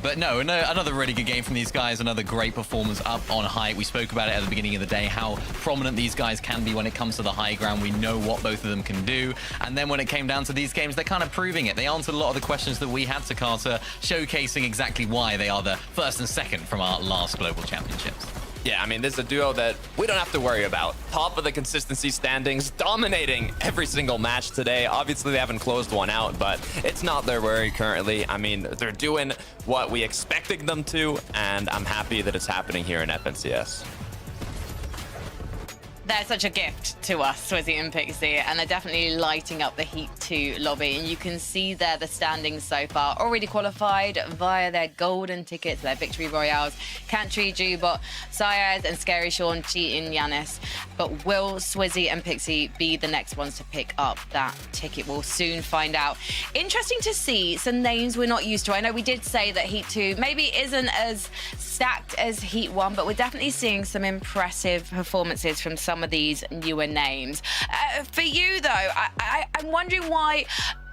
But no, another really good game from these guys. Another great performance up on height. We spoke about it at the beginning of the day, how prominent these guys can be when it comes to the high ground. We know what both of them can do. And then when it came down to these games, they're kind of proving it. They answered a lot of the questions that we had to Carter, showcasing exactly why they are the first and second from our last global championships. Yeah, I mean, this is a duo that we don't have to worry about. Top of the consistency standings, dominating every single match today. Obviously, they haven't closed one out, but it's not their worry currently. I mean, they're doing what we expected them to, and I'm happy that it's happening here in FNCS. They're such a gift to us, Swizzy and Pixie, and they're definitely lighting up the Heat 2 lobby. And you can see there the standings so far. Already qualified via their golden tickets, their victory royales. Country, Jubot, Syaz, and Scary Sean, cheating Yanis. But will Swizzy and Pixie be the next ones to pick up that ticket? We'll soon find out. Interesting to see some names we're not used to. I know we did say that Heat 2 maybe isn't as stacked as Heat 1, but we're definitely seeing some impressive performances from some of these newer names. For you, though, I'm wondering why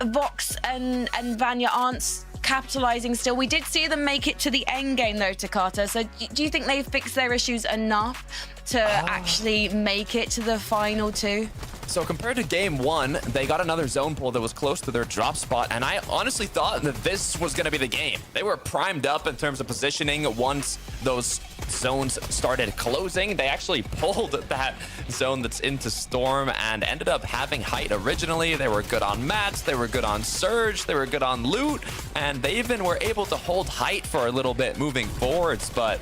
Vox and Vanya aren't capitalizing still. We did see them make it to the end game, though, Takata. So do you think they've fixed their issues enough to actually make it to the final 2? So compared to game 1, they got another zone pull that was close to their drop spot, and I honestly thought that this was going to be the game. They were primed up in terms of positioning once those zones started closing. They actually pulled that zone that's into Storm and ended up having height originally. They were good on mats, they were good on surge, they were good on loot, and they even were able to hold height for a little bit moving forwards, but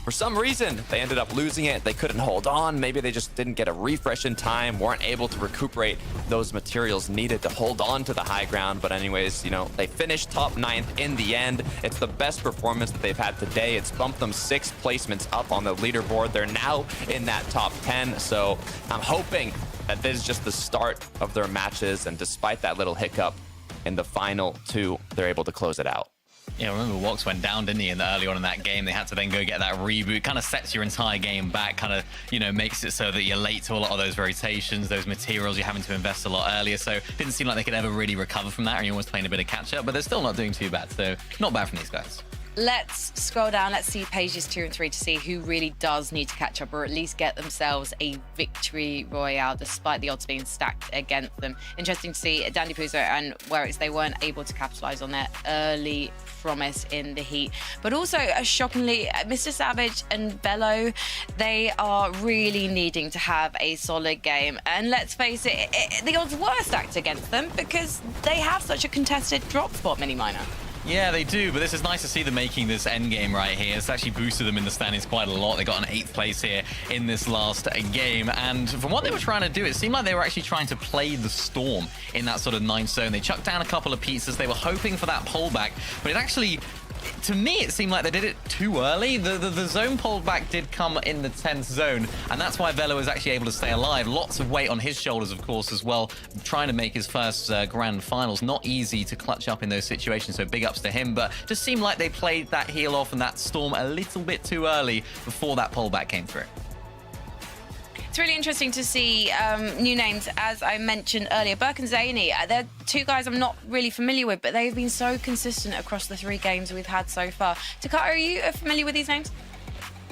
for some reason, they ended up losing it. They couldn't hold on. Maybe they just didn't get a refresh in time, weren't able to recuperate those materials needed to hold on to the high ground. But anyways, you know, they finished top 9th in the end. It's the best performance that they've had today. It's bumped them 6 placements up on the leaderboard. They're now in that top 10. So I'm hoping that this is just the start of their matches. And despite that little hiccup in the final 2, they're able to close it out. Yeah, remember Wox went down, didn't he, early on in that game? They had to then go get that reboot. Kind of sets your entire game back, kind of, you know, makes it so that you're late to a lot of those rotations, those materials you're having to invest a lot earlier. So it didn't seem like they could ever really recover from that, and you're almost playing a bit of catch up, but they're still not doing too bad. So not bad from these guys. Let's scroll down. Let's see pages 2 and 3 to see who really does need to catch up or at least get themselves a victory royale despite the odds being stacked against them. Interesting to see Dandy Puzo and Werix, they weren't able to capitalize on their early promise in the Heat. But also, shockingly, Mr. Savage and Bello, they are really needing to have a solid game. And let's face it, the odds were stacked against them because they have such a contested drop spot, mini minor. Yeah, they do, but this is nice to see them making this end game right here. It's actually boosted them in the standings quite a lot. They got an 8th place here in this last game, and from what they were trying to do, it seemed like they were actually trying to play the Storm in that sort of 9th zone. They chucked down a couple of pizzas. They were hoping for that pullback, but it actually, to me, it seemed like they did it too early. The zone pullback did come in the 10th zone, and that's why Velo was actually able to stay alive. Lots of weight on his shoulders, of course, as well, trying to make his first grand finals. Not easy to clutch up in those situations, so big ups to him, but just seemed like they played that heal off and that Storm a little bit too early before that pullback came through. It's really interesting to see new names, as I mentioned earlier. Burke and Zany, they're 2 guys I'm not really familiar with, but they've been so consistent across the 3 games we've had so far. Takata, are you familiar with these names?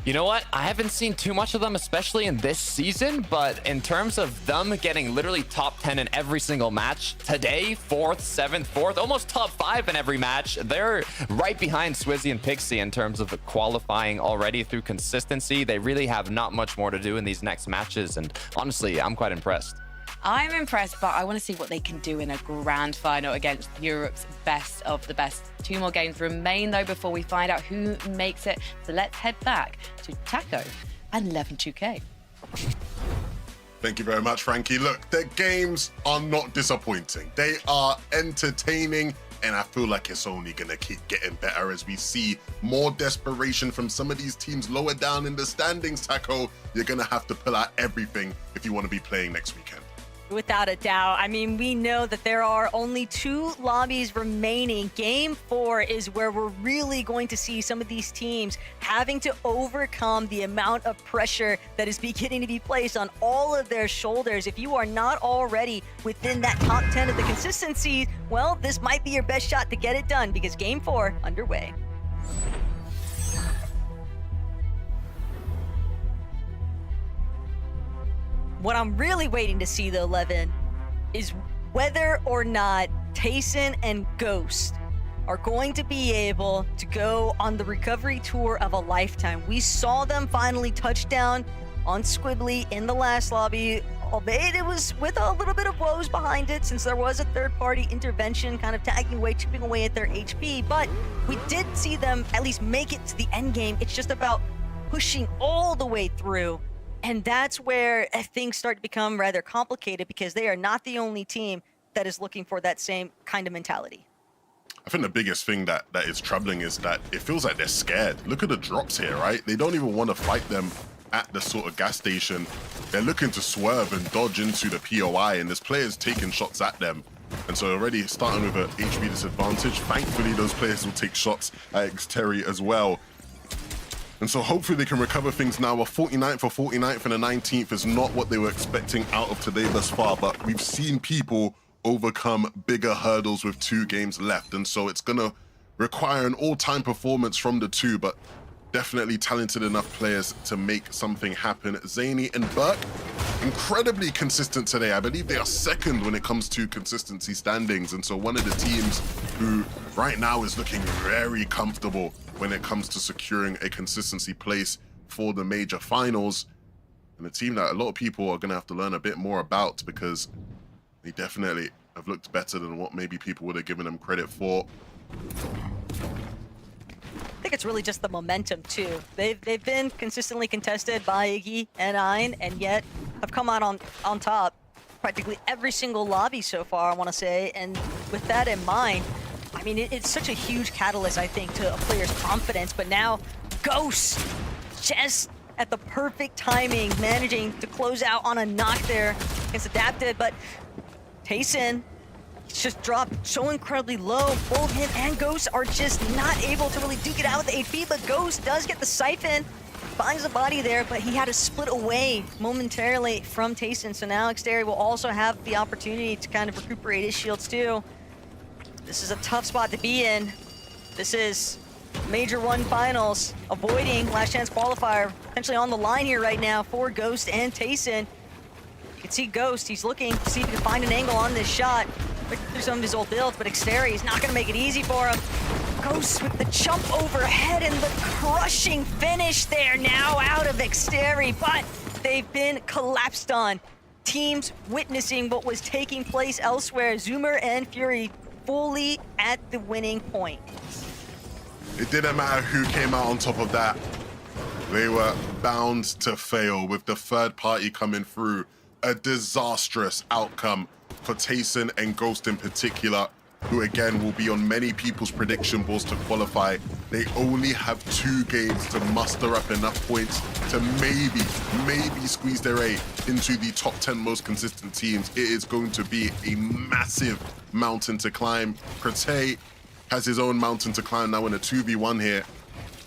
You know what? I haven't seen too much of them, especially in this season, but in terms of them getting literally top 10 in every single match, today, 4th, 7th, 4th, almost top 5 in every match, they're right behind Swizzy and Pixie in terms of qualifying already through consistency. They really have not much more to do in these next matches, and honestly, I'm quite impressed. I'm impressed, but I want to see what they can do in a grand final against Europe's best of the best. 2 more games remain, though, before we find out who makes it. So let's head back to Taco and 11-2K. Thank you very much, Frankie. Look, the games are not disappointing. They are entertaining, and I feel like it's only going to keep getting better as we see more desperation from some of these teams lower down in the standings, Taco. You're going to have to pull out everything if you want to be playing next weekend. Without a doubt. I mean, we know that there are only 2 lobbies remaining. Game 4 is where we're really going to see some of these teams having to overcome the amount of pressure that is beginning to be placed on all of their shoulders. If you are not already within that top 10 of the consistency, well, this might be your best shot to get it done because Game 4 underway. What I'm really waiting to see, though, Levin, is whether or not Tayson and Ghost are going to be able to go on the recovery tour of a lifetime. We saw them finally touch down on Squibbly in the last lobby, albeit it was with a little bit of woes behind it since there was a third-party intervention kind of tagging away, chipping away at their HP, but we did see them at least make it to the end game. It's just about pushing all the way through. And that's where things start to become rather complicated because they are not the only team that is looking for that same kind of mentality. I think the biggest thing that is troubling is that it feels like they're scared. Look at the drops here, right? They don't even want to fight them at the sort of gas station. They're looking to swerve and dodge into the POI, and there's players taking shots at them. And so already starting with an HP disadvantage, thankfully those players will take shots at Xterry as well. And so hopefully they can recover things now. A 49th or 49th and a 19th is not what they were expecting out of today thus far, but we've seen people overcome bigger hurdles with 2 games left. And so it's gonna require an all-time performance from the 2, but definitely talented enough players to make something happen. Zany and Burke, incredibly consistent today. I believe they are 2nd when it comes to consistency standings. And so one of the teams who right now is looking very comfortable when it comes to securing a consistency place for the major finals. And a team that a lot of people are going to have to learn a bit more about because they definitely have looked better than what maybe people would have given them credit for. I think it's really just the momentum too. They've been consistently contested by Iggy and Ein, and yet have come out on top practically every single lobby so far, I want to say. And with that in mind, I mean, it's such a huge catalyst, I think, to a player's confidence. But now, Ghost, just at the perfect timing, managing to close out on a knock there against Adapted. But Tayson just dropped so incredibly low. Both him and Ghost are just not able to really duke it out with the HP. But Ghost does get the siphon, finds the body there, but he had to split away momentarily from Tayson. So now Xterry will also have the opportunity to kind of recuperate his shields too. This is a tough spot to be in. This is Major 1 Finals, avoiding Last Chance Qualifier, potentially on the line here right now for Ghost and Tayson. You can see Ghost, he's looking to see if he can find an angle on this shot. Through some of his old builds, but Xterry is not going to make it easy for him. Ghost with the jump overhead and the crushing finish there now out of Xterry, but they've been collapsed on. Teams witnessing what was taking place elsewhere. Zoomer and Fury fully at the winning point. It didn't matter who came out on top of that. They were bound to fail with the 3rd party coming through. A disastrous outcome for Tayson and Ghost in particular, who again will be on many people's prediction boards to qualify. They only have 2 games to muster up enough points to maybe squeeze their way into the top 10 most consistent teams. It is going to be a massive mountain to climb. Crete has his own mountain to climb now in a 2v1 here.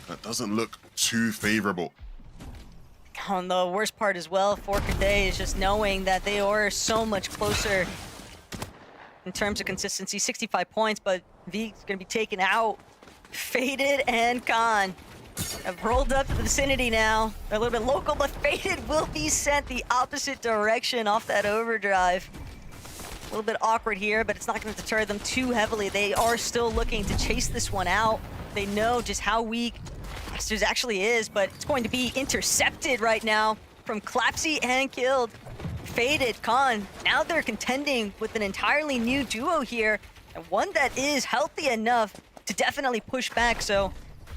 That doesn't look too favorable. And the worst part as well for Crete is just knowing that they are so much closer in terms of consistency. 65 points, but V's gonna be taken out. Faded and Khan have rolled up to the vicinity now. They're a little bit local, but Faded will be sent the opposite direction off that overdrive. A little bit awkward here, but it's not gonna deter them too heavily. They are still looking to chase this one out. They know just how weak Masters actually is, but it's going to be intercepted right now from Clapsy and killed. Faded, Khan, now they're contending with an entirely new duo here, and one that is healthy enough to definitely push back, so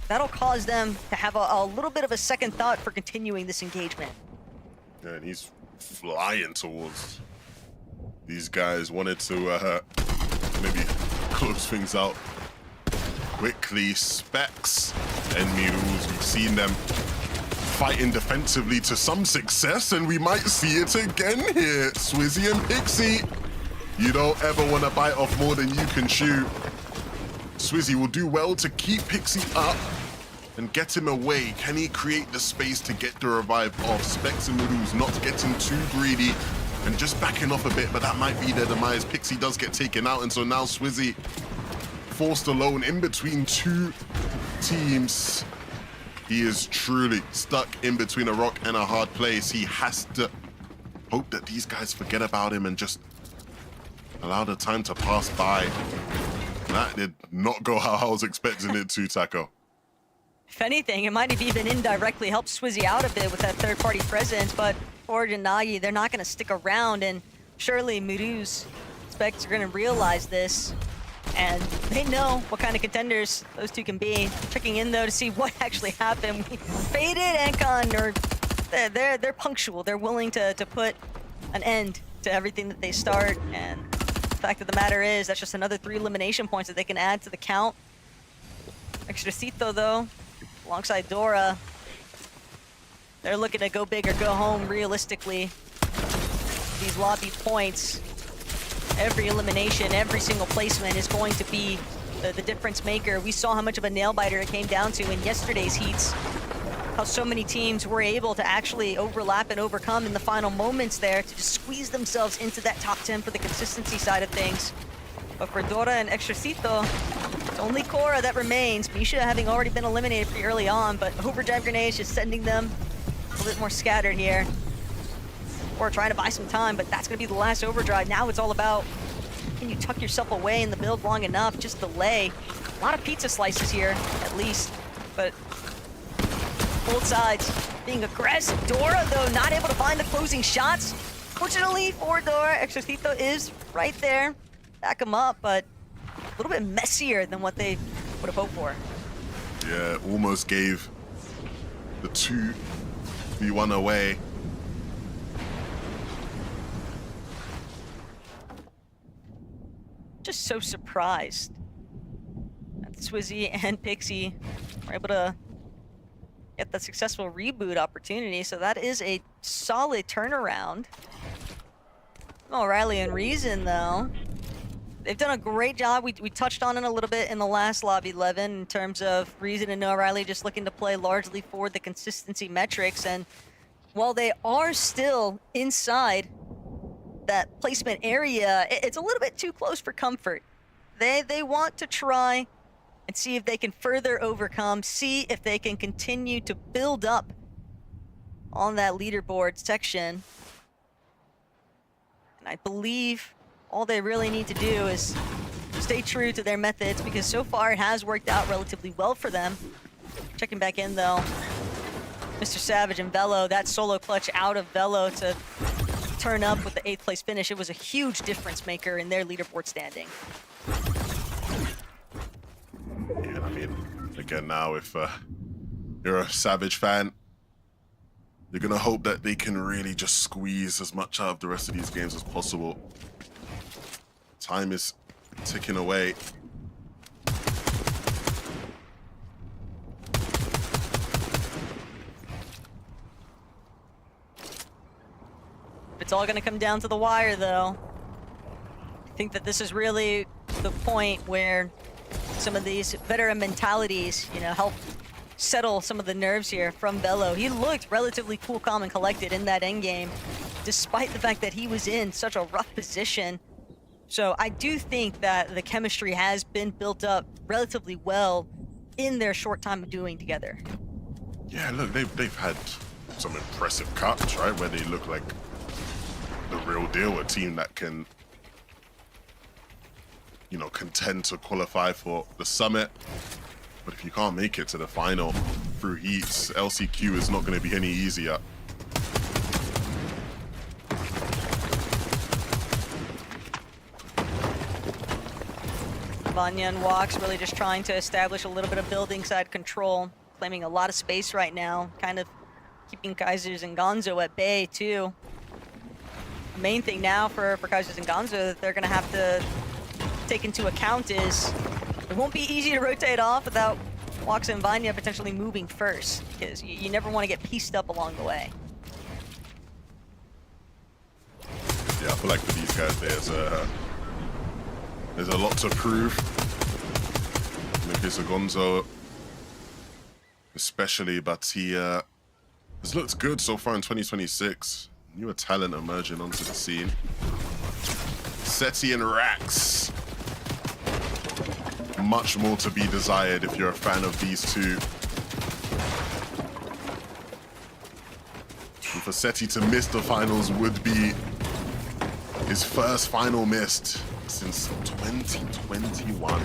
that'll cause them to have a little bit of a second thought for continuing this engagement. Yeah, and he's flying towards these guys. Wanted to maybe close things out quickly. Specs and Miruz, we've seen them fighting defensively to some success, and we might see it again here. Swizzy and Pixie, you don't ever want to bite off more than you can chew. Swizzy will do well to keep Pixie up and get him away. Can he create the space to get the revive off? Specs and Miruz not getting too greedy and just backing off a bit, but that might be their demise. Pixie does get taken out, and so now Swizzy forced alone in between two teams. He is truly stuck in between a rock and a hard place. He has to hope that these guys forget about him and just allow the time to pass by. That did not go how I was expecting it to, Taco. If anything, it might have even indirectly helped Swizzy out a bit with that third-party presence, but Forge and Nagi, they're not going to stick around, and surely Miruz Specs are going to realize this. And they know what kind of contenders those two can be. Checking in though to see what actually happened. Faded and Khan are they're punctual. They're willing to put an end to everything that they start. And the fact of the matter is that's just another 3 elimination points that they can add to the count. Extracito though, alongside Dora, they're looking to go big or go home realistically. These lobby points. Every elimination, every single placement is going to be the difference maker. We saw how much of a nail biter it came down to in yesterday's heats. How so many teams were able to actually overlap and overcome in the final moments there to just squeeze themselves into that top 10 for the consistency side of things. But for Dora and Extracito, it's only Cora that remains. Misha having already been eliminated pretty early on, but Overdrive Grenades just sending them a little bit more scattered here. Or trying to buy some time, but that's going to be the last overdrive. Now it's all about, can you tuck yourself away in the build long enough? Just delay. A lot of pizza slices here, at least. But both sides being aggressive. Dora, though, not able to find the closing shots. Fortunately for Dora, Exorcito is right there. Back him up, but a little bit messier than what they would have hoped for. Yeah, almost gave the 2v1 away. Just so surprised that Swizzy and Pixie were able to get that successful reboot opportunity. So that is a solid turnaround. O'Reilly and Reason, though, they've done a great job. We touched on it a little bit in the last Lobby 11 in terms of Reason and O'Reilly just looking to play largely for the consistency metrics. And while they are still inside that placement area, it's a little bit too close for comfort. They want to try and see if they can further overcome, see if they can continue to build up on that leaderboard section. And I believe all they really need to do is stay true to their methods, because so far it has worked out relatively well for them. Checking back in though, Mr. Savage and Velo, that solo clutch out of Velo to turn up with the 8th place finish. It was a huge difference maker in their leaderboard standing. Yeah, I mean, again, now if you're a Savage fan, you're gonna hope that they can really just squeeze as much out of the rest of these games as possible. Time is ticking away. It's all going to come down to the wire, though. I think that this is really the point where some of these veteran mentalities, you know, help settle some of the nerves here from Velo. He looked relatively cool, calm, and collected in that endgame, despite the fact that he was in such a rough position. So I do think that the chemistry has been built up relatively well in their short time of doing together. Yeah, look, they've had some impressive cuts, right, where they look like the real deal, a team that can, you know, contend to qualify for the summit. But if you can't make it to the final through heats, LCQ is not going to be any easier. Vanya and Walks really just trying to establish a little bit of building side control, claiming a lot of space right now, kind of keeping Kaisers and Gonzo at bay too. The main thing now for Kaisers and Gonzo that they're gonna have to take into account is it won't be easy to rotate off without Walks and Vanya potentially moving first, because you never want to get pieced up along the way. Yeah, I feel like for these guys, there's a lot to prove. In the case of Gonzo, especially, but he has looked good so far in 2026. Newer talent emerging onto the scene. Seti and Rax. Much more to be desired if you're a fan of these two. And for Seti to miss the finals would be his first final missed since 2021.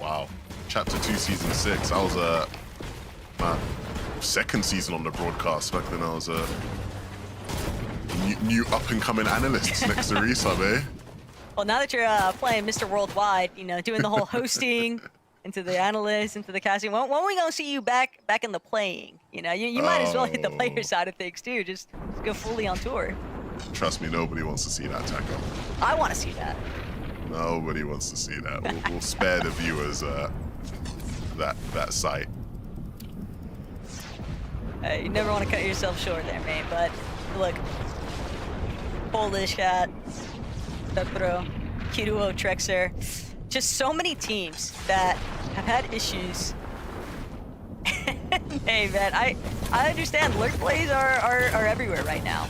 Wow. Chapter 2, Season 6. That was my second season on the broadcast. Back then I was a new up-and-coming analyst next to Resub, eh? Well, now that you're playing Mr. Worldwide, you know, doing the whole hosting, into the analysts, into the casting, when are we gonna see you back in the playing? You know, you might as well hit the player side of things too. Just go fully on tour. Trust me, nobody wants to see that, Taco. I want to see that. Nobody wants to see that. We'll spare the viewers that sight. You never want to cut yourself short there, man. But look, Polish Cat, Petro, Kiruo, Trexer, just so many teams that have had issues. Hey man, I understand lurk plays are everywhere right now.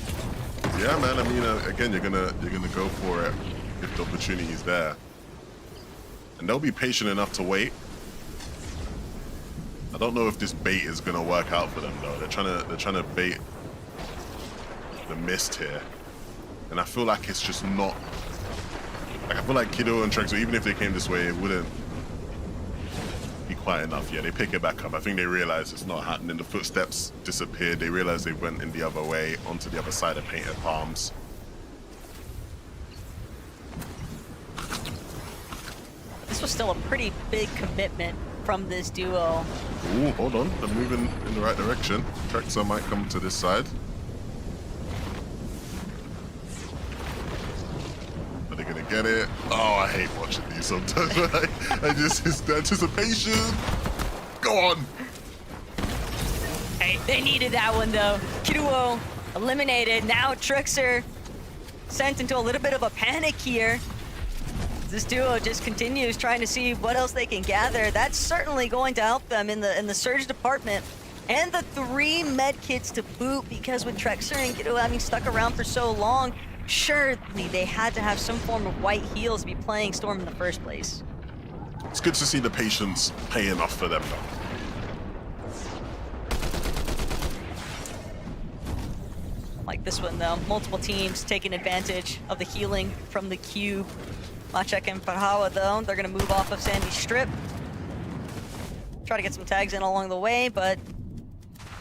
Yeah, man. I mean, again, you're gonna go for it if the opportunity is there, and they'll be patient enough to wait. I don't know if this bait is gonna work out for them though. They're trying to bait the mist here, and I feel like it's just not. Like I feel like Kido and Trexel, even if they came this way, it wouldn't be quite enough. Yeah, they pick it back up. I think they realize it's not happening. The footsteps disappeared. They realized they went in the other way onto the other side of Painted Palms. This was still a pretty big commitment from this duo. Ooh, hold on. They're moving in the right direction. Trexel might come to this side. Are they gonna get it? Oh, I hate watching these sometimes. I just, it's the anticipation. Go on. Hey, they needed that one though. Kiruo eliminated. Now Trixer sent into a little bit of a panic here. This duo just continues trying to see what else they can gather. That's certainly going to help them in the surge department. And the 3 med kits to boot, because with Trexer and Kiruo having stuck around for so long, surely they had to have some form of white heals to be playing Storm in the first place. It's good to see the patience paying off for them though. Like this one though, multiple teams taking advantage of the healing from the cube. Machek and Farhawa though, they're gonna move off of Sandy's strip. Try to get some tags in along the way, but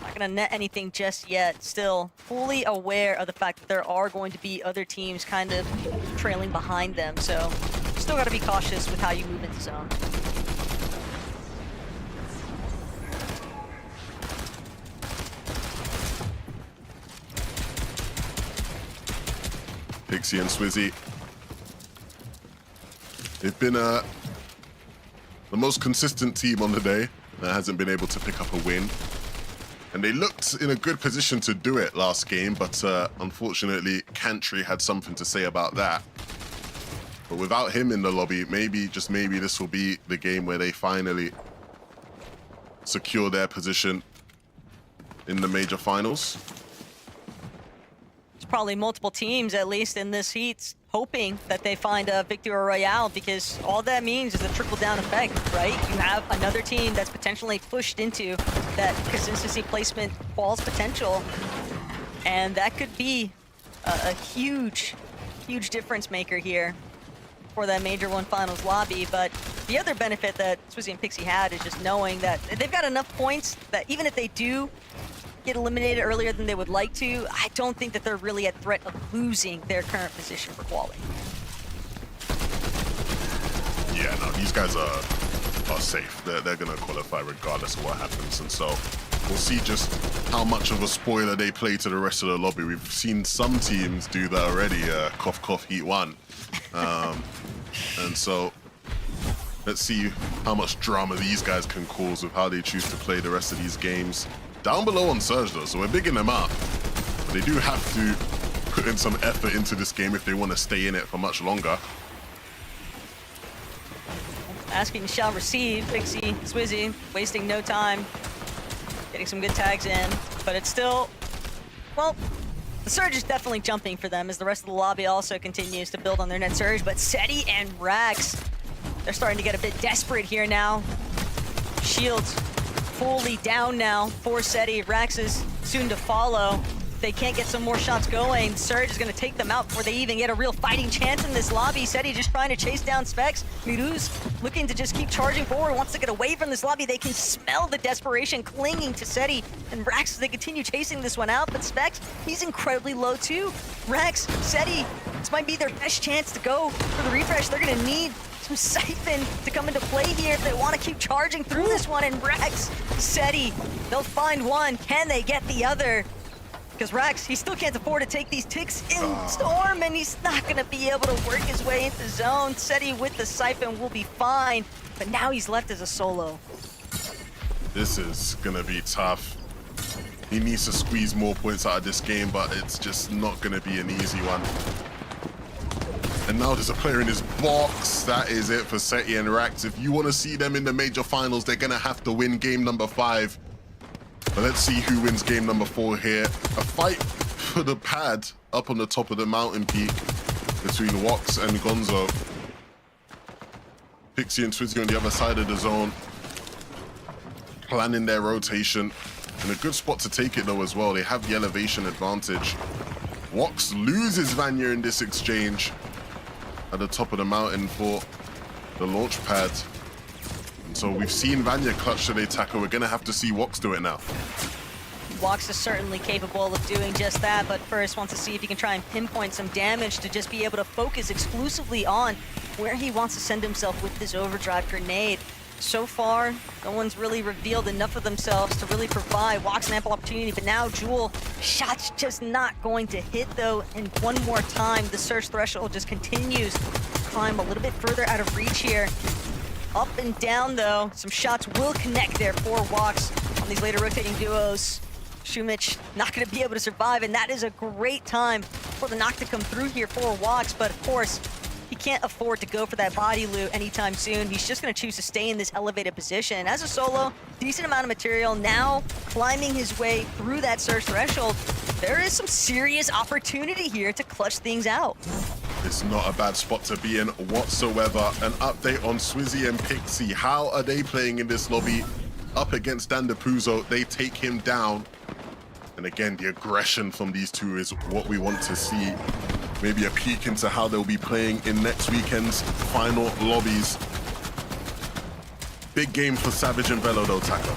not gonna net anything just yet. Still fully aware of the fact that there are going to be other teams kind of trailing behind them, so still gotta be cautious with how you move into zone. Pixie and Swizzy. They've been the most consistent team on the day that hasn't been able to pick up a win. And they looked in a good position to do it last game, but unfortunately, Cantry had something to say about that. But without him in the lobby, maybe, just maybe, this will be the game where they finally secure their position in the major finals. There's probably multiple teams, at least in this heat, hoping that they find a victory royale, because all that means is a trickle-down effect, right? You have another team that's potentially pushed into that consistency placement quals potential, and that could be a huge, huge difference maker here for that Major 1 Finals lobby. But the other benefit that Swizzy and Pixie had is just knowing that they've got enough points that even if they do get eliminated earlier than they would like to, I don't think that they're really at threat of losing their current position for quali. Yeah, these guys are safe. They're going to qualify regardless of what happens. And so we'll see just how much of a spoiler they play to the rest of the lobby. We've seen some teams do that already. Cough, cough, heat one. And so let's see how much drama these guys can cause with how they choose to play the rest of these games. Down below on Surge though, so we're bigging them up. But they do have to put in some effort into this game if they want to stay in it for much longer. Asking shall receive. Pixie, Swizzy, wasting no time. Getting some good tags in, but it's still, well, the Surge is definitely jumping for them as the rest of the lobby also continues to build on their net Surge, but Seti and Rax, they're starting to get a bit desperate here now. Shields fully down now for Seti. Rax is soon to follow. If they can't get some more shots going, Surge is going to take them out before they even get a real fighting chance in this lobby. Seti just trying to chase down Specs. Miru's looking to just keep charging forward, wants to get away from this lobby. They can smell the desperation clinging to Seti and Rax as they continue chasing this one out, but Specs, he's incredibly low too. Rax, Seti, this might be their best chance to go for the refresh. They're going to need some Siphon to come into play here if they want to keep charging through this one, and Rax, Seti, they'll find one. Can they get the other? Because Rax, he still can't afford to take these ticks in Storm, and he's not going to be able to work his way into zone. Seti with the Siphon will be fine, but now he's left as a solo. This is going to be tough. He needs to squeeze more points out of this game, but it's just not going to be an easy one. And now there's a player in his box. That is it for Seti and Rax. If you want to see them in the major finals, they're going to have to win game number 5. But let's see who wins game number 4 here. A fight for the pad up on the top of the mountain peak between Wox and Gonzo. Pixie and Swizzy on the other side of the zone, planning their rotation. In a good spot to take it though as well. They have the elevation advantage. Wox loses Vanya in this exchange at the top of the mountain for the launch pad. And so we've seen Vanya clutch to the attacker. We're going to have to see Wox do it now. Wox is certainly capable of doing just that, but first wants to see if he can try and pinpoint some damage to just be able to focus exclusively on where he wants to send himself with this overdrive grenade. So far, no one's really revealed enough of themselves to really provide Wox an ample opportunity, but now Jewel, shot's just not going to hit though, and one more time, the Surge threshold just continues to climb a little bit further out of reach here. Up and down though, some shots will connect there for Wox on these later rotating duos. Shumich not going to be able to survive, and that is a great time for the knock to come through here for Wox, but of course, he can't afford to go for that body loot anytime soon. He's just going to choose to stay in this elevated position. As a solo, decent amount of material, now climbing his way through that Surge threshold. There is some serious opportunity here to clutch things out. It's not a bad spot to be in whatsoever. An update on Swizzy and Pixie. How are they playing in this lobby? Up against Dan DePuzo, they take him down. And again, the aggression from these two is what we want to see. Maybe a peek into how they'll be playing in next weekend's final lobbies. Big game for Savage and Velo though, Taka.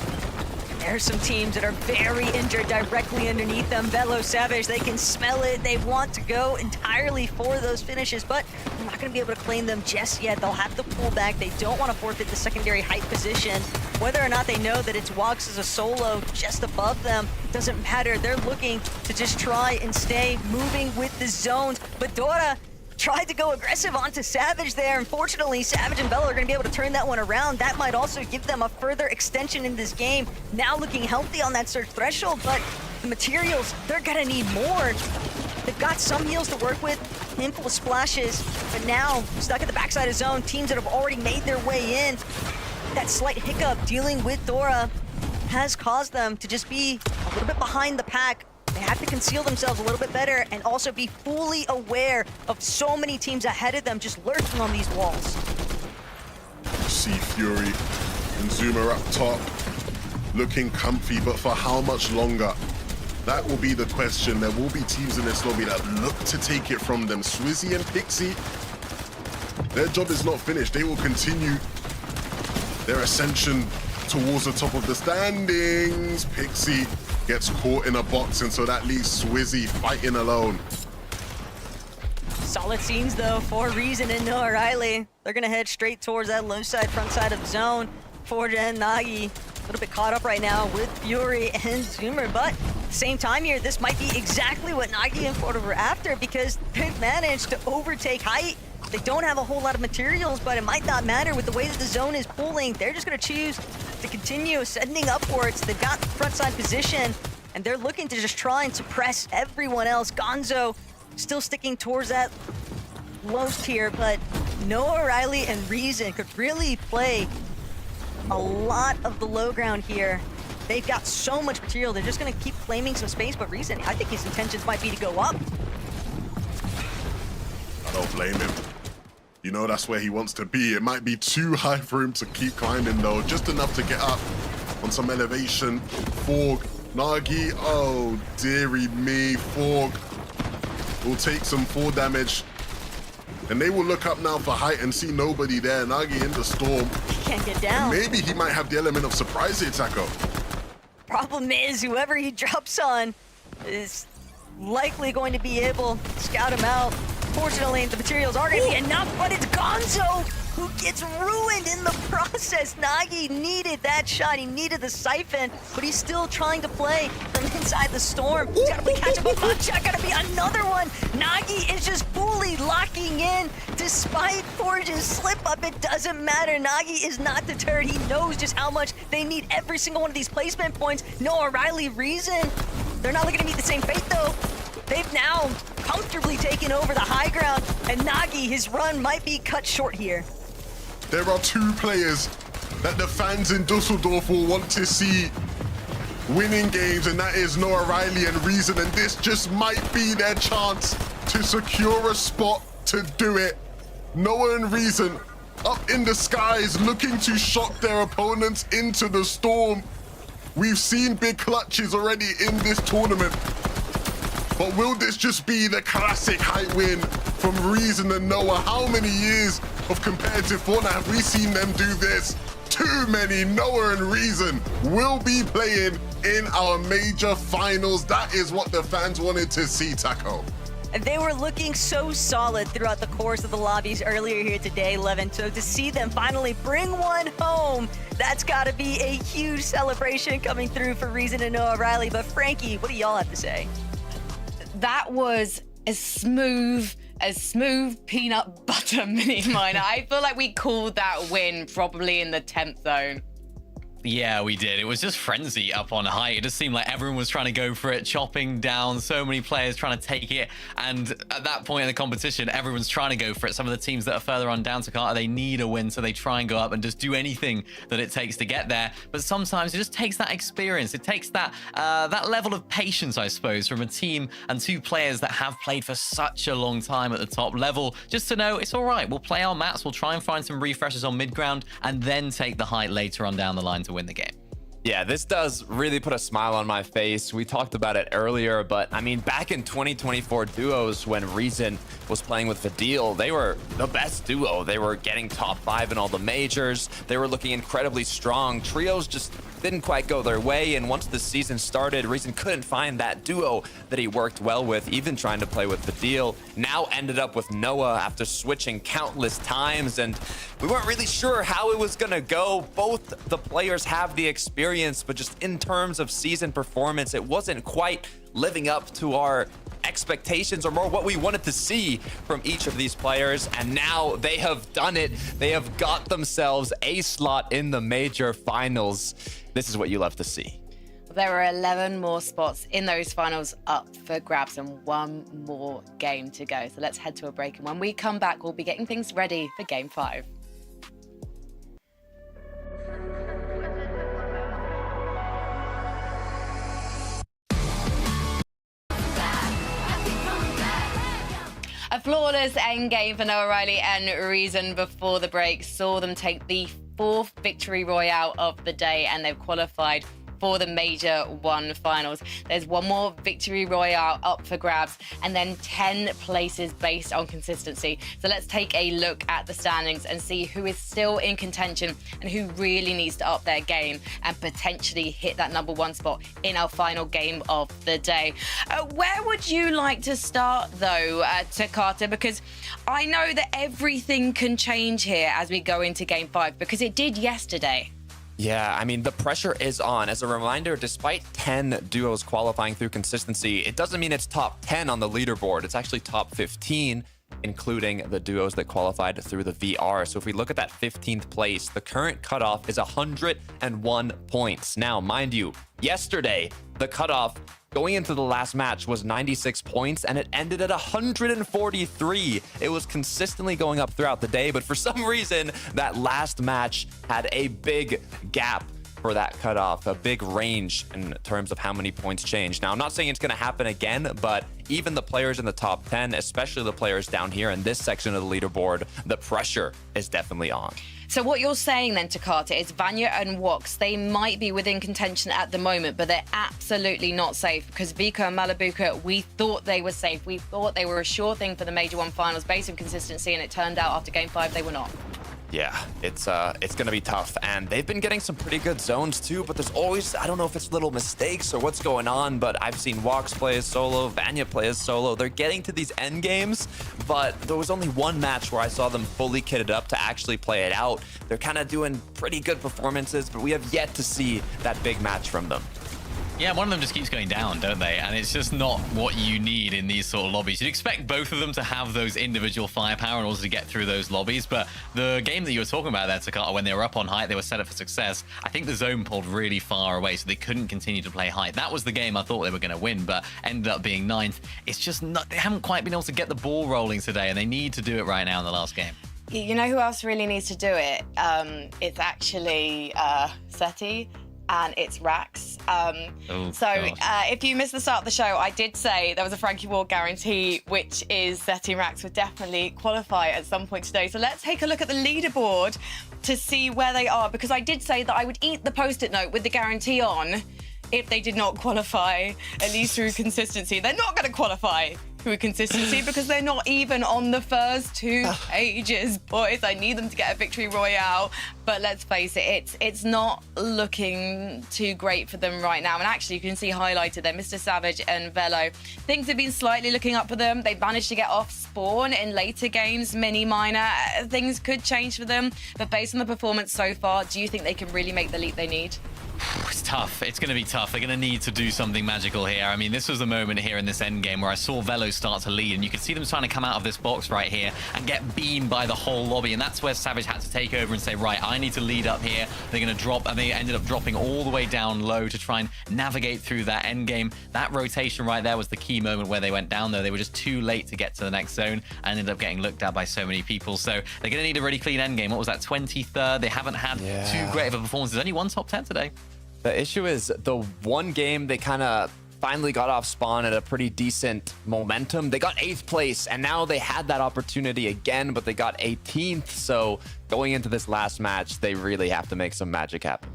There's some teams that are very injured directly underneath them. Velo, Savage, they can smell it. They want to go entirely for those finishes, but they're not going to be able to claim them just yet. They'll have to pull back. They don't want to forfeit the secondary height position. Whether or not they know that it's Wox as a solo just above them, doesn't matter. They're looking to just try and stay moving with the zones. But Dora tried to go aggressive onto Savage there. Unfortunately, Savage and Velo are going to be able to turn that one around. That might also give them a further extension in this game. Now looking healthy on that Surge threshold, but the materials, they're going to need more. They've got some heals to work with, a handful of splashes, but now stuck at the backside of zone, teams that have already made their way in. That slight hiccup dealing with Dora has caused them to just be a little bit behind the pack. They have to conceal themselves a little bit better and also be fully aware of so many teams ahead of them just lurking on these walls. See Fury and Zuma up top, looking comfy, but for how much longer? That will be the question. There will be teams in this lobby that look to take it from them. Swizzy and Pixie, their job is not finished. They will continue their ascension towards the top of the standings. Pixie gets caught in a box, and so that leaves Swizzy fighting alone. Saw Solid scenes, though, for Reason and Noah Riley. They're going to head straight towards that low side, front side of zone. Forge and Nagi a little bit caught up right now with Fury and Zoomer, but at the same time here, this might be exactly what Nagi and Forge were after, because they've managed to overtake height. They don't have a whole lot of materials, but it might not matter with the way that the zone is pulling. They're just going to choose to continue ascending upwards. They've got front side position, and they're looking to just try and suppress everyone else. Gonzo still sticking towards that low tier, but Noah Riley and Reason could really play a lot of the low ground here. They've got so much material. They're just going to keep claiming some space, but Reason, I think his intentions might be to go up. I don't blame him. You know, that's where he wants to be. It might be too high for him to keep climbing, though. Just enough to get up on some elevation. Forg, Nagi, oh, dearie me. Forg will take some 4 damage. And they will look up now for height and see nobody there. Nagi in the storm. He can't get down. Maybe he might have the element of surprise here, Taco. Problem is, whoever he drops on is likely going to be able to scout him out. Fortunately, the materials are going to be enough, but it's Gonzo who gets ruined in the process. Nagi needed that shot. He needed the siphon, but he's still trying to play from inside the storm. He's got to play catch up. But shot got to be another one. Nagi is just fully locking in despite Forge's slip up. It doesn't matter. Nagi is not deterred. He knows just how much they need every single one of these placement points. Noah Riley, Reason, they're not looking to meet the same fate, though. They've now comfortably taken over the high ground, and Nagi, his run might be cut short here. There are 2 players that the fans in Dusseldorf will want to see winning games, and that is Noah Riley and Reason, and this just might be their chance to secure a spot to do it. Noah and Reason up in the skies looking to shock their opponents into the storm. We've seen big clutches already in this tournament. But will this just be the classic height win from Reason and Noah? How many years of competitive Fortnite have we seen them do this? Too many. Noah and Reason will be playing in our major finals. That is what the fans wanted to see, Taco. And they were looking so solid throughout the course of the lobbies earlier here today, Levin. So to see them finally bring one home, that's got to be a huge celebration coming through for Reason and Noah Riley. But Frankie, what do y'all have to say? That was as smooth peanut butter mini miner. I feel like we called that win probably in the 10th zone. Yeah, we did. It was just frenzy up on height. It just seemed like everyone was trying to go for it, chopping down, so many players trying to take it. And at that point in the competition, everyone's trying to go for it. Some of the teams that are further on down to Carter, they need a win, so they try and go up and just do anything that it takes to get there. But sometimes it just takes that experience. It takes that that level of patience, I suppose, from a team and 2 players that have played for such a long time at the top level, just to know it's all right. We'll play our maps. We'll try and find some refreshes on mid ground and then take the height later on down the line to win the game. Yeah, this does really put a smile on my face. We talked about it earlier, but I mean, back in 2024 duos when Reason was playing with Vidil, they were the best duo. They were getting top 5 in all the majors. They were looking incredibly strong. Trios just didn't quite go their way, and once the season started, Reason couldn't find that duo that he worked well with, even trying to play with Vidil. Now ended up with Noah after switching countless times, and we weren't really sure how it was gonna go. Both the players have the experience, but just in terms of season performance, it wasn't quite living up to our expectations or more what we wanted to see from each of these players. And now they have done it. They have got themselves a slot in the major finals. This is what you love to see. There are 11 more spots in those finals up for grabs and 1 more game to go. So let's head to a break. And when we come back, we'll be getting things ready for game 5. A flawless endgame for Noah Riley and Reason before the break saw them take the 4th victory royale of the day, and they've qualified for the Major 1 finals. There's one more Victory Royale up for grabs, and then 10 places based on consistency. So let's take a look at the standings and see who is still in contention and who really needs to up their game and potentially hit that number 1 spot in our final game of the day. Where would you like to start, though, Takata? Because I know that everything can change here as we go into Game 5, because it did yesterday. Yeah, I mean, the pressure is on. As a reminder, despite 10 duos qualifying through consistency, it doesn't mean it's top 10 on the leaderboard. It's actually top 15, including the duos that qualified through the VR. So if we look at that 15th place, the current cutoff is 101 points. Now, mind you, yesterday, the cutoff going into the last match was 96 points, and it ended at 143. It was consistently going up throughout the day, but for some reason, that last match had a big gap for that cutoff, a big range in terms of how many points changed. Now, I'm not saying it's going to happen again, but even the players in the top 10, especially the players down here in this section of the leaderboard, the pressure is definitely on. So what you're saying then, Takata, is Vanya and Wox, they might be within contention at the moment, but they're absolutely not safe, because Vico and Malabuka, we thought they were safe. We thought they were a sure thing for the Major 1 finals based on consistency, and it turned out after Game 5 they were not. Yeah, it's going to be tough, and they've been getting some pretty good zones too, but there's always, I don't know if it's little mistakes or what's going on, but I've seen Wox play as solo, Vanya play as solo. They're getting to these end games, but there was only one match where I saw them fully kitted up to actually play it out. They're kind of doing pretty good performances, but we have yet to see that big match from them. Yeah, one of them just keeps going down, don't they? And it's just not what you need in these sort of lobbies. You'd expect both of them to have those individual firepower in order to get through those lobbies. But the game that you were talking about there, Takata, when they were up on height, they were set up for success. I think the zone pulled really far away, so they couldn't continue to play height. That was the game I thought they were going to win, but ended up being 9th. It's just not, they haven't quite been able to get the ball rolling today, and they need to do it right now in the last game. You know who else really needs to do it? It's actually Seti. And it's Rax. If you missed the start of the show, I did say there was a Frankie Ward guarantee, which is Seti and Rax would definitely qualify at some point today. So let's take a look at the leaderboard to see where they are, because I did say that I would eat the Post-it note with the guarantee on if they did not qualify, at least through consistency. They're not going to qualify through consistency because they're not even on the first 2 pages, boys. I need them to get a Victory Royale, but let's face it, it's not looking too great for them right now. And actually, you can see highlighted there, Mr. Savage and Velo. Things have been slightly looking up for them. They've managed to get off spawn in later games, minor. Things could change for them, but based on the performance so far, do you think they can really make the leap they need? It's tough. It's going to be tough. They're going to need to do something magical here. I mean, this was the moment here in this end game where I saw Velo start to lead, and you could see them trying to come out of this box right here and get beamed by the whole lobby. And that's where Savage had to take over and say, right, I need to lead up here. They're going to drop, and they ended up dropping all the way down low to try and navigate through that end game. That rotation right there was the key moment where they went down, though. They were just too late to get to the next zone and ended up getting looked at by so many people. So they're going to need a really clean end game. What was that, 23rd? They haven't had too great of a performance. There's only one top 10 today. The issue is the one game they kind of finally got off spawn at a pretty decent momentum. They got 8th place, and now they had that opportunity again, but they got 18th. So going into this last match, they really have to make some magic happen.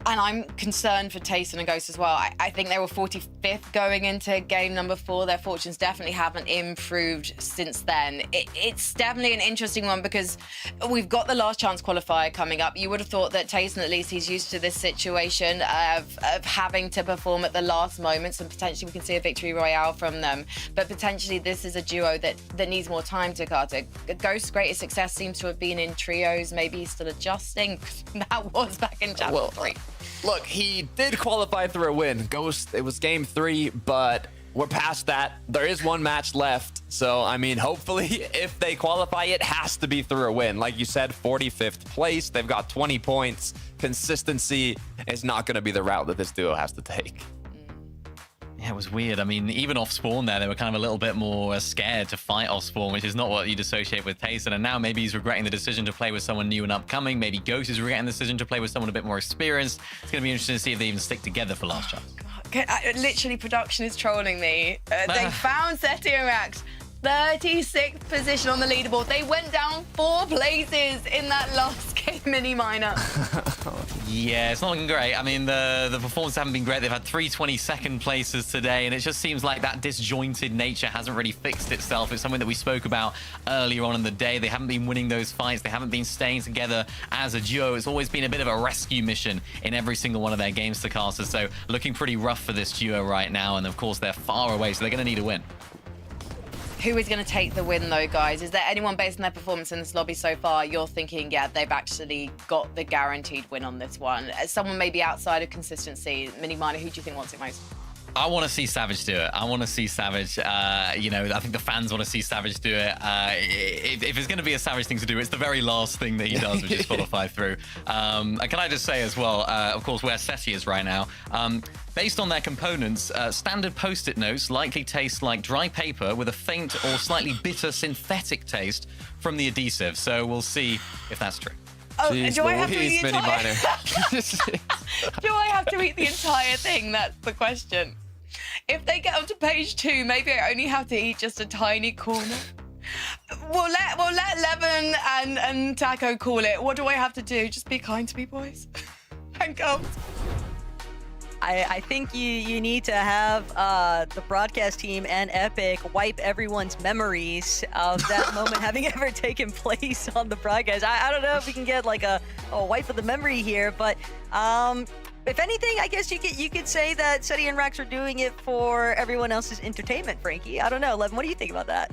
And I'm concerned for Tayson and Ghost as well. I think they were 45th going into game number 4. Their fortunes definitely haven't improved since then. It's definitely an interesting one because we've got the last chance qualifier coming up. You would have thought that Tayson, at least he's used to this situation of having to perform at the last moments, and potentially we can see a Victory Royale from them. But potentially this is a duo that needs more time to Carter. Ghost's greatest success seems to have been in trios. Maybe he's still adjusting. That was back in chapter 3. Look, he did qualify through a win. Ghost, it was game 3, but we're past that. There is one match left. So, I mean, hopefully, if they qualify, it has to be through a win. Like you said, 45th place. They've got 20 points. Consistency is not going to be the route that this duo has to take. Yeah, it was weird. I mean, even off spawn there, they were kind of a little bit more scared to fight off spawn, which is not what you'd associate with Tayson. And now maybe he's regretting the decision to play with someone new and upcoming. Maybe Ghost is regretting the decision to play with someone a bit more experienced. It's going to be interesting to see if they even stick together for last chance. Literally, production is trolling me. They found Seti and Rax 36th position on the leaderboard. They went down 4 places in that last game, Mini Miner. Yeah, it's not looking great. I mean, the performances haven't been great. They've had 3 22nd places today, and it just seems like that disjointed nature hasn't really fixed itself. It's something that we spoke about earlier on in the day. They haven't been winning those fights. They haven't been staying together as a duo. It's always been a bit of a rescue mission in every single one of their games to Casters. So looking pretty rough for this duo right now, and of course they're far away, so they're going to need a win. Who is going to take the win, though, guys? Is there anyone based on their performance in this lobby so far you're thinking, yeah, they've actually got the guaranteed win on this one? As someone maybe outside of consistency, Mini Miner, who do you think wants it most? I want to see Savage do it. I want to see Savage, you know, I think the fans want to see Savage do it. If it's going to be a Savage thing to do, it's the very last thing that he does, which is qualify through. And can I just say as well, of course, where Seti is right now, based on their components, standard Post-it notes likely taste like dry paper with a faint or slightly bitter synthetic taste from the adhesive. So we'll see if that's true. Oh, Jeez, do I have to eat the Mini entire... Miner. Do I have to eat the entire thing? That's the question. If they get onto page 2, maybe I only have to eat just a tiny corner. We'll let Levin and Taco call it. What do I have to do? Just be kind to me, boys and girls. I think you need to have the broadcast team and Epic wipe everyone's memories of that moment having ever taken place on the broadcast. I don't know if we can get like a wipe of the memory here, but if anything, I guess you could say that Seti and Rax are doing it for everyone else's entertainment, Frankie. I don't know. Levin, what do you think about that?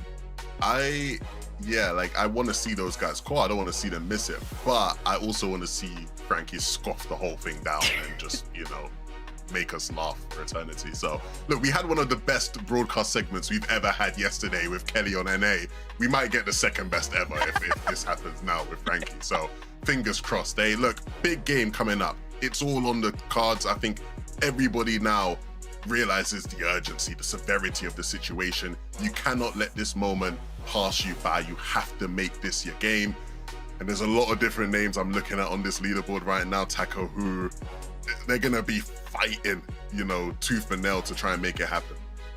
Yeah, like I want to see those guys score. I don't want to see them miss it, but I also want to see Frankie scoff the whole thing down and just, you know, make us laugh for eternity. So look, we had one of the best broadcast segments we've ever had yesterday with Kelly on NA. We might get the second best ever if this happens now with Frankie. So fingers crossed. Hey, look, big game coming up. It's all on the cards. I think everybody now realizes the urgency, the severity of the situation. You cannot let this moment pass you by. You have to make this your game. And there's a lot of different names I'm looking at on this leaderboard right now, Taco, who they're gonna be fighting, you know, tooth and nail to try and make it happen.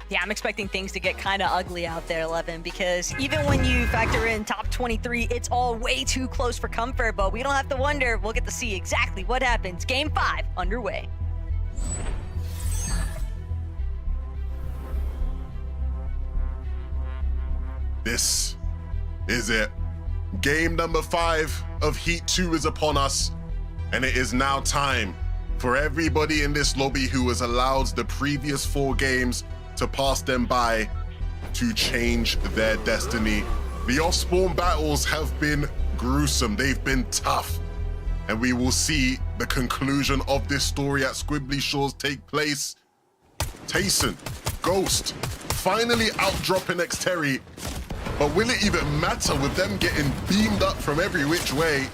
Yeah, I'm expecting things to get kind of ugly out there, Levin, because even when you factor in top 23, it's all way too close for comfort, but we don't have to wonder. We'll get to see exactly what happens. Game 5 underway. This is it. Game number 5 of Heat 2 is upon us, and it is now time for everybody in this lobby who has allowed the previous 4 games to pass them by to change their destiny. The off-spawn battles have been gruesome. They've been tough. And we will see the conclusion of this story at Squibbly Shores take place. Tayson, Ghost, finally outdropping Xterry. But will it even matter with them getting beamed up from every which way?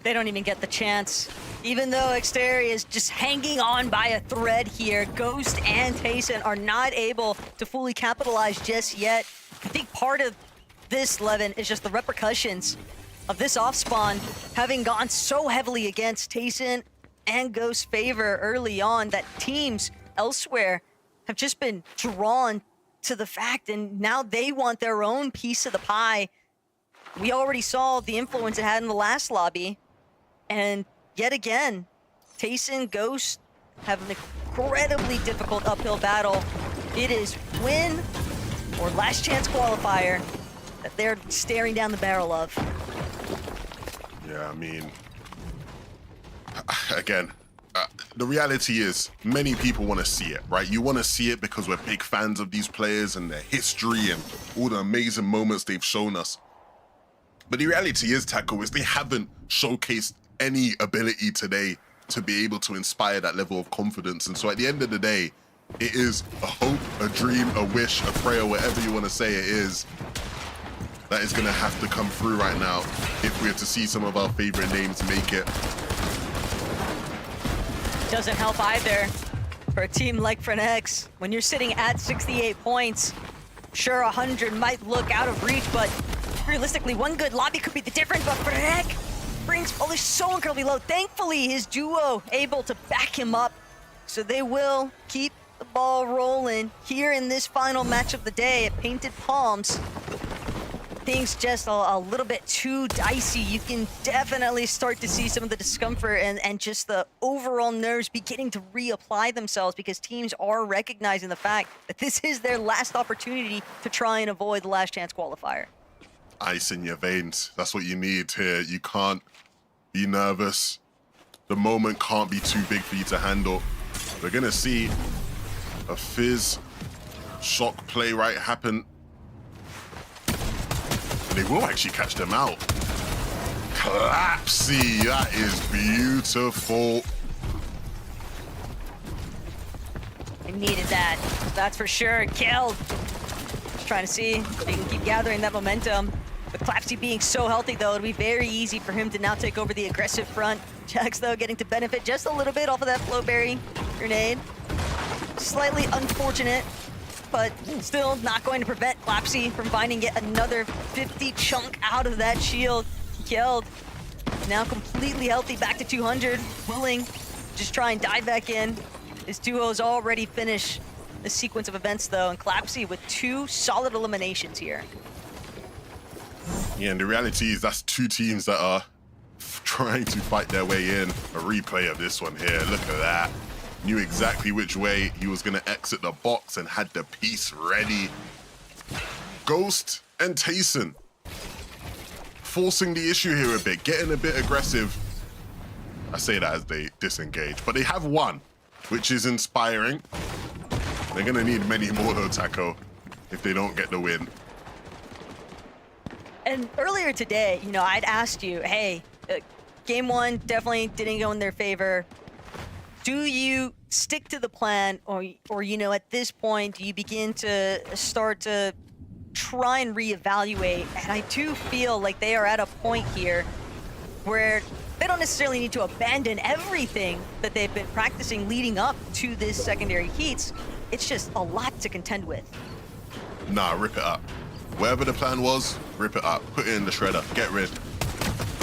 They don't even get the chance. Even though Xterry is just hanging on by a thread here, Ghost and Tayson are not able to fully capitalize just yet. I think part of this, Levin, is just the repercussions of this off-spawn having gone so heavily against Tayson and Ghost's favor early on that teams elsewhere have just been drawn to the fact, and now they want their own piece of the pie. We already saw the influence it had in the last lobby. And yet again, Tayson, Ghost have an incredibly difficult uphill battle. It is win or last chance qualifier that they're staring down the barrel of. Yeah, I mean, again, the reality is many people want to see it, right? You want to see it because we're big fans of these players and their history and all the amazing moments they've shown us. But the reality is, Taco, is they haven't showcased any ability today to be able to inspire that level of confidence. And so at the end of the day, it is a hope, a dream, a wish, a prayer, whatever you want to say it is, that is going to have to come through right now if we're to see some of our favorite names make it. Doesn't help either for a team like Frenex. When you're sitting at 68 points, sure, 100 might look out of reach, but realistically, one good lobby could be the difference. But Frenex brings Polish so incredibly low. Thankfully, his duo able to back him up, so they will keep the ball rolling here in this final match of the day at Painted Palms. Things just a little bit too dicey. You can definitely start to see some of the discomfort and just the overall nerves beginning to reapply themselves because teams are recognizing the fact that this is their last opportunity to try and avoid the last chance qualifier. Ice in your veins. That's what you need here. You can't be nervous. The moment can't be too big for you to handle. We're gonna see a Fizz shock play right happen. They will actually catch them out. Collapsy, that is beautiful. They needed that, that's for sure. Killed. Just trying to see if he can keep gathering that momentum. With Clapsy being so healthy, though, it'll be very easy for him to now take over the aggressive front. Jax, though, getting to benefit just a little bit off of that Flowberry grenade. Slightly unfortunate, but still not going to prevent Clapsy from finding yet another 50 chunk out of that shield. Killed. Now completely healthy, back to 200. Willing to just try and dive back in. His duo's already finished the sequence of events, though, and Clapsy with 2 solid eliminations here. Yeah, and the reality is that's 2 teams that are trying to fight their way in. A replay of this one here, look at that. Knew exactly which way he was gonna exit the box and had the piece ready. Ghost and Tayson forcing the issue here a bit, getting a bit aggressive. I say that as they disengage, but they have won, which is inspiring. They're gonna need many more though, Taco, if they don't get the win. And earlier today, you know, I'd asked you, hey, game 1 definitely didn't go in their favor. Do you stick to the plan, or you know, at this point, do you begin to start to try and reevaluate? And I do feel like they are at a point here where they don't necessarily need to abandon everything that they've been practicing leading up to this secondary heats. It's just a lot to contend with. Nah, rip it up. Whatever the plan was, rip it up. Put it in the shredder. Get rid.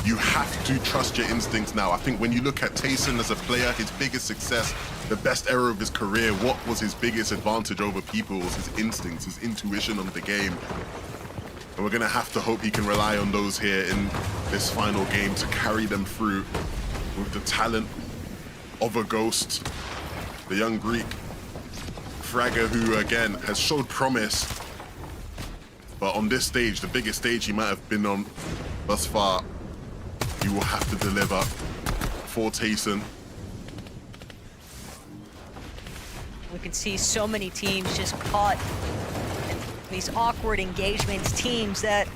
You have to trust your instincts now. I think when you look at Tayson as a player, his biggest success, the best era of his career, what was his biggest advantage over people was his instincts, his intuition on the game. And we're going to have to hope he can rely on those here in this final game to carry them through with the talent of a Ghost, the young Greek fragger who, again, has showed promise. But on this stage, the biggest stage he might have been on thus far, you will have to deliver for Tayson. We can see so many teams just caught in these awkward engagements, teams that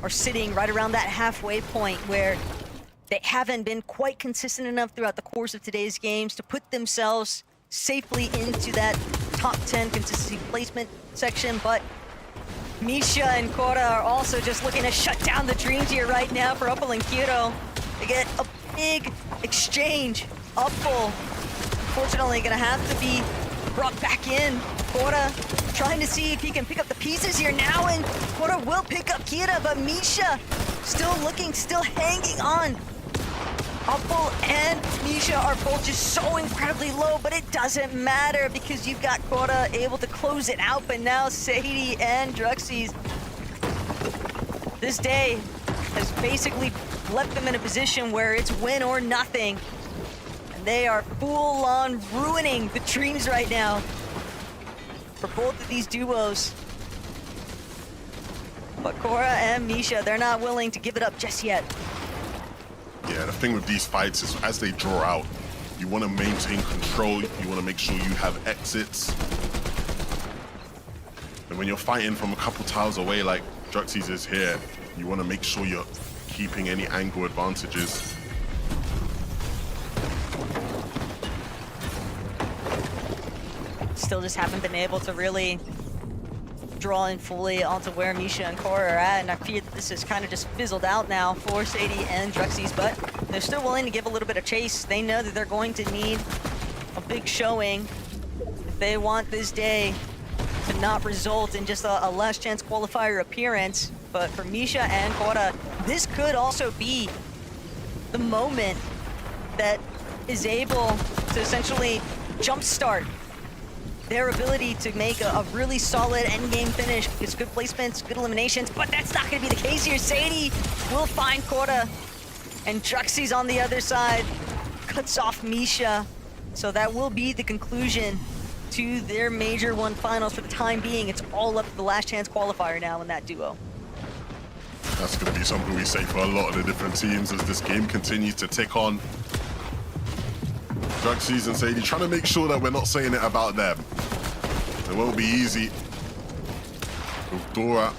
are sitting right around that halfway point where they haven't been quite consistent enough throughout the course of today's games to put themselves safely into that top 10 consistency placement section, but Misha and Cora are also just looking to shut down the dreams here right now for Uppal and Kyoto. They get a big exchange. Uppal, unfortunately, gonna have to be brought back in. Cora trying to see if he can pick up the pieces here now, and Cora will pick up Kira, but Misha still looking, still hanging on. Uppal and Misha are both just so incredibly low, but it doesn't matter because you've got Cora able to close it out, but now Sadie and Druxies, this day has basically left them in a position where it's win or nothing. And they are full-on ruining the dreams right now for both of these duos. But Cora and Misha, they're not willing to give it up just yet. Yeah, the thing with these fights is as they draw out, you want to maintain control, you want to make sure you have exits. And when you're fighting from a couple tiles away like Druxies is here, you want to make sure you're keeping any angle advantages. Still just haven't been able to really draw in fully onto where Misha and Cora are at, and I fear that this has kind of just fizzled out now for Sadie and Druxies, but they're still willing to give a little bit of chase. They know that they're going to need a big showing if they want this day to not result in just a last chance qualifier appearance. But for Misha and Cora, this could also be the moment that is able to essentially jumpstart their ability to make a really solid endgame finish. It's good placements, good eliminations, but that's not going to be the case here. Sadie will find Korda, and Druxy's on the other side. Cuts off Misha. So that will be the conclusion to their Major 1 finals for the time being. It's all up to the last chance qualifier now in that duo. That's going to be something we say for a lot of the different teams as this game continues to tick on. Druxy and Sadie trying to make sure that we're not saying it about them. It won't be easy. With Dora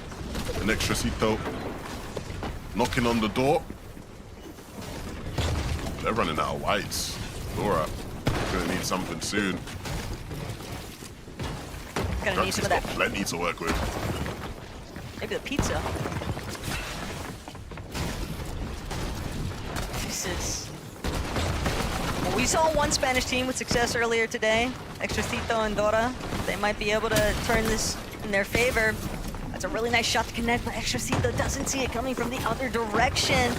and Extracito knocking on the door. They're running out of whites. Dora gonna need something soon. Gonna need some of that. Got plenty to work with. Maybe the pizza. This is... Well, we saw one Spanish team with success earlier today. Extracito and Dora. They might be able to turn this in their favor. That's a really nice shot to connect, but Extracito doesn't see it coming from the other direction.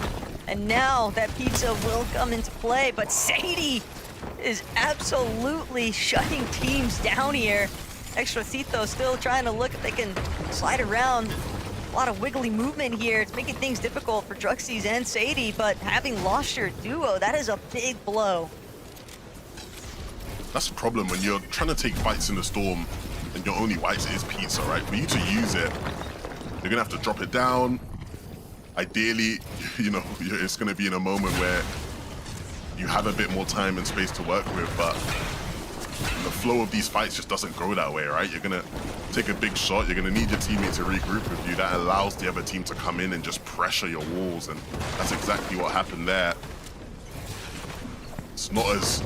And now that pizza will come into play, but Sadie is absolutely shutting teams down here. Extracito still trying to look if they can slide around. A lot of wiggly movement here. It's making things difficult for Druxy's and Sadie, but having lost your duo, that is a big blow. That's a problem when you're trying to take fights in the storm and your only whites is pizza, right? For you to use it, you're gonna have to drop it down. Ideally, you know, it's gonna be in a moment where you have a bit more time and space to work with, but the flow of these fights just doesn't go that way, right? You're gonna take a big shot, you're gonna need your teammate to regroup with you. That allows the other team to come in and just pressure your walls, and that's exactly what happened there. It's not as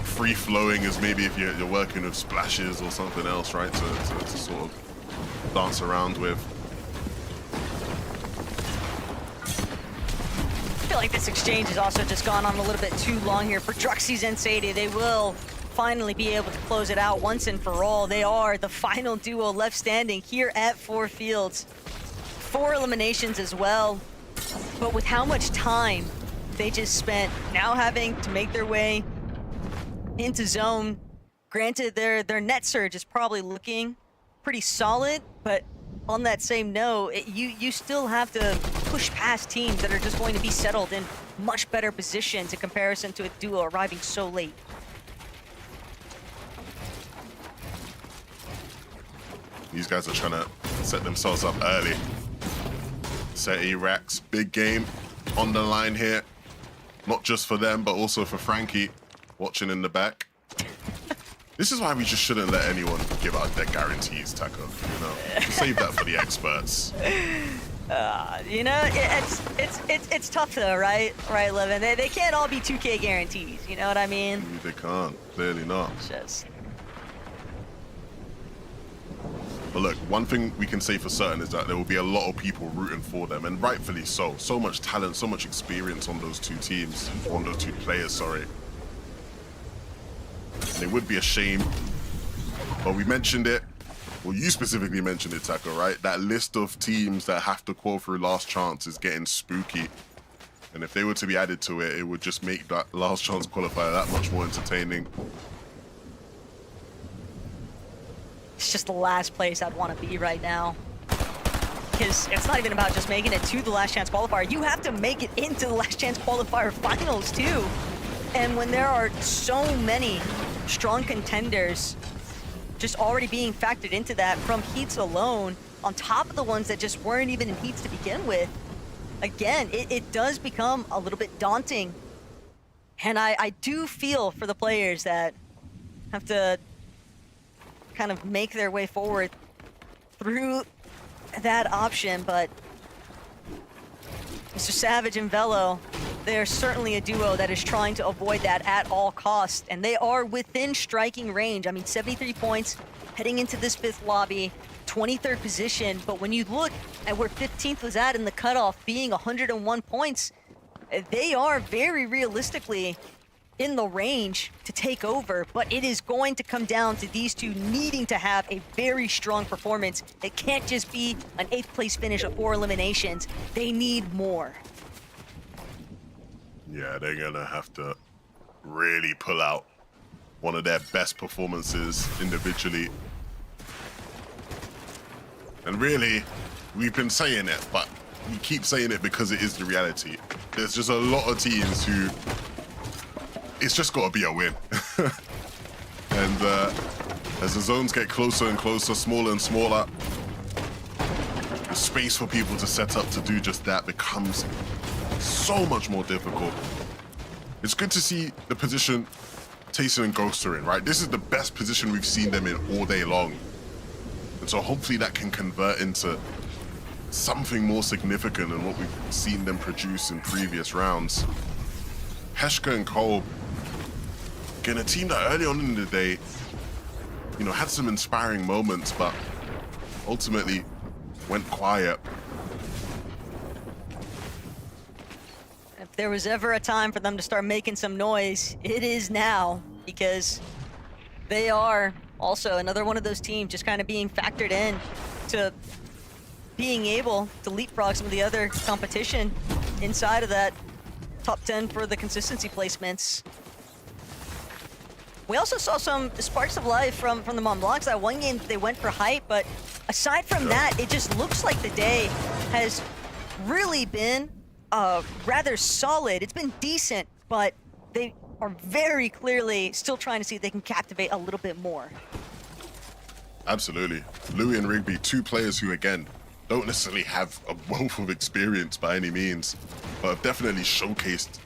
free-flowing as maybe if you're working with splashes or something else, right? To sort of dance around with. I feel like this exchange has also just gone on a little bit too long here for Druxy's and Sadie. They will finally be able to close it out once and for all. They are the final duo left standing here at 4 Fields. 4 eliminations as well, but with how much time they just spent now having to make their way into zone. Granted, their net surge is probably looking pretty solid, but on that same note, you still have to push past teams that are just going to be settled in much better positions in comparison to a duo arriving so late. These guys are trying to set themselves up early. Set A-Racks, big game on the line here. Not just for them, but also for Frankie, watching in the back. This is why we just shouldn't let anyone give out their guarantees, Taco. You know, save that for the experts. You know, it's tough though, right? Right, Levin? They can't all be 2K guarantees, you know what I mean? They can't, clearly not. It's just... But look, one thing we can say for certain is that there will be a lot of people rooting for them, and rightfully so. So much talent, so much experience on those two teams, on those two players, sorry. And it would be a shame, but we mentioned it. Well, you specifically mentioned it, Taco, right? That list of teams that have to call through last chance is getting spooky. And if they were to be added to it, it would just make that last chance qualifier that much more entertaining. It's just the last place I'd want to be right now. Because it's not even about just making it to the last chance qualifier. You have to make it into the last chance qualifier finals too. And when there are so many strong contenders just already being factored into that from heats alone, on top of the ones that just weren't even in heats to begin with, again, it does become a little bit daunting. And I do feel for the players that have to kind of make their way forward through that option, but Mr. Savage and Velo, they're certainly a duo that is trying to avoid that at all costs, and they are within striking range. I mean, 73 points heading into this 5th lobby, 23rd position, but when you look at where 15th was at in the cutoff being 101 points, they are very realistically in the range to take over, but it is going to come down to these two needing to have a very strong performance. It can't just be an 8th place finish of 4 eliminations. They need more. Yeah, they're gonna have to really pull out one of their best performances individually. And really, we've been saying it, but we keep saying it because it is the reality. There's just a lot of teams who, it's just got to be a win. And as the zones get closer and closer, smaller and smaller, the space for people to set up to do just that becomes so much more difficult. It's good to see the position Tayson and Ghost are in, right? This is the best position we've seen them in all day long. And so hopefully that can convert into something more significant than what we've seen them produce in previous rounds. Heshka and Cole, again, a team that early on in the day, you know, had some inspiring moments, but ultimately went quiet. If there was ever a time for them to start making some noise, it is now, because they are also another one of those teams just kind of being factored in to being able to leapfrog some of the other competition inside of that top 10 for the consistency placements. We also saw some sparks of life from the Mont Blancs. That one game they went for hype, but aside from that, it just looks like the day has really been rather solid. It's been decent, but they are very clearly still trying to see if they can captivate a little bit more. Absolutely. Louis and Rigby, two players who, again, don't necessarily have a wealth of experience by any means, but have definitely showcased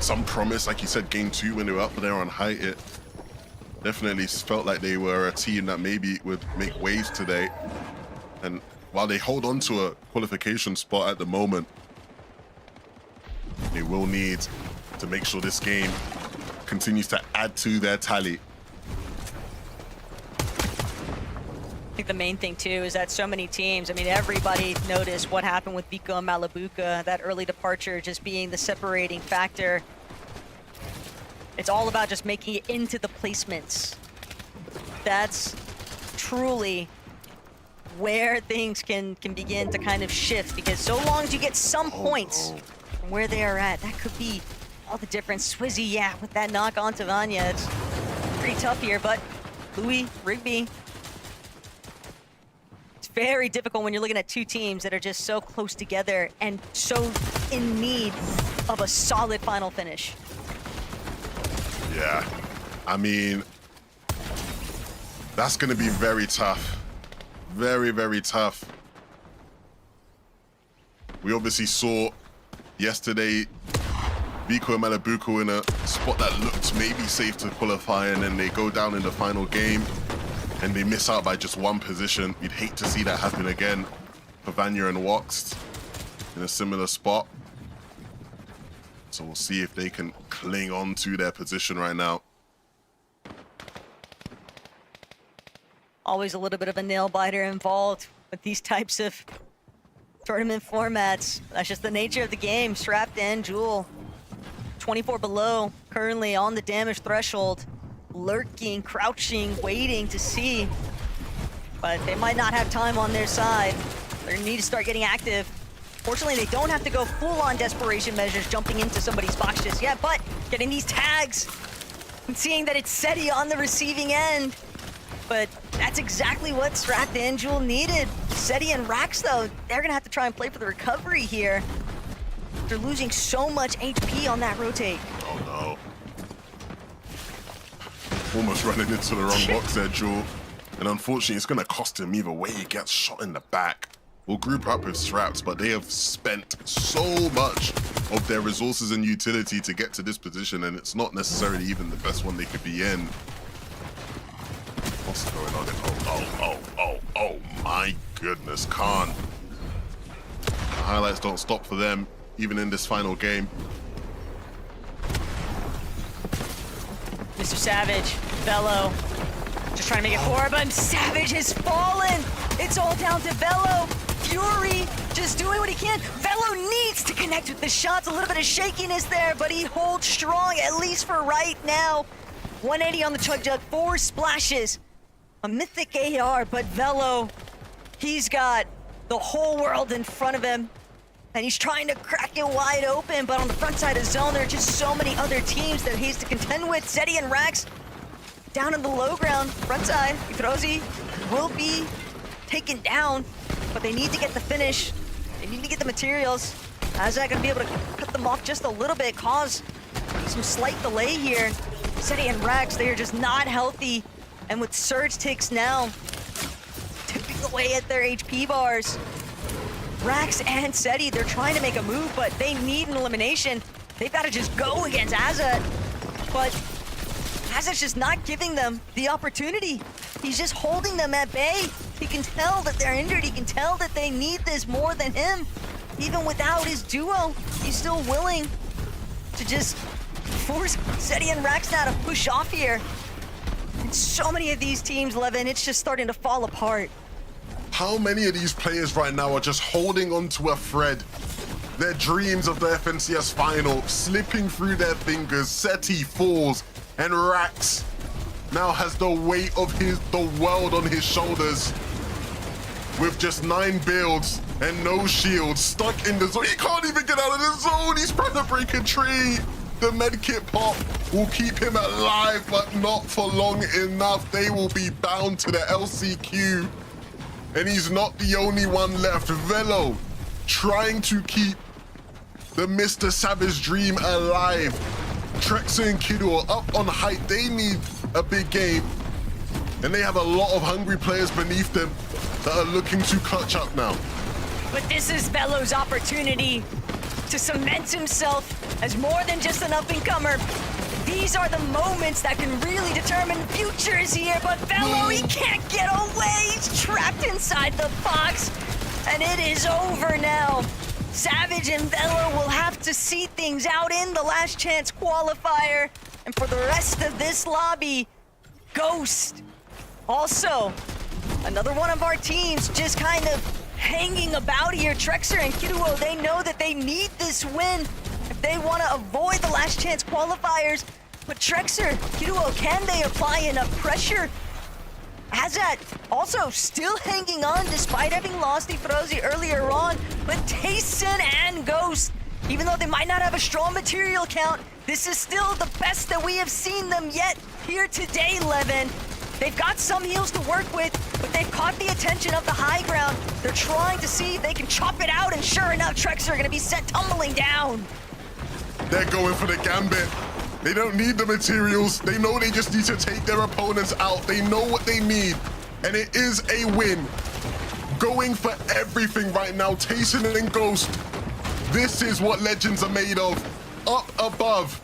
some promise. Like you said, game 2 when they were up there on height, it definitely felt like they were a team that maybe would make waves today. And while they hold on to a qualification spot at the moment, they will need to make sure this game continues to add to their tally. I think the main thing too is that so many teams, I mean, everybody noticed what happened with Vico and Malabuka, that early departure just being the separating factor. It's all about just making it into the placements. That's truly where things can begin to kind of shift, because so long as you get some points from where they are at, that could be all the difference. Swizzy, yeah, with that knock onto Vanya, it's pretty tough here, but Louis, Rigby, very difficult when you're looking at two teams that are just so close together and so in need of a solid final finish. Yeah, I mean, that's going to be very tough. Very, very tough. We obviously saw yesterday Vico and Malabuka in a spot that looked maybe safe to qualify, and then they go down in the final game and they miss out by just one position. We'd hate to see that happen again for Vanya and Woxt in a similar spot. So we'll see if they can cling on to their position right now. Always a little bit of a nail biter involved with these types of tournament formats. That's just the nature of the game. Strapped in, Jewel, 24 below, currently on the damage threshold. Lurking, crouching, waiting to see. But they might not have time on their side. They need to start getting active. Fortunately, they don't have to go full-on desperation measures jumping into somebody's box just yet, but getting these tags and seeing that it's SETI on the receiving end. But that's exactly what Strapped and Jewel needed. SETI and Rax, though, they're gonna have to try and play for the recovery here. They're losing so much HP on that rotate. Oh no. Almost running into the wrong box there, Jewel. And unfortunately, it's going to cost him either way. He gets shot in the back. We'll group up with Straps, but they have spent so much of their resources and utility to get to this position, and it's not necessarily even the best one they could be in. What's going on? Oh my goodness, Khan. The highlights don't stop for them, even in this final game. Mr. Savage, Velo, just trying to make it forward, but Savage has fallen. It's all down to Velo. Fury just doing what he can. Velo needs to connect with the shots. A little bit of shakiness there, but he holds strong, at least for right now. 180 on the Chug Jug, 4 splashes. A mythic AR, but Velo, he's got the whole world in front of him. And he's trying to crack it wide open, but on the front side of zone, there are just so many other teams that he has to contend with. Zeddy and Rax down in the low ground, front side. Ifrozi will be taken down, but they need to get the finish. They need to get the materials. Azak gonna be able to cut them off just a little bit, cause some slight delay here. Zeddy and Rax, they are just not healthy. And with Surge ticks now, tipping away at their HP bars. Rax and Zeddy, they're trying to make a move, but they need an elimination. They've got to just go against Azat. But Azat's just not giving them the opportunity. He's just holding them at bay. He can tell that they're injured. He can tell that they need this more than him. Even without his duo, he's still willing to just force Zeddy and Rax now to push off here. And so many of these teams, Levin, it's just starting to fall apart. How many of these players right now are just holding onto a thread? Their dreams of the FNCS final slipping through their fingers. Seti falls, and Rax now has the weight of the world on his shoulders. With just 9 builds and no shields, stuck in the zone. He can't even get out of the zone. He's trying to break a tree. The medkit pop will keep him alive, but not for long enough. They will be bound to the LCQ. And he's not the only one left. Velo trying to keep the Mr. Savage dream alive. Trexa and Kiddo up on height. They need a big game. And they have a lot of hungry players beneath them that are looking to clutch up now. But this is Velo's opportunity to cement himself as more than just an up-and-comer. These are the moments that can really determine futures here, but Velo, he can't get away. He's trapped inside the box, and it is over now. Savage and Velo will have to see things out in the last chance qualifier. And for the rest of this lobby, Ghost. Also, another one of our teams just kind of hanging about here. Trexer and Kiruo, they know that they need this win if they want to avoid the last chance qualifiers. But Trexer, Kiruo, can they apply enough pressure? Azat also still hanging on despite having lost Ifrozi earlier on. But Tayson and Ghost, even though they might not have a strong material count, this is still the best that we have seen them yet here today, Levin. They've got some heals to work with, but they've caught the attention of the high ground. They're trying to see if they can chop it out, and sure enough, Trexer are going to be sent tumbling down. They're going for the gambit. They don't need the materials. They know they just need to take their opponents out. They know what they need, and it is a win. Going for everything right now, Tayson and Ghost. This is what legends are made of. Up above.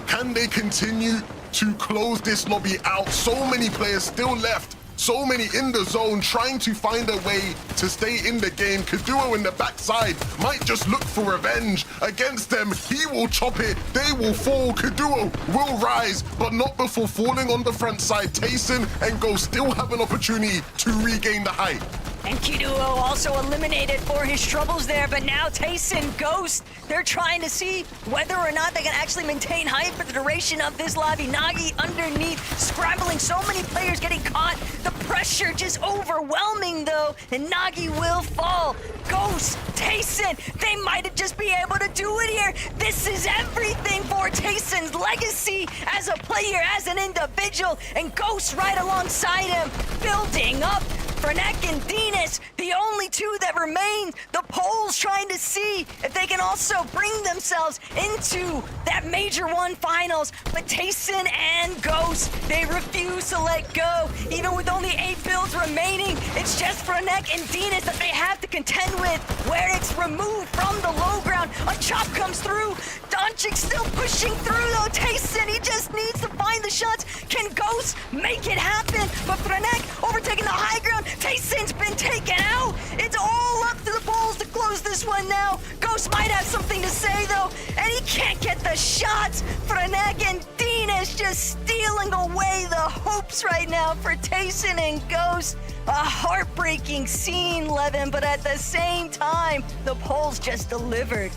Can they continue to close this lobby out? So many players still left. So many in the zone trying to find a way to stay in the game. Kaduo in the backside might just look for revenge against them. He will chop it. They will fall. Kaduo will rise, but not before falling on the front side. Tayson and Ghost still have an opportunity to regain the height. And Kiduo also eliminated for his troubles there, but now Tayson, Ghost, they're trying to see whether or not they can actually maintain height for the duration of this lobby. Nagi underneath, scrabbling, so many players getting caught. The pressure just overwhelming though, and Nagi will fall. Ghost, Tayson, they might just be able to do it here. This is everything for Tayson's legacy as a player, as an individual, and Ghost right alongside him, building up. Frenek and Dinas, the only two that remain. The Poles trying to see if they can also bring themselves into that Major 1 finals. But Tayson and Ghost, they refuse to let go. Even with only 8 builds remaining, it's just Frenek and Dinas that they have to contend with, where it's removed from the low ground. A chop comes through. Doncic still pushing through though. Tayson, he just needs to find the shots. Can Ghost make it happen? But Frenek overtaking the high ground. Tayson's been taken out. It's all up to the Bulls to close this one now. Ghost might have something to say though, and he can't get the shots. Frenek and Dinas just stealing away the hopes right now for Tayson and Ghost. A heartbreaking scene, Levin, but at the same time, the Bulls just delivered.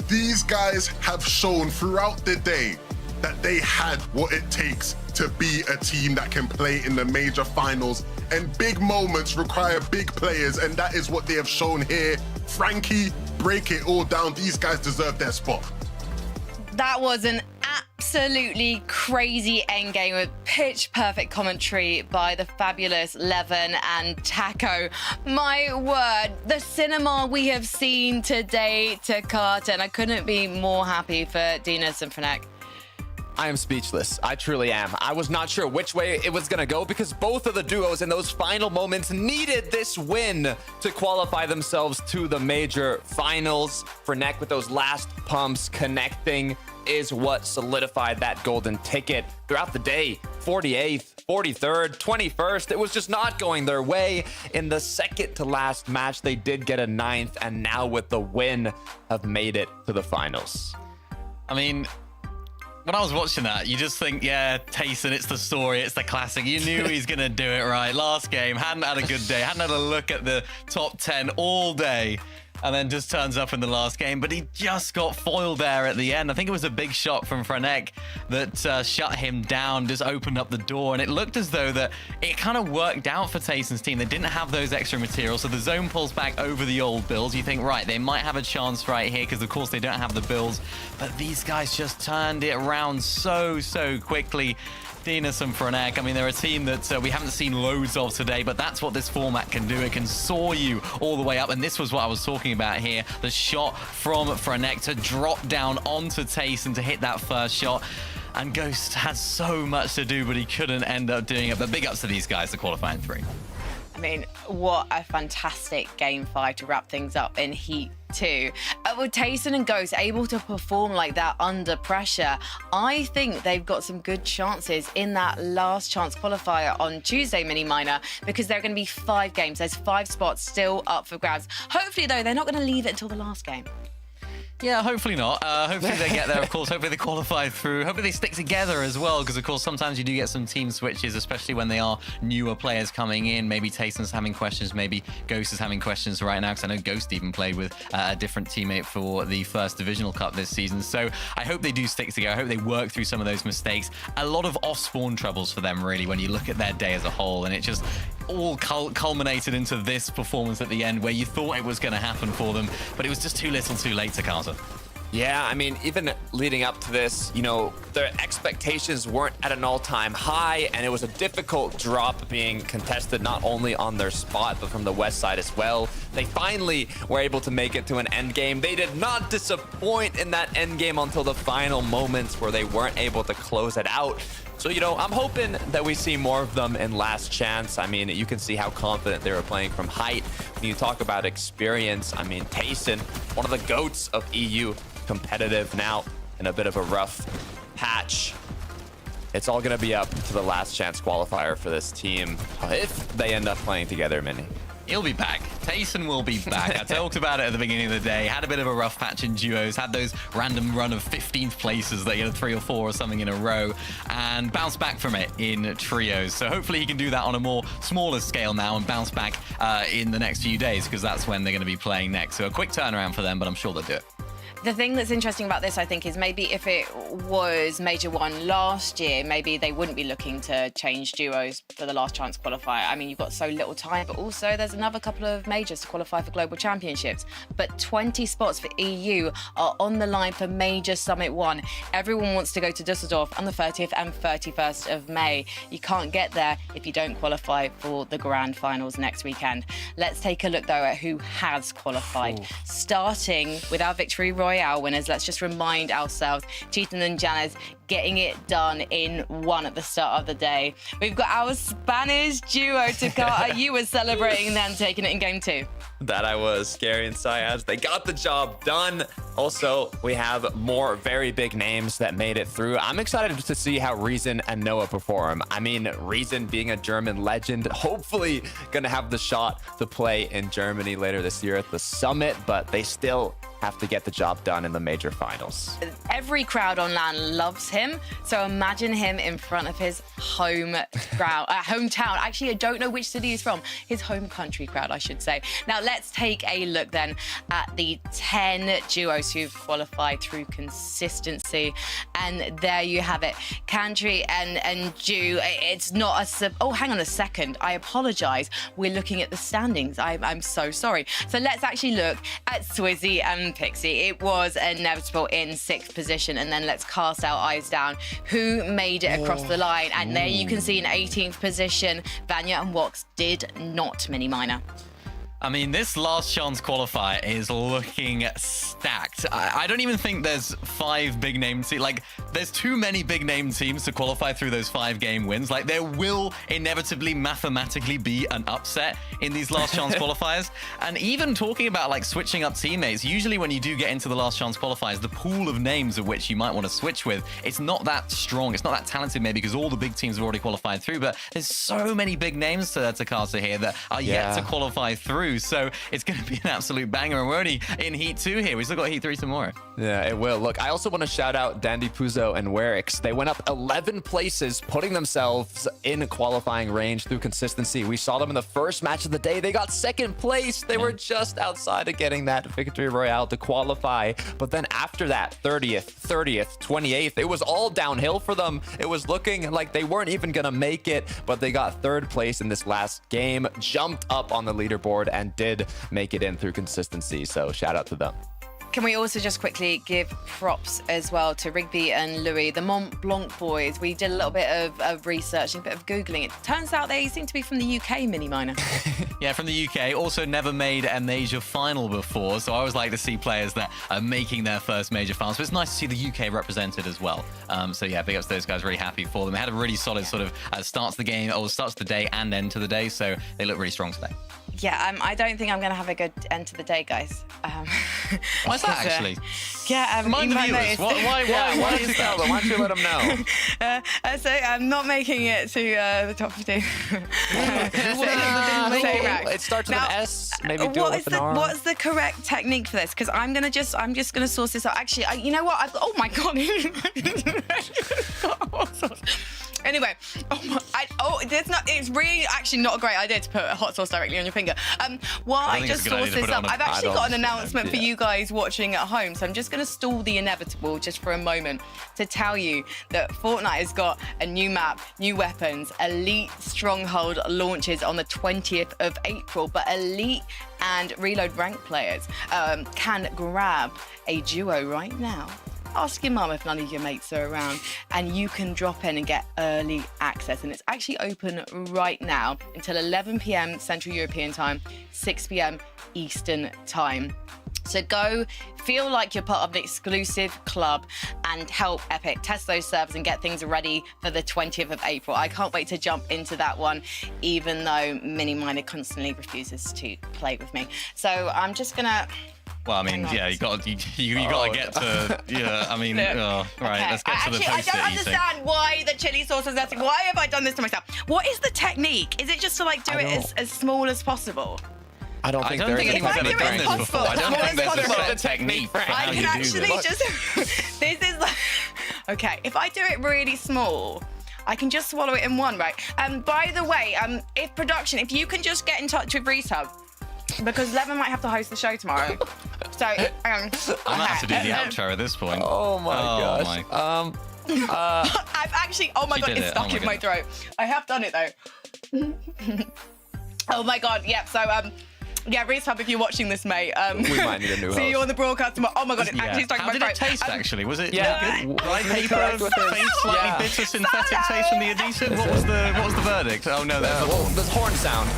These guys have shown throughout the day that they had what it takes to be a team that can play in the major finals, and big moments require big players, and that is what they have shown here. Frankie break it all down. These guys deserve their spot. That was an absolutely crazy endgame with pitch perfect commentary by the fabulous Levin and Taco. My word, the cinema we have seen today to Carter, and I couldn't be more happy for Dinas and Frenek. I am speechless. I truly am. I was not sure which way it was going to go because both of the duos in those final moments needed this win to qualify themselves to the major finals. Frenek with those last pumps connecting is what solidified that golden ticket throughout the day. 48th, 43rd, 21st. It was just not going their way. In the second to last match, they did get a 9th, and now with the win have made it to the finals. I mean, when I was watching that, you just think, yeah, Tayson, it's the story, it's the classic. You knew he's going to do it right. Last game, hadn't had a good day, hadn't had a look at the top 10 all day, and then just turns up in the last game. But he just got foiled there at the end. I think it was a big shot from Frenek that shut him down, just opened up the door. And it looked as though that it kind of worked out for Tayson's team. They didn't have those extra materials, so the zone pulls back over the old builds. You think, right, they might have a chance right here because, of course, they don't have the builds. But these guys just turned it around so quickly. Dinas and Frenek, I mean, they're a team that we haven't seen loads of today, but that's what this format can do. It can soar you all the way up, and this was what I was talking about here. The shot from Frenek to drop down onto Tayson to hit that first shot. And Ghost had so much to do, but he couldn't end up doing it. But big ups to these guys, the qualifying 3. I mean, what a fantastic game 5 to wrap things up in Heat 2. With Tayson and Ghost able to perform like that under pressure, I think they've got some good chances in that last chance qualifier on Tuesday mini minor, because there are going to be 5 games. There's 5 spots still up for grabs. Hopefully, though, they're not going to leave it until the last game. Yeah, hopefully not. Hopefully they get there, of course. Hopefully they qualify through. Hopefully they stick together as well, because, of course, sometimes you do get some team switches, especially when they are newer players coming in. Maybe Tayson's having questions. Maybe Ghost is having questions right now, because I know Ghost even played with a different teammate for the first Divisional Cup this season. So I hope they do stick together. I hope they work through some of those mistakes. A lot of off-spawn troubles for them, really, when you look at their day as a whole. And it just all culminated into this performance at the end where you thought it was going to happen for them, but it was just too little too late to Carter. Yeah, I mean, even leading up to this, you know, their expectations weren't at an all-time high, and it was a difficult drop being contested not only on their spot, but from the west side as well. They finally were able to make it to an end game. They did not disappoint in that end game until the final moments where they weren't able to close it out. So, you know, I'm hoping that we see more of them in Last Chance. I mean, you can see how confident they were playing from height. When you talk about experience, I mean, Tayson, one of the GOATs of EU, competitive now in a bit of a rough patch. It's all going to be up to the Last Chance qualifier for this team if they end up playing together, Mini. He'll be back. Tayson will be back. I talked about it at the beginning of the day. Had a bit of a rough patch in duos. Had those random run of 15th places that, you know, 3 or 4 or something in a row, and bounced back from it in trios. So hopefully he can do that on a more smaller scale now and bounce back in the next few days, because that's when they're going to be playing next. So a quick turnaround for them, but I'm sure they'll do it. The thing that's interesting about this, I think, is maybe if it was Major 1 last year, maybe they wouldn't be looking to change duos for the Last Chance qualifier. I mean, you've got so little time, but also there's another couple of majors to qualify for global championships. But 20 spots for EU are on the line for Major Summit 1. Everyone wants to go to Dusseldorf on the 30th and 31st of May. You can't get there if you don't qualify for the Grand Finals next weekend. Let's take a look, though, at who has qualified. Starting with our Victory Royale winners, let's just remind ourselves, Cheaton and Janice getting it done in 1 at the start of the day. We've got our Spanish duo, Takata. You were celebrating them taking it in game 2. That I was. Scary and Syaz, they got the job done. Also, we have more very big names that made it through. I'm excited to see how Reason and Noah perform. I mean, Reason being a German legend, hopefully gonna have the shot to play in Germany later this year at the Summit, but they still have to get the job done in the major finals. Every crowd on LAN loves him, so imagine him in front of his hometown. Actually, I don't know which city he's from. His home country crowd, I should say. Now, let's take a look then at the 10 duos who've qualified through consistency. And there you have it. Kandri and Ju, it's not a... Oh, hang on a second. I apologize. We're looking at the standings. I'm so sorry. So let's actually look at Swizzy and Pixie. It was inevitable in 6th position. And then let's cast our eyes down. Who made it across the line? And there you can see in 18th position, Vanya and Wox did not mini minor. I mean, this last chance qualifier is looking stacked. I don't even think there's 5 big name teams. Like, there's too many big name teams to qualify through those 5 game wins. Like, there will inevitably mathematically be an upset in these last chance qualifiers. And even talking about like switching up teammates, usually when you do get into the last chance qualifiers, the pool of names of which you might want to switch with, it's not that strong. It's not that talented maybe because all the big teams have already qualified through, but there's so many big names to cast here that are yet to qualify through. So it's going to be an absolute banger. And we're only in Heat 2 here. We still got Heat 3 tomorrow. Yeah, it will. Look, I also want to shout out Dandy Puzo and Werix. They went up 11 places, putting themselves in qualifying range through consistency. We saw them in the first match of the day. They got 2nd place. They were just outside of getting that victory royale to qualify. But then after that, 30th, 28th, it was all downhill for them. It was looking like they weren't even going to make it, but they got 3rd place in this last game, jumped up on the leaderboard, and did make it in through consistency. So shout out to them. Can we also just quickly give props as well to Rigby and Louis, the Mont Blanc boys? We did a little bit of research and a bit of Googling. It turns out they seem to be from the UK mini minor. Yeah, from the UK. Also never made a major final before. So I always like to see players that are making their first major final. So it's nice to see the UK represented as well. So yeah, big ups to those guys. Really happy for them. They had a really solid sort of starts the game, or starts the day and end to the day. So they look really strong today. Yeah, I don't think I'm going to have a good end to the day, guys. Why's that, actually? Yeah, Remind you the might viewers. notice. Why is that? Why don't you let them know? So I'm not making it to the top 15. It starts with an S. Maybe do it with an R. What's the correct technique for this? Because I'm just gonna source this out. Actually, you know what? Oh my god. Anyway, it's really actually not a great idea to put hot sauce directly on your finger. While I just source this up, I've actually got an announcement for you guys watching at home. So I'm just going to stall the inevitable just for a moment to tell you that Fortnite has got a new map, new weapons, Elite Stronghold launches on the 20th of April, but Elite and Reload rank players can grab a duo right now. Ask your mum if none of your mates are around, and you can drop in and get early access. And it's actually open right now until 11 p.m. Central European time, 6 p.m. Eastern time. So go feel like you're part of an exclusive club and help Epic test those servers and get things ready for the 20th of April. I can't wait to jump into that one, even though Mini Miner constantly refuses to play with me. So I'm just gonna... Well, I mean, yeah, you got to get to, yeah, I mean, right, let's get to the post-it I don't understand why the chili sauce is asking. Why have I done this to myself? What is the technique? Is it just to like do it as small as possible? I don't think anyone's ever done this before. I don't think there's a set technique for how you do this. I can actually just, this is like, okay, if I do it really small, I can just swallow it in one, right? By the way, if you can just get in touch with Resub, because Levin might have to host the show tomorrow. So, I might have to do the outro at this point. Oh my gosh. I've actually, oh my god, it's stuck in my throat. I have done it though. Oh my god, yeah, so, yeah, Resub, if you're watching this, mate. We might need a new host. See you on the broadcast tomorrow. Oh my god, it's actually stuck in my throat. How did it taste, actually? Was it good? White paper, slightly bitter, synthetic taste from the adhesive? What was the verdict? Oh no, there's the horn sound.